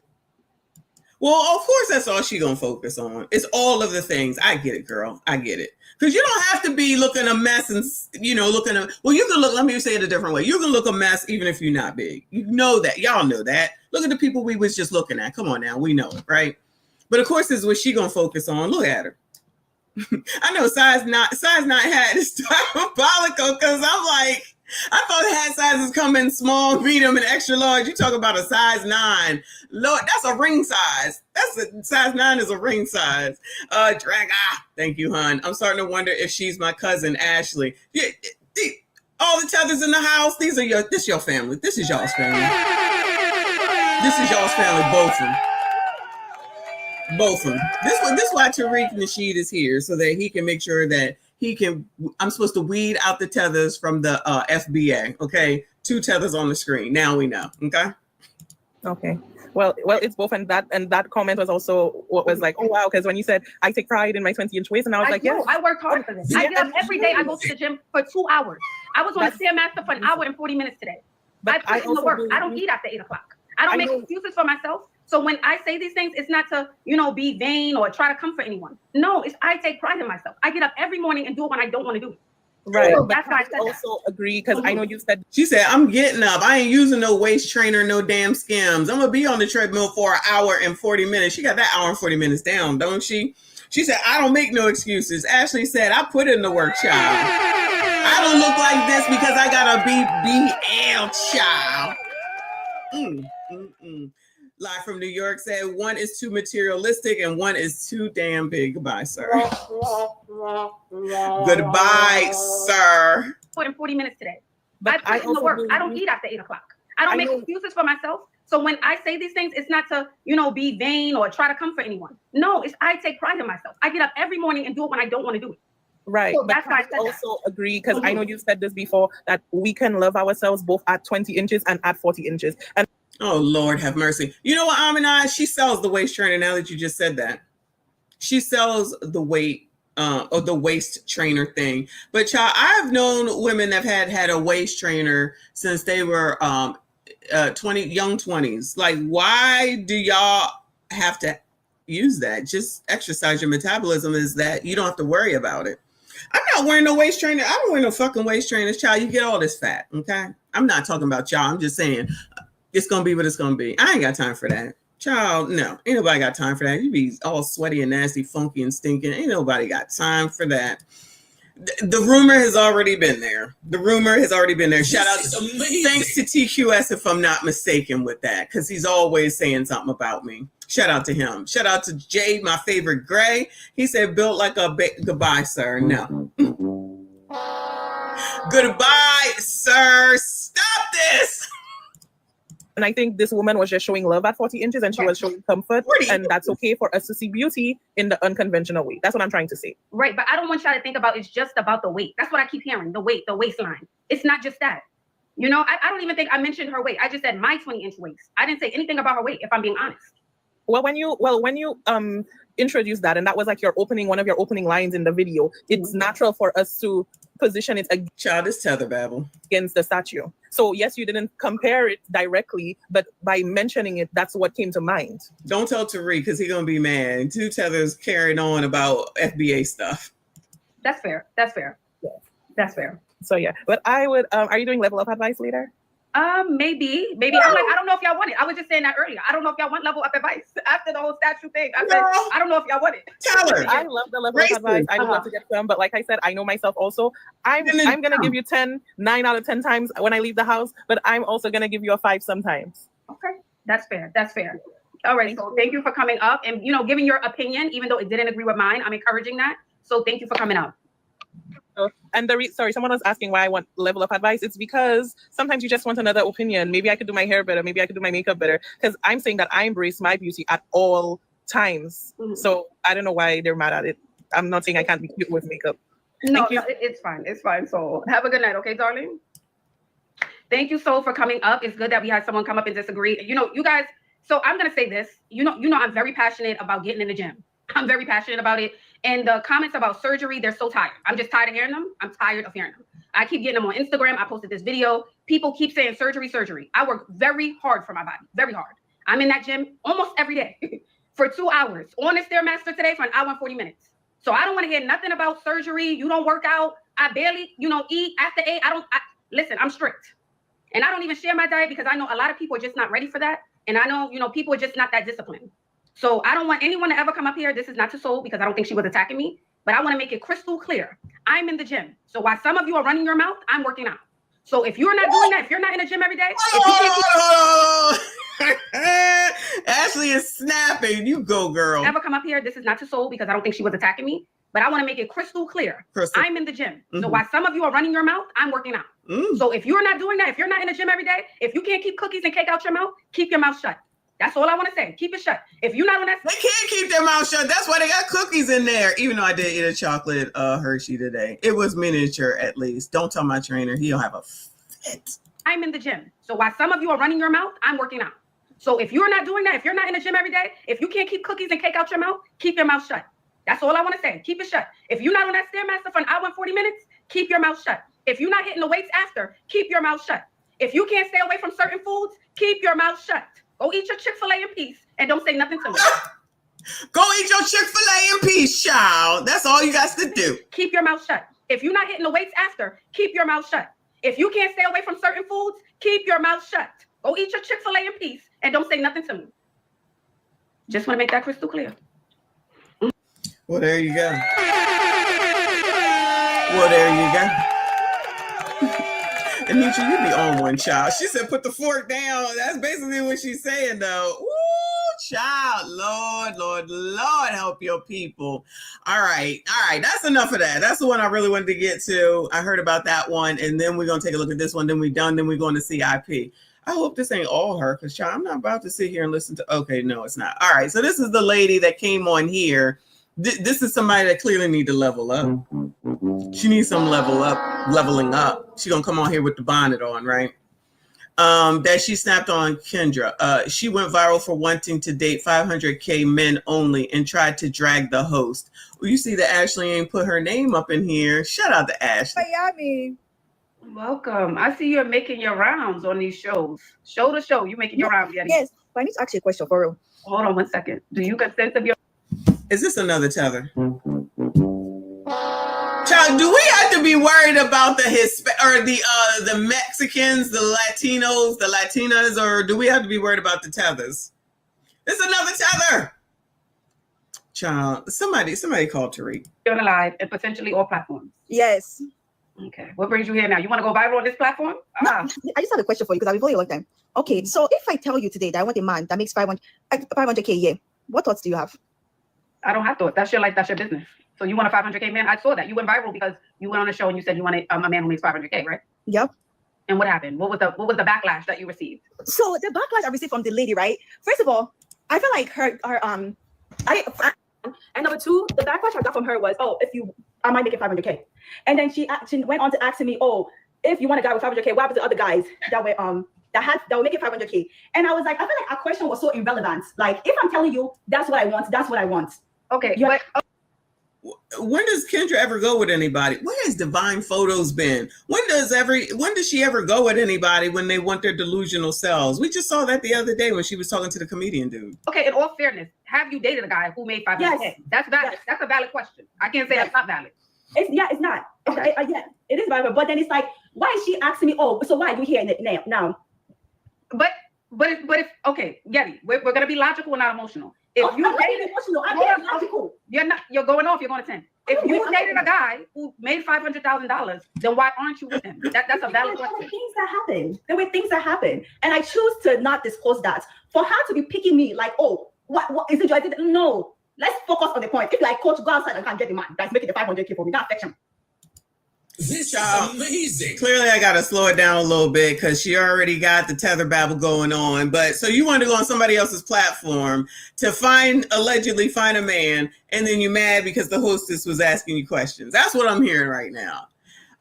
Well, of course, that's all she gonna focus on. It's all of the things. I get it, girl. I get it. Because you don't have to be looking a mess and, you can look, let me say it a different way. You can look a mess even if you're not big. You know that. Y'all know that. Look at the people we was just looking at. Come on now. We know it, right? But of course, this is what she going to focus on. Look at her. I know size 9 hat is diabolical because I'm like, I thought hat sizes come in small, medium, and extra large. You talk about a size 9. Lord, that's a ring size. Size 9 is a ring size. Thank you, hon. I'm starting to wonder if she's my cousin, Ashley. Yeah, all the tethers in the house, this is your family. This is y'all's family. This is y'all's family, both of them. Both of them. This is why Tariq Nasheed is here, so that he can make sure that I'm supposed to weed out the tethers from the FBA. Okay, 2 tethers on the screen. Now we know. Okay. Well, it's both, and that comment was also what was like, oh wow, because when you said I take pride in my 20-inch waist, and I was like, yeah, I worked hard for this. I get up every day. I go to the gym for 2 hours. I was on the Stairmaster for an hour and 40 minutes today. I put in the work. I don't eat after 8 o'clock. I don't make excuses for myself. So when I say these things, it's not to, be vain or try to comfort anyone. No, I take pride in myself. I get up every morning and do it when I don't want to do it. Right. So that's why I said also agree, because I know you said. She said, I'm getting up. I ain't using no waist trainer, no damn skims. I'm going to be on the treadmill for an hour and 40 minutes. She got that hour and 40 minutes down, don't she? She said, I don't make no excuses. Ashley said, I put in the work, child. I don't look like this because I got a BBL child. Live from New York said one is too materialistic and one is too damn big. Goodbye, sir. Goodbye, sir. 40 minutes today. But I put in the work. I don't eat after 8 o'clock. I don't make excuses for myself. So when I say these things, it's not to, be vain or try to comfort anyone. No, I take pride in myself. I get up every morning and do it when I don't want to do it. Right. So but that's why I said also agree, because I know you said this before, that we can love ourselves both at 20 inches and at 40 inches. And oh, Lord have mercy. You know what, Aminai? She sells the waist trainer now that you just said that. She sells the weight or the waist trainer thing. But child, I've known women that have had a waist trainer since they were young 20s. Like, why do y'all have to use that? Just exercise your metabolism, is that you don't have to worry about it. I'm not wearing no waist trainer. I don't wear no fucking waist trainers, child. You get all this fat, okay? I'm not talking about y'all. I'm just saying it's going to be what it's going to be. I ain't got time for that. Child, no. Ain't nobody got time for that. You be all sweaty and nasty, funky and stinking. Ain't nobody got time for that. The rumor has already been there. Shout out. Thanks to TQS, if I'm not mistaken with that, because he's always saying something about me. Shout out to him. Shout out to Jay, my favorite Gray. He said, built like a goodbye, sir. No. Goodbye, sir. Stop this. And I think this woman was just showing love at 40 inches and she was showing comfort. And that's okay for us to see beauty in the unconventional way. That's what I'm trying to say. Right. But I don't want y'all to think about it's just about the weight. That's what I keep hearing. The weight, the waistline. It's not just that. I don't even think I mentioned her weight. I just said my 20-inch waist. I didn't say anything about her weight, if I'm being honest. Well, when you introduced that, and that was like one of your opening lines in the video, it's natural for us to position it childish tether babble against the statue. So yes, you didn't compare it directly, but by mentioning it, that's what came to mind. Don't tell Tariq, because he's gonna be mad. Two Tethers carrying on about FBA stuff. That's fair. Yeah. That's fair. So yeah, but I would. Are you doing level up advice later? Maybe. I'm like, I don't know if y'all want it. I was just saying that earlier. I don't know if y'all want level up advice after the whole statue thing. I said, I don't know if y'all want it. Tell her. I love the level up advice. I would love to get some, but like I said, I know myself also. I'm gonna give you 9 out of 10 times when I leave the house, but I'm also gonna give you a 5 sometimes. Okay, that's fair. All right, so thank you for coming up and giving your opinion, even though it didn't agree with mine. I'm encouraging that. So thank you for coming up. And someone was asking why I want level up advice. It's because sometimes you just want another opinion. Maybe I could do my hair better. Maybe I could do my makeup better. Because I'm saying that I embrace my beauty at all times. Mm-hmm. So I don't know why they're mad at it. I'm not saying I can't be cute with makeup. No, it's fine. It's fine. So have a good night, okay, darling? Thank you, Soul, for coming up. It's good that we had someone come up and disagree. You guys. So I'm gonna say this. I'm very passionate about getting in the gym. I'm very passionate about it. And the comments about surgery, they're so tired. I'm just tired of hearing them. I'm tired of hearing them. I keep getting them on Instagram. I posted this video. People keep saying surgery. I work very hard for my body, very hard. I'm in that gym almost every day for 2 hours on the Stairmaster today for an hour and 40 minutes. So I don't want to hear nothing about surgery. You don't work out. I barely, eat after 8. Listen, I'm strict. And I don't even share my diet because I know a lot of people are just not ready for that. And I know, people are just not that disciplined. So I don't want anyone to ever come up here. This is not to Soul because I don't think she was attacking me, but I want to make it crystal clear. I'm in the gym. So while some of you are running your mouth, I'm working out. So if you're not doing that, if you're not in the gym every day, Ashley is snapping. You go, girl. Ever come up here? This is not to Soul because I don't think she was attacking me, but I want to make it crystal clear. I'm in the gym. Mm-hmm. So while some of you are running your mouth, I'm working out. So if you're not doing that, if you're not in the gym every day, if you can't keep cookies and cake out your mouth, keep your mouth shut. That's all I want to say. Keep it shut. If you're not on that, they can't keep their mouth shut. That's why they got cookies in there. Even though I did eat a chocolate Hershey today, it was miniature at least. Don't tell my trainer; he'll have a fit. I'm in the gym. So while some of you are running your mouth, I'm working out. So if you're not doing that, if you're not in the gym every day, if you can't keep cookies and cake out your mouth, keep your mouth shut. That's all I want to say. Keep it shut. If you're not on that Stairmaster for an hour and 40 minutes, keep your mouth shut. If you're not hitting the weights after, keep your mouth shut. If you can't stay away from certain foods, keep your mouth shut. Go eat your Chick-fil-A in peace and don't say nothing to me. Go eat your Chick-fil-A in peace, child. That's all you got to do. Keep your mouth shut. If you're not hitting the weights after, keep your mouth shut. If you can't stay away from certain foods, keep your mouth shut. Go eat your Chick-fil-A in peace and don't say nothing to me. Just want to make that crystal clear. Well, there you go. Anitra, you be on one, child. She said, put the fork down. That's basically what she's saying, though. Ooh, child. Lord, help your people. All right. That's enough of that. That's the one I really wanted to get to. I heard about that one, and then we're going to take a look at this one. Then we're done. Then we're going to CIP. I hope this ain't all her, because, child, I'm not about to sit here and listen to... Okay, no, it's not. All right, so this is the lady that came on here. This is somebody that clearly need to level up. She needs some leveling up. She gonna come on here with the bonnet on, right? That she snapped on Kendra. She went viral for wanting to date 500K men only and tried to drag the host. Well, you see that Ashley ain't put her name up in here. Shout out to Ashley. Miami. Welcome. I see you're making your rounds on these shows. Show to show, you making your rounds. Yes, but I need to ask you a question for real. Hold on 1 second. Do you consent of your... Is this another tether? Child, do we have to be worried about the the Mexicans, the Latinos, the Latinas, or do we have to be worried about the tethers? It's another tether. Child, somebody call Tariq. You're on live and potentially all platforms. Yes. Okay. What brings you here now? You want to go viral on this platform? No, I just have a question for you because I've been following you a long time. Okay, so if I tell you today that I want a man that makes 500K a year, what thoughts do you have? I don't have thoughts. That's your life. That's your business. So you want a 500K man? I saw that. You went viral because you went on a show and you said you wanted a man who makes 500K, right? Yep. And what happened? What was the backlash that you received? So the backlash I received from the lady, right? First of all, I feel like and number two, the backlash I got from her was, oh, I might make it 500K. And then she went on to ask me, oh, if you want a guy with 500K, what happens to other guys that were making 500K? And I was like, I feel like our question was so irrelevant. Like, if I'm telling you that's what I want, that's what I want. Okay, but when does Kendra ever go with anybody? Where has Divine Photos been? When does she ever go with anybody when they want their delusional selves? We just saw that the other day when she was talking to the comedian dude. Okay, in all fairness, have you dated a guy who made 500K? Yes. That's valid. Yes. That's a valid question. I can't say that's not valid. It's not. Okay. It is valid. But then it's like, why is she asking me? Oh, so why are you here now? But if okay, Getty, we're gonna be logical and not emotional. If I'm not emotional, I'm being logical. You're going off. You're going to 10. If you dated a guy who made $500,000, then why aren't you with him? That's a valid question. There were things that happened, and I choose to not disclose that. For her to be picking me like, oh, what is it? No, let's focus on the point. If like, coach, go outside and can't get the man that's making the 500K for me, not affection. This is amazing. Clearly, I got to slow it down a little bit because she already got the tether babble going on. But so you wanted to go on somebody else's platform to allegedly find a man, and then you mad because the hostess was asking you questions. That's what I'm hearing right now.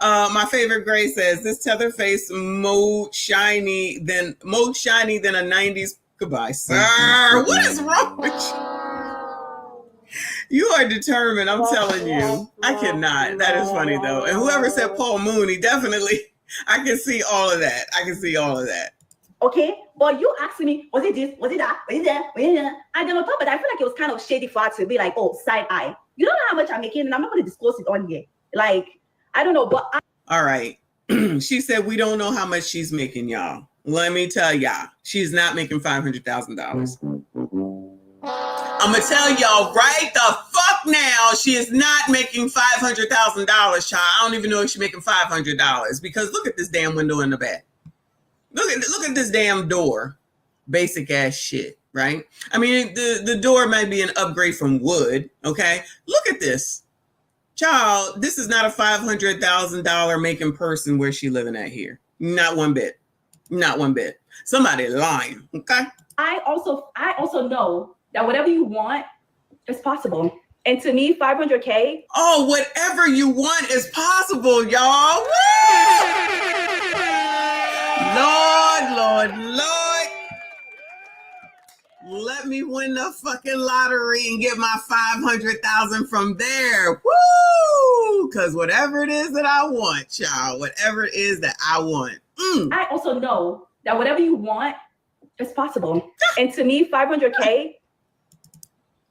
My favorite Gray says this tether face more shiny than a 90s. Goodbye, sir. What is wrong with you? You are determined, I'm telling you. I cannot. That is funny, though. And whoever said Paul Mooney, definitely, I can see all of that. Okay, but you asking me, was it this? Was it that? Was it that? Was it that? And then on top of that, I feel like it was kind of shady for her to be like, oh, side eye. You don't know how much I'm making, and I'm not going to disclose it on here. Like, I don't know, but... All right. She said we don't know how much she's making, y'all. Let me tell y'all, she's not making $500,000. I'm gonna tell y'all right the fuck now, she is not making $500,000, child. I don't even know if she's making $500 because look at this damn window in the back. Look at this damn door. Basic ass shit, right? I mean, the door might be an upgrade from wood, okay? Look at this. Child, this is not a $500,000 making person where she living at here. Not one bit. Somebody lying, okay? I also know that whatever you want is possible. And to me, 500K. Oh, whatever you want is possible, y'all. Lord. Let me win the fucking lottery and get my 500,000 from there. Woo! Because whatever it is that I want, y'all, whatever it is that I want. I also know that whatever you want is possible. And to me, 500K,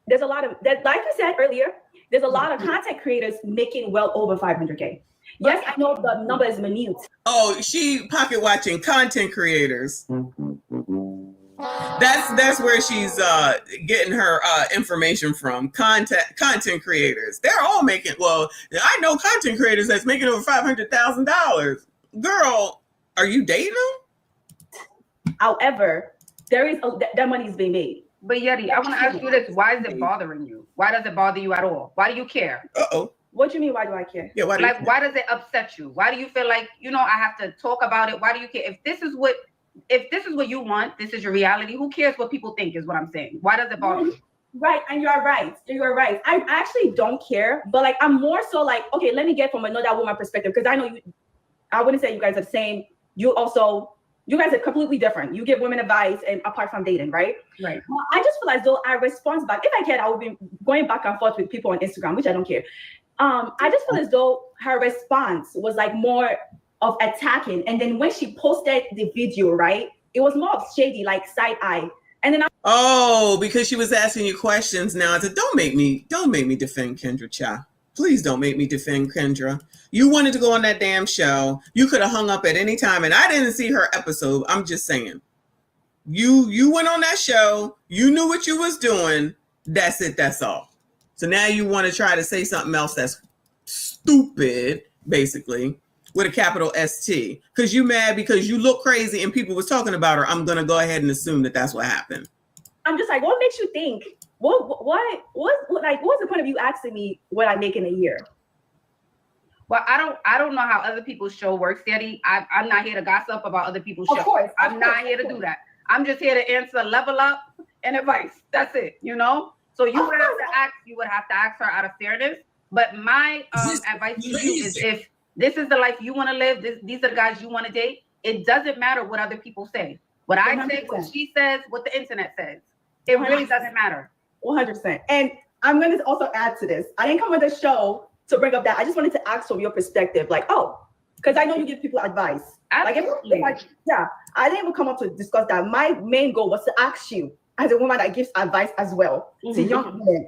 there's a lot of that, like you said earlier, there's a lot of content creators making well over 500K. Yes, I know the number is minute. Oh, she pocket watching content creators. That's where she's getting her information from. Content creators. They're all making, well, I know content creators that's making over $500,000. Girl, Are you dating him? However, there is that money is being made. But Yeti, I want to ask you this: why is it bothering you? Why does it bother you at all? Why do you care? What do you mean? Why do I care? Yeah, why? Why does it upset you? Why do you feel like I have to talk about it? Why do you care? If this is what you want, this is your reality. Who cares what people think? Is what I'm saying. Why does it bother you? Right, and you are right. You are right. I actually don't care, but like I'm more so like, okay, let me get from another woman perspective because I know you. I wouldn't say you guys are the same. You guys are completely different. You give women advice, and apart from dating, right? Right. Well, I just feel as though I respond back. If I can, I would be going back and forth with people on Instagram, which I don't care. I just feel as though her response was like more of attacking, and then when she posted the video, right, it was more of shady, like side eye, and then because she was asking you questions. Now I said, don't make me defend Kendra Cha. Please don't make me defend Kendra. You wanted to go on that damn show. You could have hung up at any time, and I didn't see her episode. I'm just saying. You went on that show. You knew what you was doing. That's it. That's all. So now you want to try to say something else that's stupid, basically, with a capital ST. Because you mad because you look crazy and people was talking about her. I'm going to go ahead and assume that that's what happened. I'm just like, what makes you think? What's the point of you asking me what I make in a year? Well, I don't know how other people's show works, Daddy. I'm not here to gossip about other people's show. Of course, I'm not here to do that. I'm just here to answer level up and advice. That's it, So you would have to ask her out of fairness. But my advice to you is, if this is the life you want to live, these are the guys you want to date, it doesn't matter what other people say. What I 100%. Say, what she says, what the internet says. It really doesn't matter. 100%. And I'm going to also add to this. I didn't come on the show to bring up that. I just wanted to ask from your perspective, like, because I know you give people advice. Absolutely. I didn't even come up to discuss that. My main goal was to ask you, as a woman that gives advice as well to young women,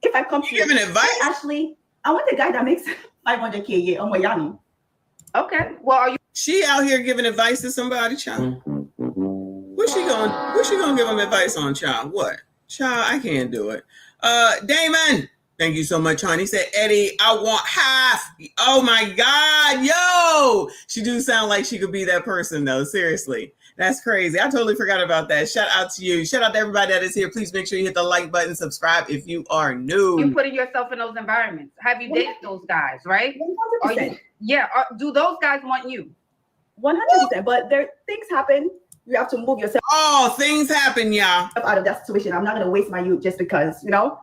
if I come to you, giving advice, Ashley, I want a guy that makes $500K a year on Miami. Okay. Well, are you? She out here giving advice to somebody, child. What's she gonna give him advice on, child? What? Child, I can't do it. Damon, thank you so much, honey. He said, Eddie, I want half. Oh my God, yo. She do sound like she could be that person though. Seriously. That's crazy. I totally forgot about that. Shout out to you. Shout out to everybody that is here. Please make sure you hit the like button, subscribe if you are new. You putting yourself in those environments. Have you dated those guys, right? 100%. Do those guys want you? 100%. But things happen. You have to move yourself. Oh, things happen, y'all. Out of that situation. I'm not going to waste my youth just because, So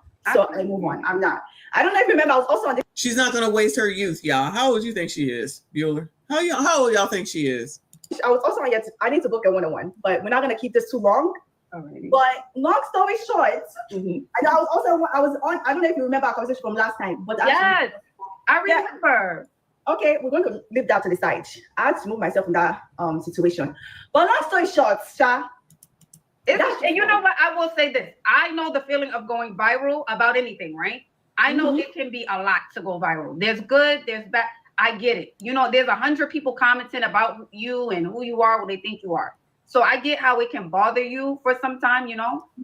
I move on. I'm not. I don't know if you remember, I was also on this. She's not going to waste her youth, y'all. How old do you think she is, Bueller? How old y'all think she is? I was also on yet. I need to book a 1-on-1, but we're not going to keep this too long. Alrighty. But long story short, I was on. I don't know if you remember our conversation from last time, but yes, I remember. Yeah. Okay, we're going to leave that to the side. I had to move myself in that situation. But long story short, Sha. And you know what? I will say this. I know the feeling of going viral about anything, right? I know it can be a lot to go viral. There's good, there's bad. I get it. There's 100 people commenting about you and who you are, what they think you are. So I get how it can bother you for some time,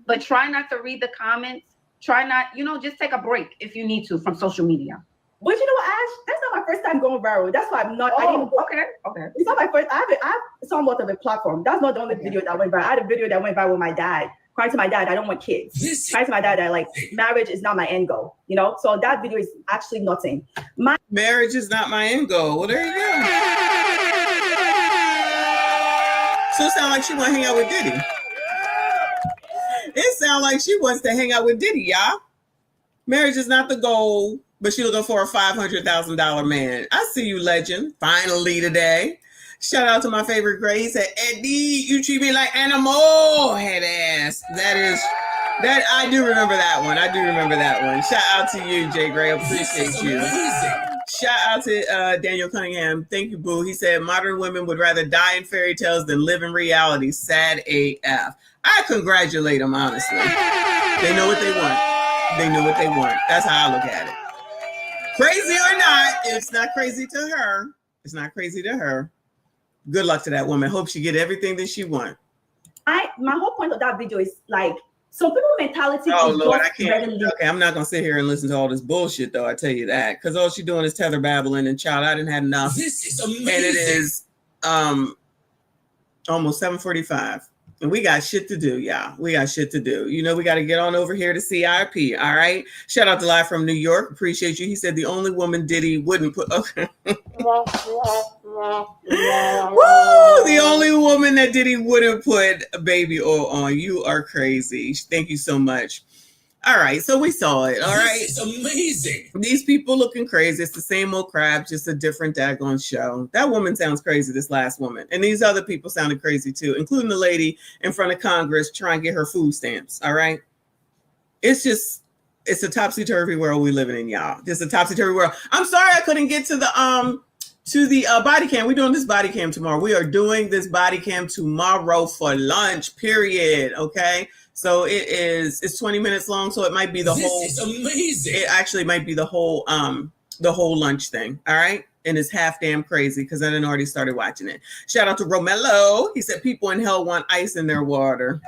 but try not to read the comments. Try not, just take a break if you need to from social media. But you know what, Ash? That's not my first time going viral. That's why I'm not. Okay. It's not my first. I have somewhat of a platform. That's not the only video that went viral. I had a video that went viral with my dad. Crying to my dad, I don't want kids. Crying to my dad, marriage is not my end goal. So that video is actually nothing. My marriage is not my end goal. Well, there you go. So it sounds like she want to hang out with Diddy. It sounds like she wants to hang out with Diddy, y'all. Marriage is not the goal, but she looking for a $500,000 man. I see you, legend. Finally today. Shout out to my favorite Gray. He said, Eddie, you treat me like animal head ass. That I do remember that one. Shout out to you, Jay Gray. Appreciate you. Shout out to Daniel Cunningham. Thank you, boo. He said, modern women would rather die in fairy tales than live in reality. Sad AF. I congratulate them, honestly. They know what they want. That's how I look at it. Crazy or not, it's not crazy to her. Good luck to that woman. Hope she get everything that she wants. My whole point of that video is some people mentality. Oh Lord, I can't. Okay, I'm not gonna sit here and listen to all this bullshit though. I tell you that, because all she doing is tether babbling and child. I didn't have enough. This is amazing. And it is Almost 7:45. And we got shit to do, y'all. We got shit to do. You know, we got to get on over here to CIP. All right. Shout out to Live from New York. Appreciate you. He said the only woman Diddy wouldn't put. Okay. Woo! The only woman that Diddy wouldn't put a baby oil on. You are crazy. Thank you so much. All right, so we saw it. All right, This is amazing. These people looking crazy. It's the same old crap, just a different daggone show. That woman sounds crazy, this last woman. And these other people sounded crazy too, including the lady in front of Congress trying to get her food stamps. All right. It's a topsy-turvy world we living in, y'all. Just a topsy-turvy world. I'm sorry I couldn't get to the body cam. We're doing this body cam tomorrow. We are doing this body cam tomorrow for lunch, period. Okay. So it's 20 minutes long, so it might be the whole. This is amazing. It actually might be the whole lunch thing. All right. And it's half damn crazy because I done already started watching it. Shout out to Romello. He said people in hell want ice in their water.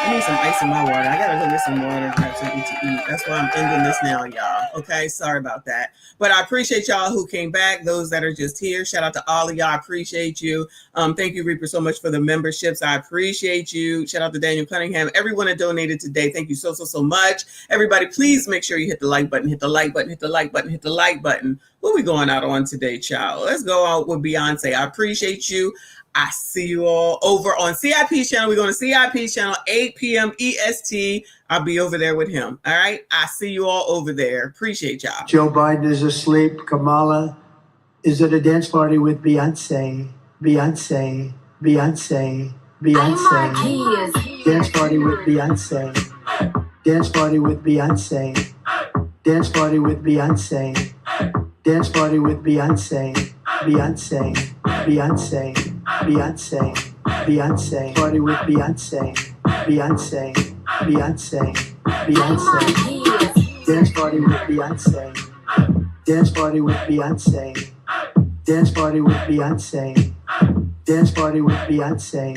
I need some ice in my water. I gotta go get some water, grab something to eat. That's why I'm ending this now, y'all. Okay, sorry about that. But I appreciate y'all who came back, those that are just here. Shout out to all of y'all. I appreciate you. Thank you, Reaper, so much for the memberships. I appreciate you. Shout out to Daniel Cunningham. Everyone that donated today, thank you so much. Everybody, please make sure you hit the like button, hit the like button, hit the like button, hit the like button. What are we going out on today, child? Let's go out with Beyonce. I appreciate you. I see you all over on CIP's channel. We're going to CIP's channel, 8 p.m. EST. I'll be over there with him. All right. I see you all over there. Appreciate y'all. Joe Biden is asleep. Kamala is at a dance party with Beyonce. Beyonce. Beyonce. Beyonce. Dance party with Beyonce. Dance party with Beyonce. Dance party with Beyonce. Dance party with Beyonce. Beyonce. Beyonce. Beyonce. Beyonce. Party with Beyonce. Beyonce. Beyonce. Beyonce. Dance party with Beyonce. Dance party with Beyonce. Dance party with Beyonce. Dance party with Beyonce.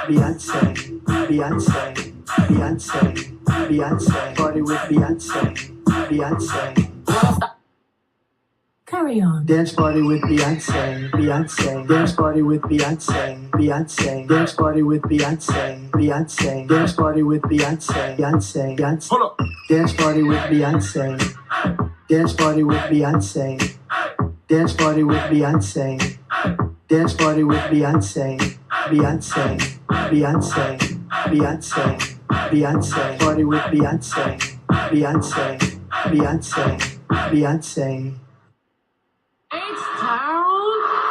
Beyonce. Beyonce. Beyonce. Beyonce. Party with Beyonce. Beyonce. Carry on. Dance party with Beyonce. Beyonce. Dance party with Beyonce. Beyonce. Dance party with Beyonce. Beyonce. Dance party with Beyonce. Beyonce. Beyonce. Hold up. Dance party with Beyonce. Dance party with Beyonce. Dance party with Beyonce. Dance party with Beyonce. Beyonce. Beyonce. Beyonce. Beyonce. Party with Beyonce. Beyonce. Beyonce. Beyonce. H-Town.